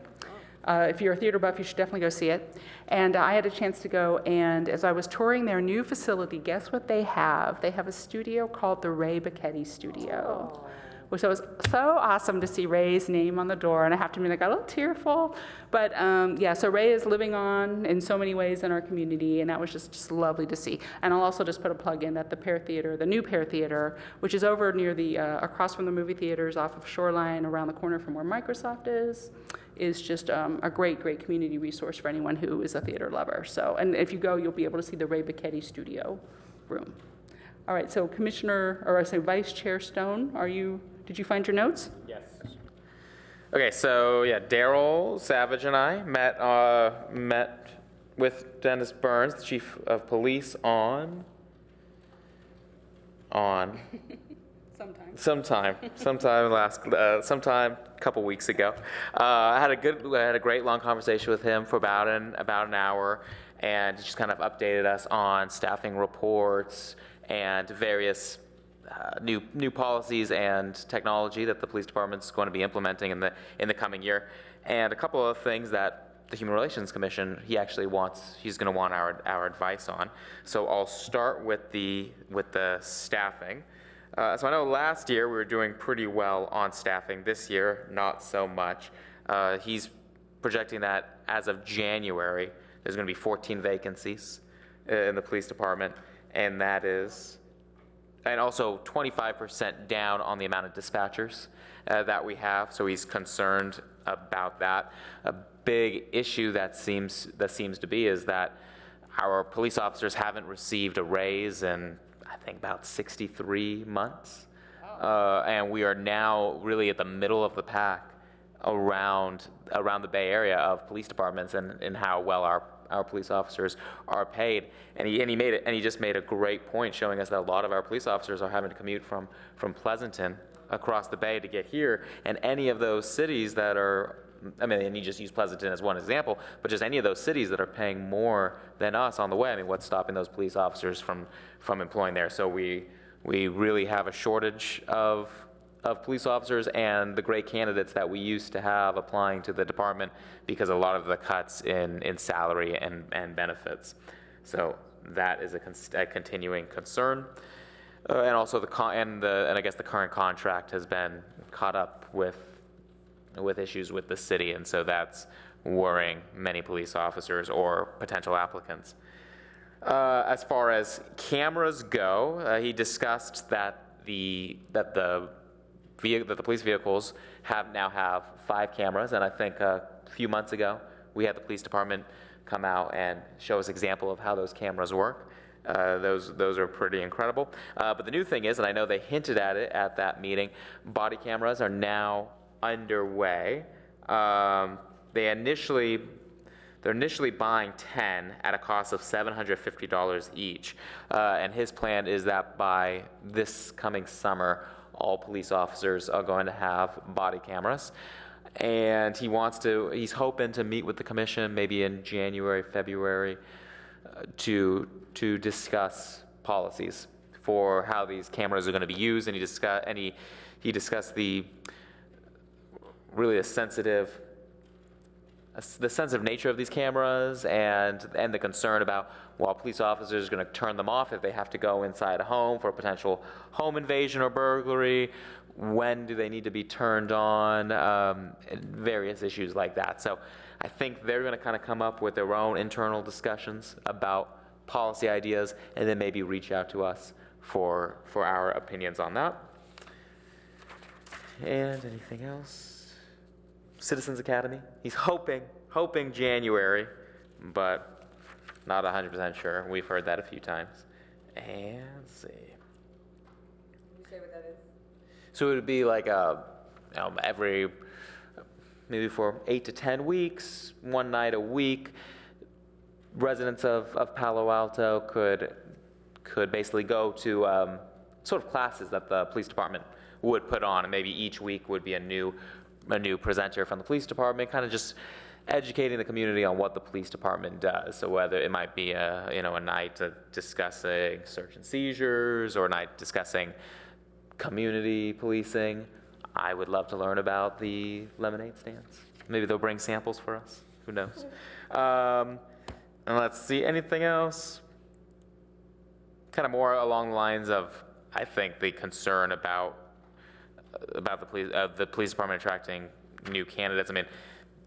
If you're a theater buff, you should definitely go see it. And I had a chance to go, and as I was touring their new facility, guess what they have? They have a studio called the Ray Bacchetti Studio, which was so awesome to see Ray's name on the door, and I have to admit, I got a little tearful. But yeah, so Ray is living on in so many ways in our community, and that was just lovely to see. And I'll also just put a plug in that the Pear Theater, the new Pear Theater, which is over near the, across from the movie theaters off of Shoreline, around the corner from where Microsoft is just a great community resource for anyone who is a theater lover. So, and if you go, you'll be able to see the Ray Bacchetti Studio room. All right, so Vice Chair Stone, did you find your notes? Yes. Okay, so yeah, Daryl Savage and I met with Dennis Burns, the Chief of Police, on sometime a couple weeks ago. I had a great long conversation with him for about an hour, and he just kind of updated us on staffing reports and various new policies and technology that the police department's going to be implementing in the coming year, and a couple of things that the Human Relations Commission he's going to want our advice on. So I'll start with the staffing. So I know last year we were doing pretty well on staffing. This year, not so much. He's projecting that as of January, there's going to be 14 vacancies in the police department, and also 25% down on the amount of dispatchers that we have. So he's concerned about that. A big issue that seems to be is that our police officers haven't received a raise in, I think, about 63 months. And we are now really at the middle of the pack around the Bay Area of police departments and how well our police officers are paid. And he just made a great point, showing us that a lot of our police officers are having to commute from Pleasanton across the Bay to get here. And any of those cities that are, and you just use Pleasanton as one example, but just any of those cities that are paying more than us on the way, what's stopping those police officers from employing there? So we really have a shortage of police officers and the great candidates that we used to have applying to the department because a lot of the cuts in salary and benefits. So that is a continuing concern. And also I guess the current contract has been caught up with issues with the city, and so that's worrying many police officers or potential applicants. As far as cameras go, he discussed that the police vehicles now have 5 cameras, and I think a few months ago we had the police department come out and show us an example of how those cameras work. Those are pretty incredible. But the new thing is, and I know they hinted at it at that meeting, body cameras are now underway. They're initially buying 10 at a cost of $750 each. And his plan is that by this coming summer, all police officers are going to have body cameras. And he's hoping to meet with the commission maybe in January, February, to discuss policies for how these cameras are going to be used. And he discussed the sensitive nature of these cameras and the concern about, while police officers are going to turn them off if they have to go inside a home for a potential home invasion or burglary, when do they need to be turned on, and various issues like that. So I think they're going to kind of come up with their own internal discussions about policy ideas and then maybe reach out to us for our opinions on that. And anything else? Citizens Academy. He's hoping January, but not 100% sure. We've heard that a few times. And let's see. Can you say what that is? So it would be like every, maybe for 8 to 10 weeks, one night a week, residents of Palo Alto could basically go to sort of classes that the police department would put on, and maybe each week would be a new presenter from the police department, kind of just educating the community on what the police department does. So whether it might be a night discussing search and seizures, or a night discussing community policing. I would love to learn about the lemonade stands. Maybe they'll bring samples for us. Who knows? And let's see, anything else? Kind of more along the lines of, I think, the concern about the police department attracting new candidates. I mean,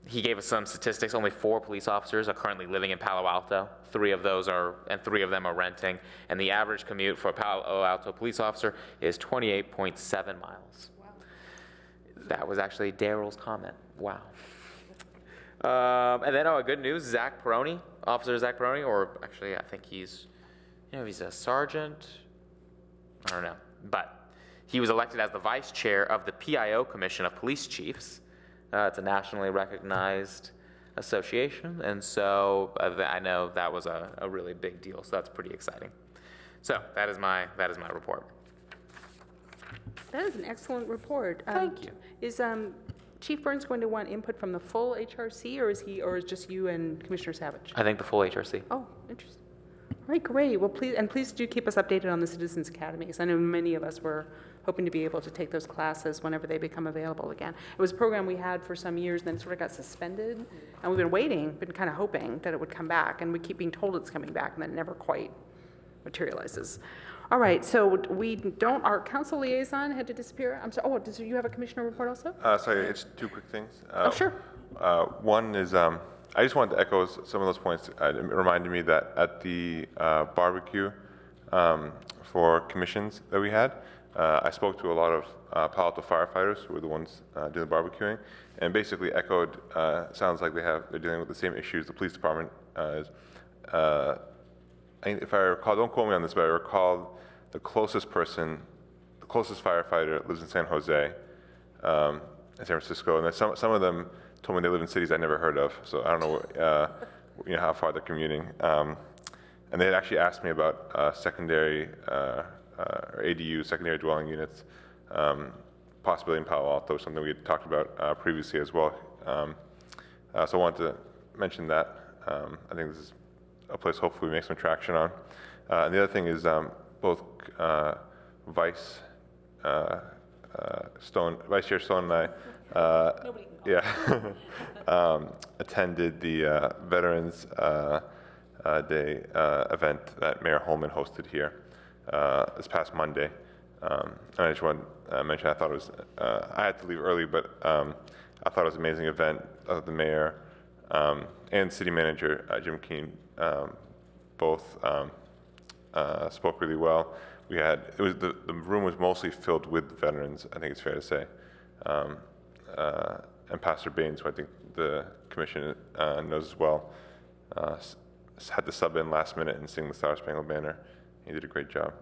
he gave us some statistics. Only 4 police officers are currently living in Palo Alto. 3 of them are renting. And the average commute for a Palo Alto police officer is 28.7 miles. Wow. That was actually Daryl's comment. Wow. And then, good news, Officer Zach Peroni, or actually I think he's a sergeant. I don't know. But he was elected as the vice chair of the PIO Commission of Police Chiefs. It's a nationally recognized association, and so I know that was a really big deal, so that's pretty exciting. So that is my report. That is an excellent report. Thank you. Is Chief Burns going to want input from the full HRC, or is just you and Commissioner Savage? I think the full HRC. Oh, interesting. All right, great. Well, please do keep us updated on the Citizens Academy, because I know many of us were hoping to be able to take those classes whenever they become available again. It was a program we had for some years, then sort of got suspended, and we've been kind of hoping that it would come back, and we keep being told it's coming back, and then it never quite materializes. All right, so our council liaison had to disappear. I'm sorry, do you have a commissioner report also? Sorry, it's 2 quick things. Sure. One is, I just wanted to echo some of those points. It reminded me that at the barbecue for commissions that we had, I spoke to a lot of Palo Alto firefighters who were the ones doing the barbecuing, and basically echoed, sounds like they're dealing with the same issues the police department is. If I recall, don't quote me on this, but I recall the closest firefighter lives in San Jose, in San Francisco, and some of them told me they live in cities I never heard of, so I don't know how far they're commuting. And they had actually asked me about secondary or ADUs, secondary dwelling units, possibility in Palo Alto, something we had talked about previously as well. So I wanted to mention that. I think this is a place hopefully we make some traction on. And the other thing is both Vice Chair Stone and I attended the Veterans Day event that Mayor Holman hosted here this past Monday. And I just want to mention, I thought it was, I had to leave early, but I thought it was an amazing event. The mayor and city manager, Jim Keene, both spoke really well. The room was mostly filled with veterans, I think it's fair to say. And Pastor Baines, who I think the commission knows as well, had to sub in last minute and sing the Star Spangled Banner. He did a great job.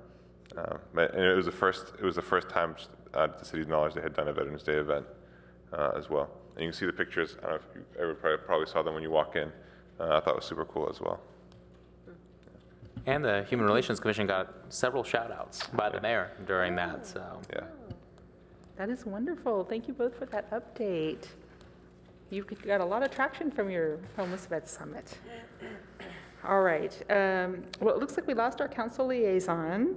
And it was the first time, to the city's knowledge, they had done a Veterans Day event as well. And you can see the pictures. I don't know if you ever probably saw them when you walk in. I thought it was super cool as well. And the Human Relations Commission got several shout-outs by the mayor during that. So Yeah. That is wonderful. Thank you both for that update. You got a lot of traction from your Homeless Vet Summit. All right. Well, it looks like we lost our council liaison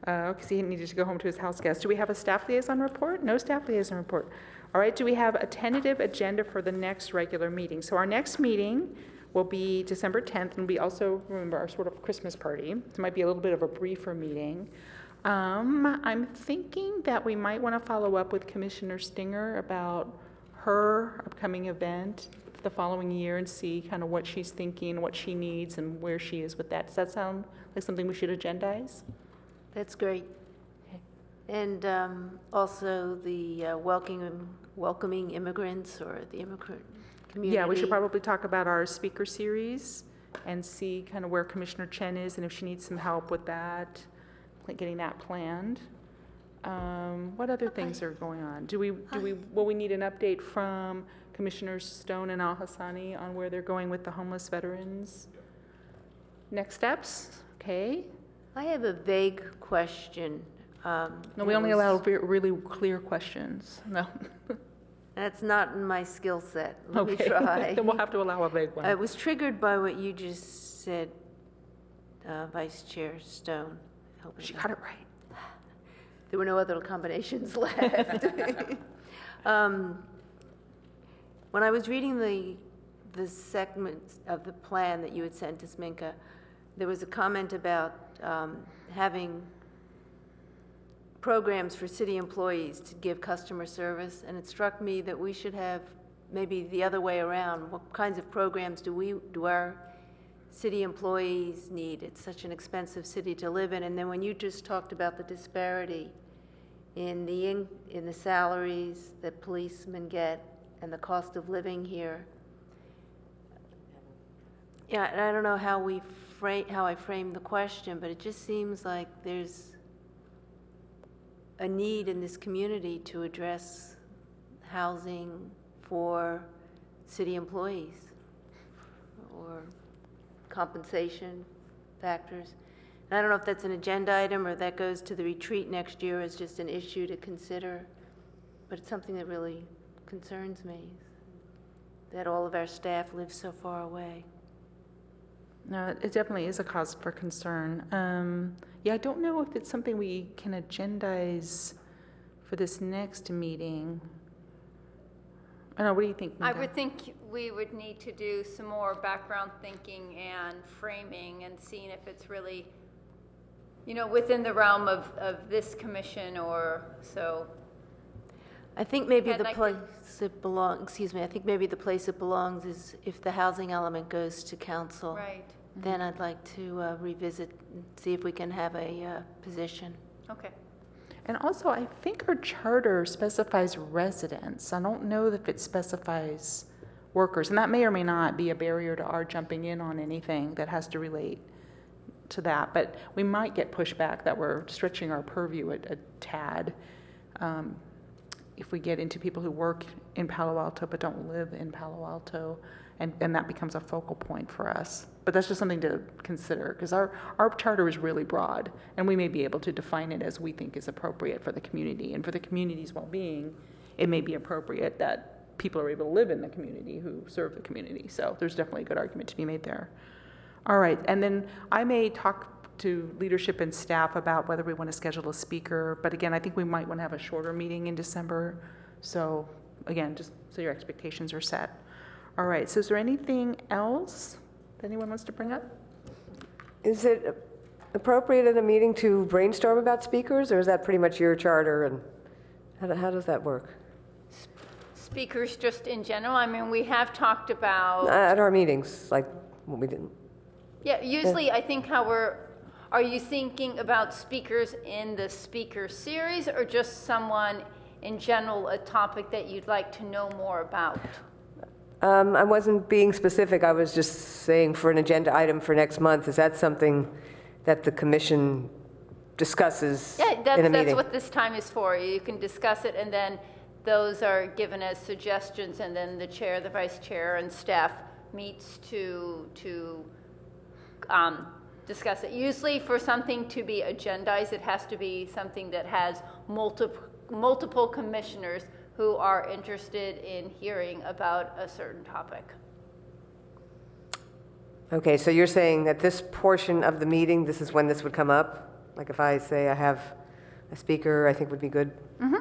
because he needed to go home to his house guest. Do we have a staff liaison report? No staff liaison report. All right. Do we have a tentative agenda for the next regular meeting? So our next meeting will be December 10th, and we also, remember, our sort of Christmas party. It might be a little bit of a briefer meeting. I'm thinking that we might want to follow up with Commissioner Stinger about her upcoming event the following year and see kind of what she's thinking, what she needs, and where she is with that. Does that sound like something we should agendize? That's great. Okay. And also the welcoming immigrants or the immigrant community. Yeah, we should probably talk about our speaker series and see kind of where Commissioner Chen is and if she needs some help with that, getting that planned. What other things are going on? Will we need an update from Commissioners Stone and Al-Hassani on where they're going with the homeless veterans? Next steps? Okay. I have a vague question. No, we only allow really clear questions. No. That's not in my skill set. Let me Okay. try. Then we'll have to allow a vague one. It was triggered by what you just said, Vice Chair Stone. She got it right. There were no other combinations left. when I was reading the segments of the plan that you had sent to Sminka, there was a comment about having programs for city employees to give customer service, and it struck me that we should have maybe the other way around. What kinds of programs do our city employees need? It's such an expensive city to live in. And then when you just talked about the disparity in the salaries that policemen get and the cost of living here, yeah, and I don't know how I framed the question, but it just seems like there's a need in this community to address housing for city employees or compensation factors. And I don't know if that's an agenda item or that goes to the retreat next year as just an issue to consider, but it's something that really concerns me, that all of our staff live so far away. No, it definitely is a cause for concern. Yeah, I don't know if it's something we can agendize for this next meeting. I don't know, what do you think, I Minka? would think we would need to do some more background thinking and framing and seeing if it's really, within the realm of this commission or so. I think maybe I'd the like to- place it belongs, excuse me, I think maybe the place it belongs is if the housing element goes to council. Right. Then I'd like to revisit and see if we can have a position. Okay. And also, I think our charter specifies residents. I don't know if it specifies workers, and that may or may not be a barrier to our jumping in on anything that has to relate to that. But we might get pushback that we're stretching our purview a tad if we get into people who work in Palo Alto but don't live in Palo Alto, and that becomes a focal point for us. But that's just something to consider, because our charter is really broad, and we may be able to define it as we think is appropriate for the community. And for the community's well-being, it may be appropriate that people are able to live in the community who serve the community. So there's definitely a good argument to be made there. All right, and then I may talk to leadership and staff about whether we want to schedule a speaker, but again, I think we might want to have a shorter meeting in December. So again, just so your expectations are set. All right, so is there anything else that anyone wants to bring up? Is it appropriate at a meeting to brainstorm about speakers, or is that pretty much your charter, and how does that work? Speakers just in general, I mean, we have talked about. At our meetings, like what we didn't. Yeah, usually I think are you thinking about speakers in the speaker series or just someone in general, a topic that you'd like to know more about? I wasn't being specific. I was just saying for an agenda item for next month. Is that something that the commission discusses in a meeting? That's what this time is for. You can discuss it, and then those are given as suggestions, and then the chair, the vice chair, and staff meets to discuss it. Usually for something to be agendized, it has to be something that has multiple commissioners who are interested in hearing about a certain topic. Okay, so you're saying that this portion of the meeting, this is when this would come up? Like if I say I have a speaker I think would be good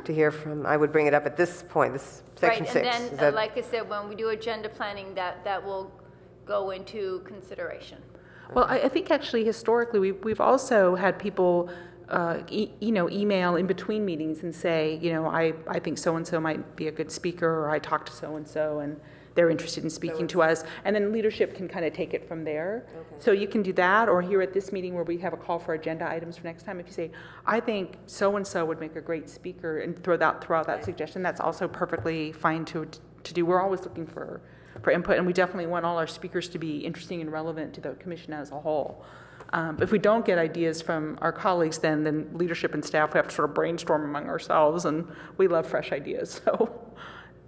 to hear from, I would bring it up at this point, this section 6. Right, and then, like I said, when we do agenda planning, that will go into consideration. Well, I think actually historically we've also had people email in between meetings and say, I think so-and-so might be a good speaker, or I talked to so-and-so and they're interested in speaking to us. And then leadership can kind of take it from there. Okay. So you can do that, or here at this meeting where we have a call for agenda items for next time, if you say, I think so-and-so would make a great speaker, and throw out that suggestion, that's also perfectly fine to do. We're always looking for input, and we definitely want all our speakers to be interesting and relevant to the commission as a whole. If we don't get ideas from our colleagues, then leadership and staff have to sort of brainstorm among ourselves, and we love fresh ideas. So,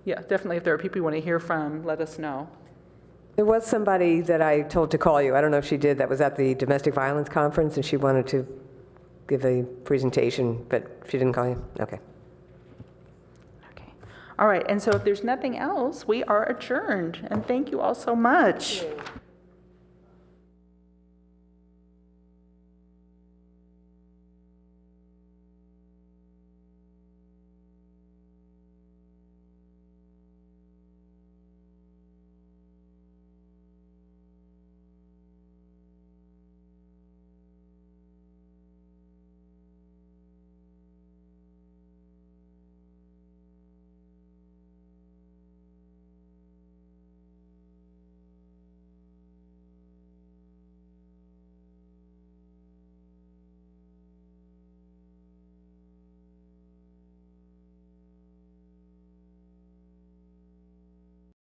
yeah, definitely if there are people you want to hear from, let us know. There was somebody that I told to call you, I don't know if she did, that was at the domestic violence conference, and she wanted to give a presentation, but she didn't call you? Okay. Okay. All right, and so if there's nothing else, we are adjourned, and thank you all so much. Thank you.